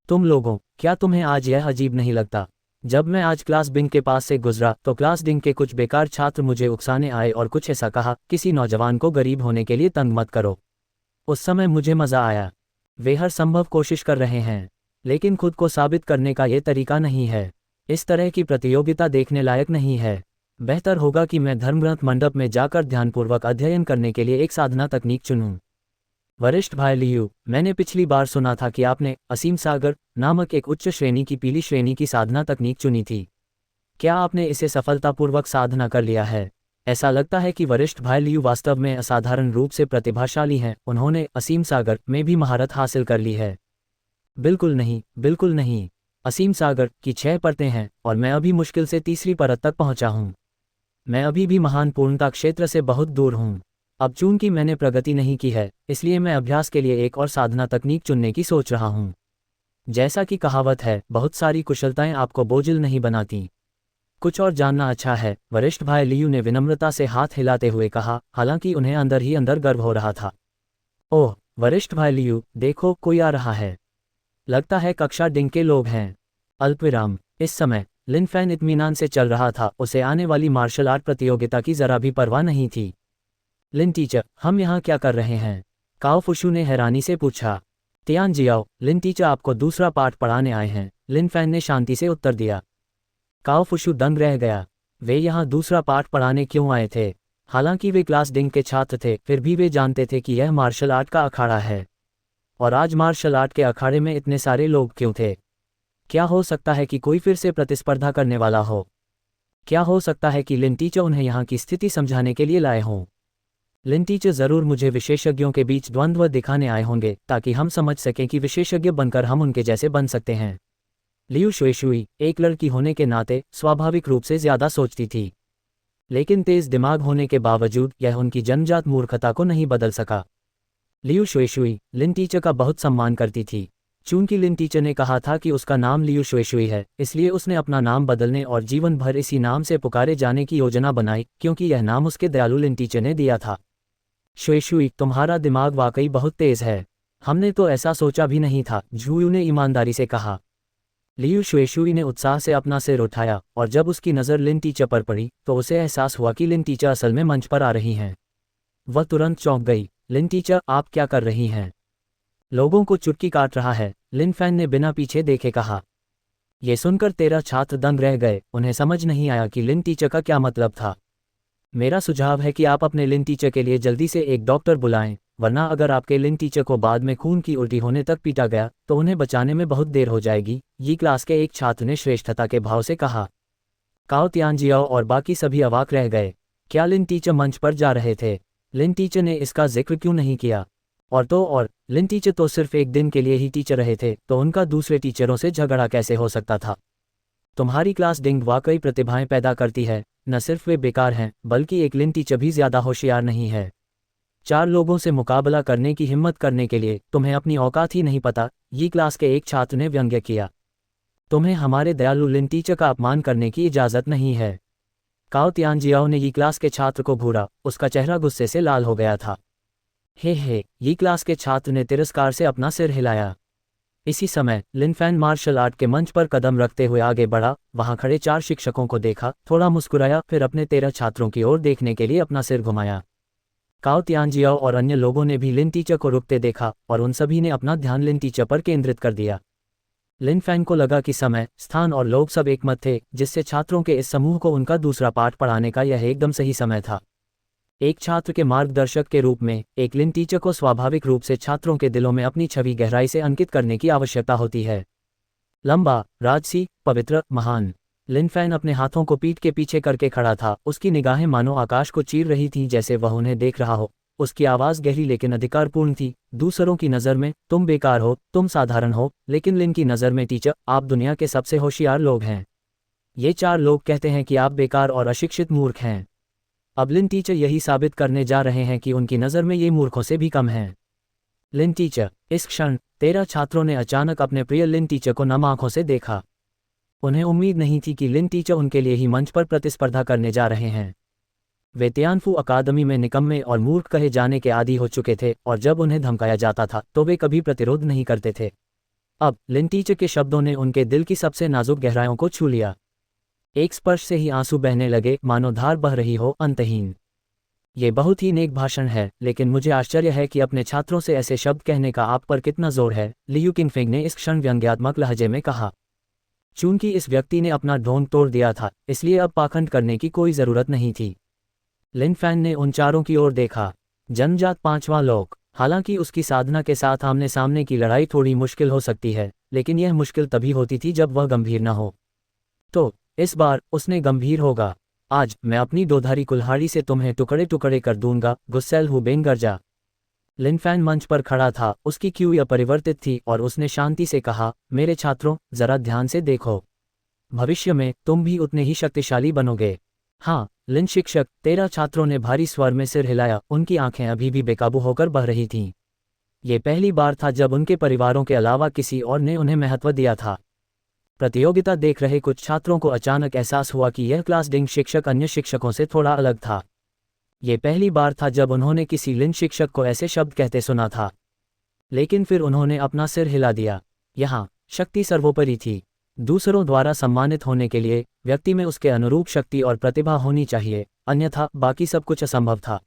तुम लोगों, क्या तुम्हें आज यह अजीब नहीं लगता? जब मैं आज क्लास बिंग के पास से गुजरा तो क्लास डिंग के कुछ बेकार छात्र मुझे उकसाने आए और कुछ ऐसा कहा, किसी नौजवान को गरीब होने के लिए तंग मत करो। उस समय मुझे मजा आया। वे हर संभव कोशिश कर रहे हैं, लेकिन खुद को साबित करने का ये तरीका नहीं है। इस तरह की प्रतियोगिता देखने लायक नहीं है। बेहतर होगा कि मैं धर्मग्रंथ मंडप में जाकर ध्यानपूर्वक अध्ययन करने के लिए एक साधना तकनीक चुनूं। वरिष्ठ भाई लियू, मैंने पिछली बार सुना था कि आपने असीम सागर नामक एक उच्च श्रेणी की पीली श्रेणी की साधना तकनीक चुनी थी। क्या आपने इसे सफलतापूर्वक साधना कर लिया है? ऐसा लगता है कि वरिष्ठ भाई लियू वास्तव में असाधारण रूप से प्रतिभाशाली हैं। उन्होंने असीम सागर में भी महारत हासिल कर ली है। बिल्कुल नहीं, बिल्कुल नहीं। असीम सागर की 6 परतें हैं और मैं अभी मुश्किल से तीसरी परत तक पहुंचा हूं। मैं अभी भी महान पूर्णता क्षेत्र से बहुत दूर हूं। अब चूंकि मैंने प्रगति नहीं की है, इसलिए मैं अभ्यास के लिए एक और साधना तकनीक चुनने की सोच रहा हूं। जैसा कि कहावत है, बहुत सारी कुशलताएं आपको बोझिल नहीं बनाती। कुछ और जानना अच्छा है, वरिष्ठ भाई लियू ने विनम्रता से हाथ हिलाते हुए कहा, हालांकि उन्हें अंदर ही अंदर गर्व हो रहा था। ओह, वरिष्ठ भाई लियू, देखो कोई आ रहा है। लगता है कक्षा डिंग के लोग हैं। अल्पविराम। इस समय लिन फैन इत्मीनान से चल रहा था। उसे आने वाली मार्शल आर्ट प्रतियोगिता की जरा भी परवाह नहीं थी। लिन टीचर, हम यहाँ क्या कर रहे हैं? काओ फुशु ने हैरानी से पूछा। तियान जियाओ, लिन टीचर आपको दूसरा पाठ पढ़ाने आए हैं, लिन फैन ने शांति से उत्तर दिया। काओ फुशु दंग रह गया। वे यहाँ दूसरा पाठ पढ़ाने क्यों आए थे? हालांकि वे क्लास डिंग के छात्र थे, फिर भी वे जानते थे कि यह मार्शल आर्ट का अखाड़ा है। और आज मार्शल आर्ट के अखाड़े में इतने सारे लोग क्यों थे? क्या हो सकता है कि कोई फिर से प्रतिस्पर्धा करने वाला हो? क्या हो सकता है कि लिन टीचर उन्हें यहाँ की स्थिति समझाने के लिए लाए हों? लिन टीचर जरूर मुझे विशेषज्ञों के बीच द्वंद्व दिखाने आए होंगे, ताकि हम समझ सकें कि विशेषज्ञ बनकर हम उनके जैसे बन सकते हैं। लियू शुईशुई एक लड़की होने के नाते स्वाभाविक रूप से ज्यादा सोचती थी, लेकिन तेज दिमाग होने के बावजूद यह उनकी जन्मजात मूर्खता को नहीं बदल सका। लियू शुईशुई लिन टीचर का बहुत सम्मान करती थी। चूंकि लिन टीचर ने कहा था कि उसका नाम लियू शुईशुई है, इसलिए उसने अपना नाम बदलने और जीवन भर इसी नाम से पुकारे जाने की योजना बनाई, क्योंकि यह नाम उसके दयालु लिन टीचर ने दिया था। शुईशुई, तुम्हारा दिमाग वाकई बहुत तेज है। हमने तो ऐसा सोचा भी नहीं था, झूयू ने ईमानदारी से कहा। लियू शुईशुई ने उत्साह से अपना सिर उठाया और जब उसकी नज़र लिन टीचर पर पड़ी तो उसे एहसास हुआ कि लिन टीचर असल में मंच पर आ रही हैं। वह तुरंत चौंक गई। लिन टीचर, आप क्या कर रही हैं? लोगों को चुटकी काट रहा है, लिन फैन ने बिना पीछे देखे कहा। यह सुनकर 13 छात्र दंग रह गए। उन्हें समझ नहीं आया कि लिन टीचर का क्या मतलब था। मेरा सुझाव है कि आप अपने लिन टीचर के लिए जल्दी से एक डॉक्टर बुलाएं, वरना अगर आपके लिन टीचर को बाद में खून की उल्टी होने तक पीटा गया तो उन्हें बचाने में बहुत देर हो जाएगी, ये क्लास के एक छात्र ने श्रेष्ठता के भाव से कहा। काओ तियानजियाओ और बाकी सभी अवाक रह गए। क्या लिन टीचर मंच पर जा रहे थे? लिन टीचर ने इसका जिक्र क्यों नहीं किया? और लिन टीचर तो सिर्फ एक दिन के लिए ही टीचर रहे थे, तो उनका दूसरे टीचरों से झगड़ा कैसे हो सकता था? तुम्हारी क्लास डिंग वाकई प्रतिभाएं पैदा करती है, न सिर्फ वे बेकार हैं बल्कि एक लिन टीचर भी ज़्यादा होशियार नहीं है। 4 लोगों से मुकाबला करने की हिम्मत करने के लिए तुम्हें अपनी औकात ही नहीं पता, ये क्लास के एक छात्र ने व्यंग्य किया। तुम्हें हमारे दयालु लिन टीचर का अपमान करने की इजाज़त नहीं है। काओ तियानजियाओ ने ये क्लास के छात्र को घूरा, उसका चेहरा गुस्से से लाल हो गया था। हे, ये क्लास के छात्र ने तिरस्कार से अपना सिर हिलाया। इसी समय लिन फैन मार्शल आर्ट के मंच पर कदम रखते हुए आगे बढ़ा, वहां खड़े 4 शिक्षकों को देखा, थोड़ा मुस्कुराया, फिर अपने 13 छात्रों की ओर देखने के लिए अपना सिर घुमाया। काओ तियानजियाओ और अन्य लोगों ने भी लिन टीचर को रुकते देखा और उन सभी ने अपना ध्यान लिन टीचर पर केंद्रित कर दिया। लिन फैन को लगा कि समय, स्थान और लोग सब एकमत थे, जिससे छात्रों के इस समूह को उनका दूसरा पाठ पढ़ाने का यह एकदम सही समय था। एक छात्र के मार्गदर्शक के रूप में एक लिन टीचर को स्वाभाविक रूप से छात्रों के दिलों में अपनी छवि गहराई से अंकित करने की आवश्यकता होती है। लंबा, राजसी, पवित्र, महान। लिन फैन अपने हाथों को पीठ के पीछे करके खड़ा था, उसकी निगाहें मानो आकाश को चीर रही थीं, जैसे वह उन्हें देख रहा हो। उसकी आवाज़ गहरी लेकिन अधिकारपूर्ण थी। दूसरों की नज़र में तुम बेकार हो, तुम साधारण हो, लेकिन लिन की नज़र में टीचर, आप दुनिया के सबसे होशियार लोग हैं। ये 4 लोग कहते हैं कि आप बेकार और अशिक्षित मूर्ख हैं। अब लिन टीचर यही साबित करने जा रहे हैं कि उनकी नज़र में ये मूर्खों से भी कम हैं। लिन टीचर। इस क्षण 13 छात्रों ने अचानक अपने प्रिय लिन टीचर को नम आंखों से देखा। उन्हें उम्मीद नहीं थी कि लिन टीचर उनके लिए ही मंच पर प्रतिस्पर्धा करने जा रहे हैं। वे तियानफू अकादमी में निकम्मे और मूर्ख कहे जाने के आदी हो चुके थे, और जब उन्हें धमकाया जाता था तो वे कभी प्रतिरोध नहीं करते थे। अब लिन टीचर के शब्दों ने उनके दिल की सबसे नाजुक गहराइयों को छू लिया। एक स्पर्श से ही आंसू बहने लगे, मानो धार बह रही हो, अंतहीन। ये बहुत ही नेक भाषण है, लेकिन मुझे आश्चर्य है कि अपने छात्रों से ऐसे शब्द कहने का आप पर कितना जोर है, लियू किंगफिंग ने इस क्षण व्यंग्यात्मक लहजे में कहा। चूंकि इस व्यक्ति ने अपना ढोंग तोड़ दिया था, इसलिए अब पाखंड करने की कोई ज़रूरत नहीं थी। लिन फैन ने उन चारों की ओर देखा। जन्मजात 5वां लोक। हालांकि उसकी साधना के साथ आमने सामने की लड़ाई थोड़ी मुश्किल हो सकती है, लेकिन यह मुश्किल तभी होती थी जब वह गंभीर न हो। तो इस बार उसने गंभीर होगा। आज मैं अपनी दोधारी कुल्हाड़ी से तुम्हें टुकड़े टुकड़े कर दूंगा, गुस्सैल हुबेन गरजा। लिन फैन मंच पर खड़ा था, उसकी क्यू अपरिवर्तित थी और उसने शांति से कहा, मेरे छात्रों, जरा ध्यान से देखो। भविष्य में तुम भी उतने ही शक्तिशाली बनोगे। हाँ, लिन शिक्षक। 13 छात्रों ने भारी स्वर में सिर हिलाया, उनकी आंखें अभी भी बेकाबू होकर बह रही थीं। ये पहली बार था जब उनके परिवारों के अलावा किसी और ने उन्हें महत्व दिया था। प्रतियोगिता देख रहे कुछ छात्रों को अचानक एहसास हुआ कि यह क्लास डिंग शिक्षक अन्य शिक्षकों से थोड़ा अलग था। ये पहली बार था जब उन्होंने किसी लिन शिक्षक को ऐसे शब्द कहते सुना था। लेकिन फिर उन्होंने अपना सिर हिला दिया। यहाँ शक्ति सर्वोपरि थी। दूसरों द्वारा सम्मानित होने के लिए व्यक्ति में उसके अनुरूप शक्ति और प्रतिभा होनी चाहिए, अन्यथा बाकी सब कुछ असंभव था।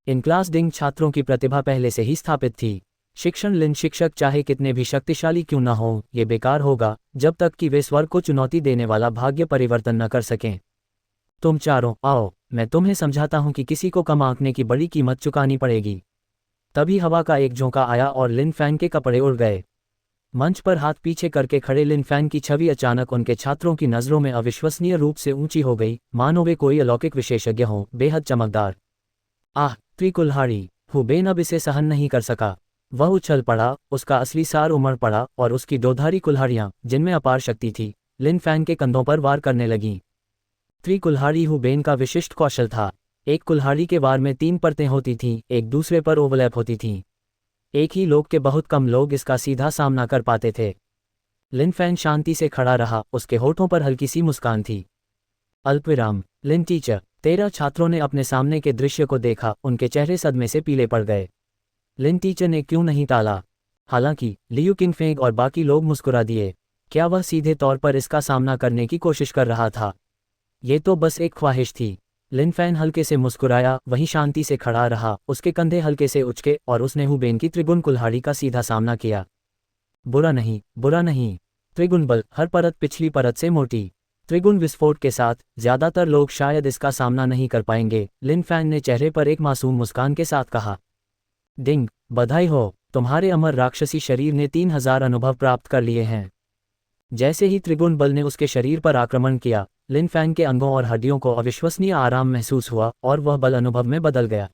इन क्लास डिंग छात्रों की प्रतिभा पहले से ही स्थापित थी। शिक्षण लिन शिक्षक चाहे कितने भी शक्तिशाली क्यों न हो, ये बेकार होगा जब तक कि वे स्वर्ग को चुनौती देने वाला भाग्य परिवर्तन न कर सकें। तुम चारों आओ, मैं तुम्हें समझाता हूं कि किसी को कम आंकने की बड़ी कीमत चुकानी पड़ेगी। तभी हवा का एक झोंका आया और लिन फैन के कपड़े उड़ गए। मंच पर हाथ पीछे करके खड़े लिन फैन की छवि अचानक उनके छात्रों की नज़रों में अविश्वसनीय रूप से ऊंची हो गई, मानो वे कोई अलौकिक विशेषज्ञ हों, बेहद चमकदार। आह, त्रिकुल्हाड़ी। हुबेन अब इसे सहन नहीं कर सका। वह उछल पड़ा, उसका असली सार उमड़ पड़ा और उसकी दोधारी कुल्हाड़ियां, जिनमें अपार शक्ति थी, लिन फैन के कंधों पर वार करने लगीं। त्रिकुल्हाड़ी हुबेन का विशिष्ट कौशल था। एक कुल्हाड़ी के वार में 3 परतें होती थीं, एक दूसरे पर ओवरलैप होती थीं। एक ही लोग के बहुत कम लोग इसका सीधा सामना कर पाते थे। लिन फैन शांति से खड़ा रहा, उसके होठों पर हल्की सी मुस्कान थी। अल्पविराम। लिन टीचर। 13 छात्रों ने अपने सामने के दृश्य को देखा, उनके चेहरे सदमे से पीले पड़ गए। लिन टीचर ने क्यों नहीं टाला? हालांकि लियू किंगफेंग और बाकी लोग मुस्कुरा दिए। क्या वह सीधे तौर पर इसका सामना करने की कोशिश कर रहा था? ये तो बस एक ख्वाहिश थी। लिन फैन हल्के से मुस्कुराया, वहीं शांति से खड़ा रहा, उसके कंधे हल्के से उचके और उसने हुबेन की त्रिगुण कुल्हाड़ी का सीधा सामना किया। बुरा नहीं, बुरा नहीं। त्रिगुण बल, हर परत पिछली परत से मोटी। त्रिगुण विस्फोट के साथ ज्यादातर लोग शायद इसका सामना नहीं कर पाएंगे, लिन फैन ने चेहरे पर एक मासूम मुस्कान के साथ कहा। डिंग, बधाई हो, तुम्हारे अमर राक्षसी शरीर ने 3000 अनुभव प्राप्त कर लिए हैं। जैसे ही त्रिगुण बल ने उसके शरीर पर आक्रमण किया, लिन फैन के अंगों और हड्डियों को अविश्वसनीय आराम महसूस हुआ और वह बल अनुभव में बदल गया।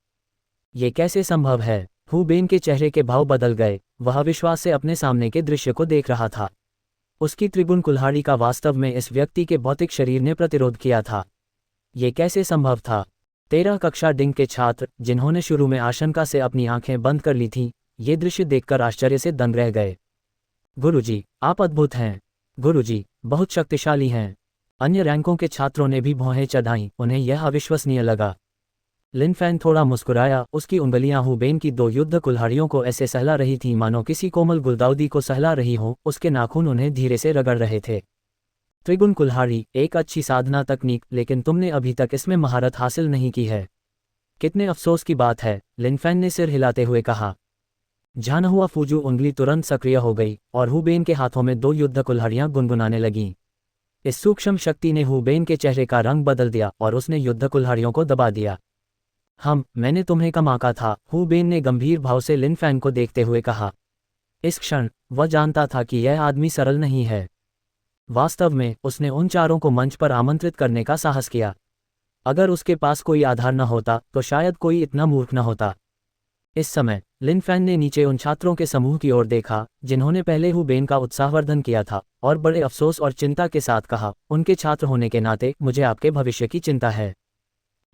ये कैसे संभव है? हु बेन के चेहरे के भाव बदल गए, वह अविश्वास से अपने सामने के दृश्य को देख रहा था। उसकी त्रिगुण कुल्हाड़ी का वास्तव में इस व्यक्ति के भौतिक शरीर ने प्रतिरोध किया था। ये कैसे संभव था? 13 कक्षा डिंग के छात्र, जिन्होंने शुरू में आशंका से अपनी आंखें बंद कर ली थीं, ये दृश्य देखकर आश्चर्य से दंग रह गए। गुरुजी, आप अद्भुत हैं। गुरुजी, बहुत शक्तिशाली हैं। अन्य रैंकों के छात्रों ने भी भौहें चढ़ाईं, उन्हें यह अविश्वसनीय लगा। लिन फैन थोड़ा मुस्कुराया, उसकी उंगलियां हु बेन की 2 युद्ध कुल्हाड़ियों को ऐसे सहला रही थीं मानो किसी कोमल गुलदाउदी को सहला रही हों, उसके नाखून उन्हें धीरे से रगड़ रहे थे। त्रिगुण कुल्हाड़ी, एक अच्छी साधना तकनीक, लेकिन तुमने अभी तक इसमें महारत हासिल नहीं की है। कितने अफसोस की बात है, लिन फैन ने सिर हिलाते हुए कहा। झानहुआ फूजू उंगली तुरंत सक्रिय हो गई और हु बेन के हाथों में 2 युद्ध कुल्हाड़ियां गुनगुनाने लगीं। इस सूक्ष्म शक्ति ने हु बेन के चेहरे का रंग बदल दिया और उसने युद्ध कुल्हाड़ियों को दबा दिया। मैंने तुम्हें कम आंका था, हु बेन ने गंभीर भाव से लिन फैन को देखते हुए कहा। इस क्षण वह जानता था कि यह आदमी सरल नहीं है। वास्तव में उसने उन चारों को मंच पर आमंत्रित करने का साहस किया। अगर उसके पास कोई आधार न होता तो शायद कोई इतना मूर्ख न होता। इस समय लिन फैन ने नीचे उन छात्रों के समूह की ओर देखा जिन्होंने पहले हु बेन का उत्साहवर्धन किया था, और बड़े अफसोस और चिंता के साथ कहा, उनके छात्र होने के नाते मुझे आपके भविष्य की चिंता है।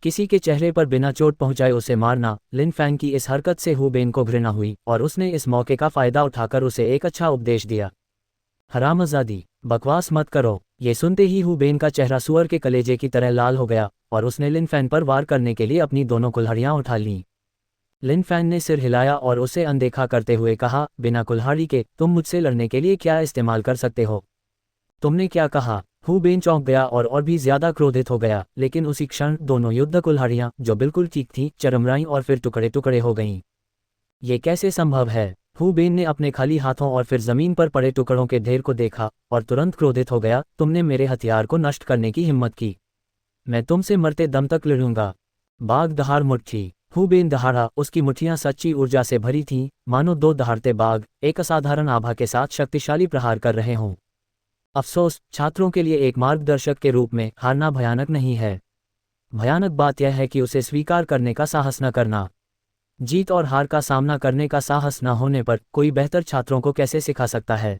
किसी के चेहरे पर बिना चोट पहुंचाए उसे मारना। लिन फैन की इस हरकत से हु बेन को घृणा हुई और उसने इस मौके का फायदा उठाकर उसे एक अच्छा उपदेश दिया। हरामजादी, बकवास मत करो। ये सुनते ही हु बेन का चेहरा सुअर के कलेजे की तरह लाल हो गया और उसने लिन फैन पर वार करने के लिए अपनी दोनों कुल्हाड़ियां उठा लीं। लिन फैन ने सिर हिलाया और उसे अनदेखा करते हुए कहा, बिना कुल्हाड़ी के तुम मुझसे लड़ने के लिए क्या इस्तेमाल कर सकते हो? तुमने क्या कहा? हु बेन चौंक गया और भी ज्यादा क्रोधित हो गया, लेकिन उसी क्षण दोनों युद्ध कुल्हाड़ियां, जो बिल्कुल ठीक थीं, चरमराईं और फिर टुकड़े टुकड़े हो गईं। ये कैसे संभव है? हु बेन ने अपने खाली हाथों और फिर जमीन पर पड़े टुकड़ों के ढेर को देखा और तुरंत क्रोधित हो गया। तुमने मेरे हथियार को नष्ट करने की हिम्मत की। मैं तुमसे मरते दम तक लड़ूंगा। बाघ दहाड़ मुट्ठी। हु बेन दहाड़ा, उसकी मुट्ठियां सच्ची ऊर्जा से भरी थीं, मानो 2 दहाड़ते बाघ एक असाधारण आभा के साथ शक्तिशाली प्रहार कर रहे हों। अफसोस, छात्रों के लिए एक मार्गदर्शक के रूप में हारना भयानक नहीं है। भयानक बात यह है कि उसे स्वीकार करने का साहस न करना। जीत और हार का सामना करने का साहस न होने पर कोई बेहतर छात्रों को कैसे सिखा सकता है?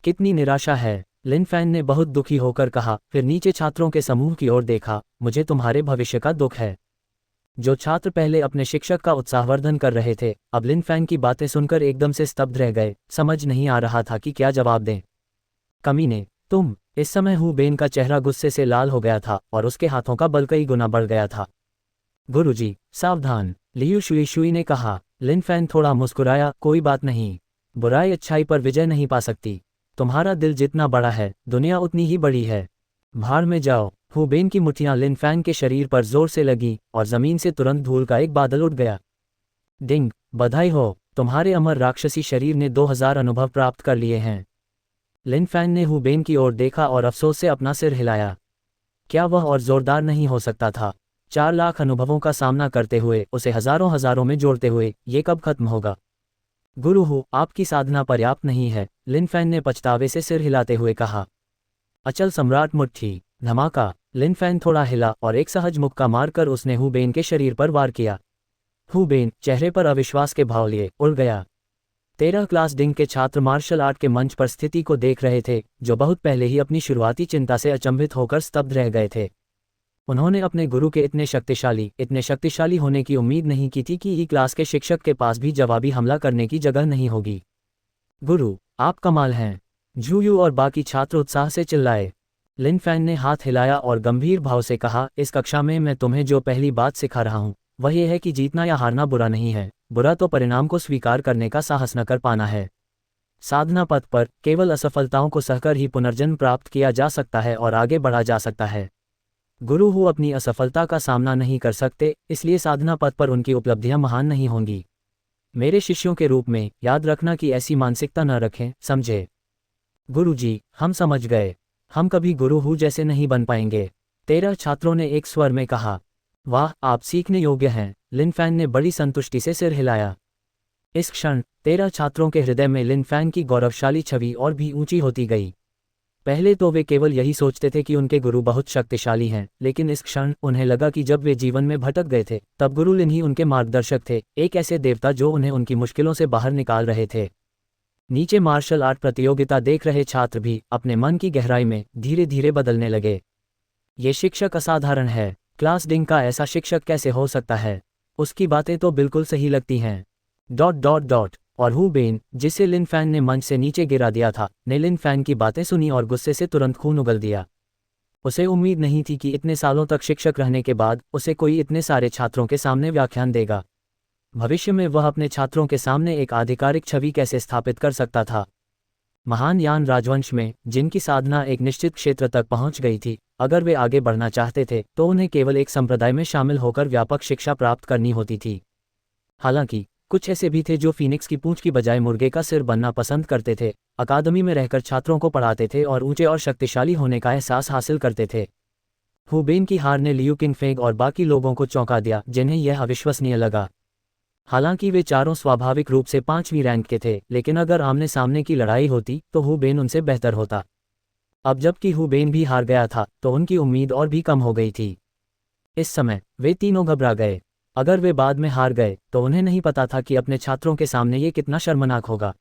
कितनी निराशा है। लिन फैन ने बहुत दुखी होकर कहा, फिर नीचे छात्रों के समूह की ओर देखा। मुझे तुम्हारे भविष्य का दुख है। जो छात्र पहले अपने शिक्षक का उत्साहवर्धन कर रहे थे, अब लिन फैन की बातें सुनकर एकदम से स्तब्ध रह गए। समझ नहीं आ रहा था कि क्या जवाब दें। कमीने, तुम। इस समय हु बेन का चेहरा गुस्से से लाल हो गया था और उसके हाथों का बल कई गुना बढ़ गया था। गुरुजी, सावधान, लियू शुई शुई ने कहा। लिन फैन थोड़ा मुस्कुराया, कोई बात नहीं। बुराई अच्छाई पर विजय नहीं पा सकती। तुम्हारा दिल जितना बड़ा है, दुनिया उतनी ही बड़ी है। भाड़ में जाओ। हु बेन की मुट्ठियां लिन फैन के शरीर पर जोर से लगी और जमीन से तुरंत धूल का एक बादल उठ गया। डिंग, बधाई हो, तुम्हारे अमर राक्षसी शरीर ने 2000 अनुभव प्राप्त कर लिए हैं। लिन फैन ने हु बेन की ओर देखा और अफसोस से अपना सिर हिलाया। क्या वह और जोरदार नहीं हो सकता था? 4 लाख अनुभवों का सामना करते हुए, उसे हजारों हजारों में जोड़ते हुए, ये कब खत्म होगा? गुरु हो, आपकी साधना पर्याप्त नहीं है, लिन फैन ने पछतावे से सिर हिलाते हुए कहा। अचल सम्राट मुट्ठी। धमाका। लिन फैन थोड़ा हिला और एक सहज मुक्का मारकर उसने हु बेन के शरीर पर वार किया। हु बेन, चेहरे पर अविश्वास के भाव लिए, उड़ गया। 13 क्लास डिंग के छात्र मार्शल आर्ट के मंच पर स्थिति को देख रहे थे, जो बहुत पहले ही अपनी शुरुआती चिंता से अचंभित होकर स्तब्ध रह गए थे। उन्होंने अपने गुरु के इतने शक्तिशाली होने की उम्मीद नहीं की थी कि ई क्लास के शिक्षक के पास भी जवाबी हमला करने की जगह नहीं होगी। गुरु, आप कमाल हैं। झूयू और बाकी छात्र उत्साह से चिल्लाए। लिन फैन ने हाथ हिलाया और गंभीर भाव से कहा, इस कक्षा में मैं तुम्हें जो पहली बात सिखा रहा हूँ, वह यह है कि जीतना या हारना बुरा नहीं है। बुरा तो परिणाम को स्वीकार करने का साहस न कर पाना है। साधना पथ पर केवल असफलताओं को सहकर ही पुनर्जन्म प्राप्त किया जा सकता है और आगे बढ़ा जा सकता है। गुरु हो अपनी असफलता का सामना नहीं कर सकते, इसलिए साधना पथ पर उनकी उपलब्धियां महान नहीं होंगी। मेरे शिष्यों के रूप में याद रखना कि ऐसी मानसिकता न रखें, समझे? गुरुजी, हम समझ गए। हम कभी गुरु हु जैसे नहीं बन पाएंगे, 13 छात्रों ने एक स्वर में कहा। वाह, आप सीखने योग्य हैं। लिन फैन ने बड़ी संतुष्टि से सिर हिलाया। इस क्षण 13 छात्रों के हृदय में लिन फैन की गौरवशाली छवि और भी ऊंची होती गई। पहले तो वे केवल यही सोचते थे कि उनके गुरु बहुत शक्तिशाली हैं, लेकिन इस क्षण उन्हें लगा कि जब वे जीवन में भटक गए थे तब गुरु लिन ही उनके मार्गदर्शक थे, एक ऐसे देवता जो उन्हें उनकी मुश्किलों से बाहर निकाल रहे थे। नीचे मार्शल आर्ट प्रतियोगिता देख रहे छात्र भी अपने मन की गहराई में धीरे धीरे बदलने लगे। ये शिक्षक असाधारण है। क्लास डिंग का ऐसा शिक्षक कैसे हो सकता है? उसकी बातें तो बिल्कुल सही लगती हैं। ... और हु बेन, जिसे लिन फैन ने मंच से नीचे गिरा दिया था, ने लिन फैन की बातें सुनी और गुस्से से तुरंत खून उगल दिया। उसे उम्मीद नहीं थी कि इतने सालों तक शिक्षक रहने के बाद उसे कोई इतने सारे छात्रों के सामने व्याख्यान देगा। भविष्य में वह अपने छात्रों के सामने एक आधिकारिक छवि कैसे स्थापित कर सकता था। महान यान राजवंश में, जिनकी साधना एक निश्चित क्षेत्र तक पहुंच गई थी, अगर वे आगे बढ़ना चाहते थे तो उन्हें केवल एक संप्रदाय में शामिल होकर व्यापक शिक्षा प्राप्त करनी होती थी। हालांकि कुछ ऐसे भी थे जो फीनिक्स की पूंछ की बजाय मुर्गे का सिर बनना पसंद करते थे, अकादमी में रहकर छात्रों को पढ़ाते थे और ऊंचे और शक्तिशाली होने का एहसास हासिल करते थे। हु बेन की हार ने लियू किंगफेंग और बाकी लोगों को चौंका दिया, जिन्हें यह अविश्वसनीय लगा। हालांकि वे चारों स्वाभाविक रूप से 5वीं रैंक के थे, लेकिन अगर आमने सामने की लड़ाई होती तो हु बेन उनसे बेहतर होता। अब जबकि हु बेन भी हार गया था तो उनकी उम्मीद और भी कम हो गई थी। इस समय वे तीनों घबरा गए। अगर वे बाद में हार गए तो उन्हें नहीं पता था कि अपने छात्रों के सामने ये कितना शर्मनाक होगा।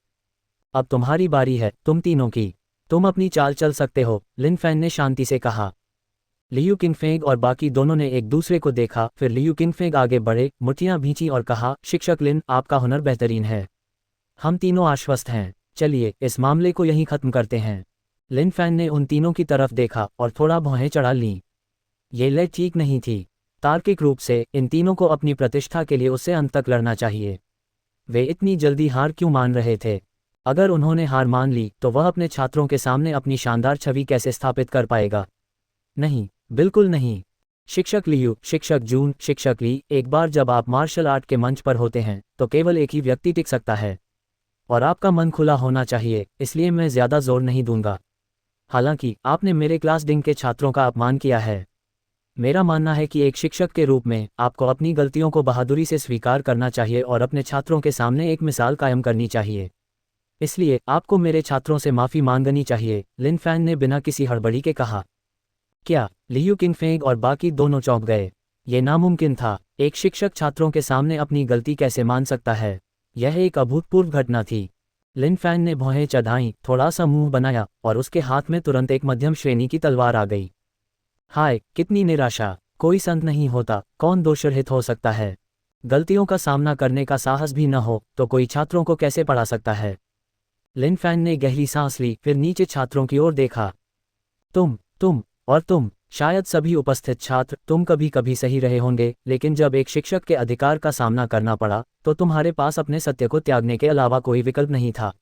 अब तुम्हारी बारी है, तुम तीनों की। तुम अपनी चाल चल सकते हो, लिन फैन ने शांति से कहा। लियू किंगफेंग और बाकी दोनों ने एक दूसरे को देखा, फिर लियू किंगफेंग आगे बढ़े, मुट्ठियां भींची और कहा, शिक्षक लिन, आपका हुनर बेहतरीन है। हम तीनों आश्वस्त हैं। चलिए इस मामले को यहीं खत्म करते हैं। लिन फैन ने उन तीनों की तरफ देखा और थोड़ा भौहें चढ़ा लीं। ये ले ठीक नहीं थी। तार्किक रूप से इन तीनों को अपनी प्रतिष्ठा के लिए उससे अंत तक लड़ना चाहिए। वे इतनी जल्दी हार क्यों मान रहे थे? अगर उन्होंने हार मान ली तो वह अपने छात्रों के सामने अपनी शानदार छवि कैसे स्थापित कर पाएगा? नहीं, बिल्कुल नहीं। शिक्षक लियू, शिक्षक जून, शिक्षक ली, एक बार जब आप मार्शल आर्ट के मंच पर होते हैं तो केवल एक ही व्यक्ति टिक सकता है और आपका मन खुला होना चाहिए, इसलिए मैं ज्यादा जोर नहीं दूंगा। हालांकि आपने मेरे क्लास डिंग के छात्रों का अपमान किया है। मेरा मानना है कि एक शिक्षक के रूप में आपको अपनी गलतियों को बहादुरी से स्वीकार करना चाहिए और अपने छात्रों के सामने एक मिसाल कायम करनी चाहिए। इसलिए आपको मेरे छात्रों से माफ़ी मांगनी चाहिए, लिन फैन ने बिना किसी हड़बड़ी के कहा। क्या? लियू किंगफेंग और बाकी दोनों चौंक गए। ये नामुमकिन था। एक शिक्षक छात्रों के सामने अपनी गलती कैसे मान सकता है? यह एक अभूतपूर्व घटना थी। लिन फैन ने भौहें चढ़ाईं, थोड़ा सा मुंह बनाया और उसके हाथ में तुरंत एक मध्यम श्रेणी की तलवार आ गई। हाय, कितनी निराशा! कोई संत नहीं होता, कौन दोषरहित हो सकता है? गलतियों का सामना करने का साहस भी न हो तो कोई छात्रों को कैसे पढ़ा सकता है? लिन फैन ने गहरी सांस ली, फिर नीचे छात्रों की ओर देखा। तुम और तुम, शायद सभी उपस्थित छात्र, तुम कभी कभी सही रहे होंगे, लेकिन जब एक शिक्षक के अधिकार का सामना करना पड़ा तो तुम्हारे पास अपने सत्य को त्यागने के अलावा कोई विकल्प नहीं था।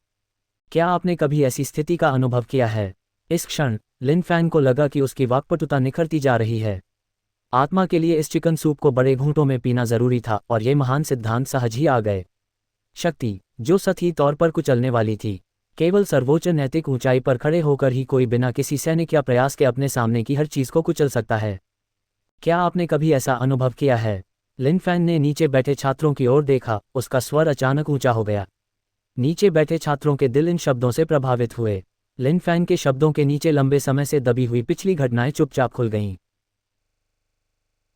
क्या आपने कभी ऐसी स्थिति का अनुभव किया है? इस क्षण लिन फैन को लगा कि उसकी वाक्पटुता निखरती जा रही है। आत्मा के लिए इस चिकन सूप को बड़े घूंटों में पीना जरूरी था और ये महान सिद्धांत सहज ही आ गए। शक्ति, जो सतही तौर पर कुचलने वाली थी। केवल सर्वोच्च नैतिक ऊंचाई पर खड़े होकर ही कोई बिना किसी सैनिक या प्रयास के अपने सामने की हर चीज को कुचल सकता है। क्या आपने कभी ऐसा अनुभव किया है? लिन फैन ने नीचे बैठे छात्रों की ओर देखा, उसका स्वर अचानक ऊंचा हो गया। नीचे बैठे छात्रों के दिल इन शब्दों से प्रभावित हुए। लिन फैन के शब्दों के नीचे लंबे समय से दबी हुई पिछली घटनाएं चुपचाप खुल गईं।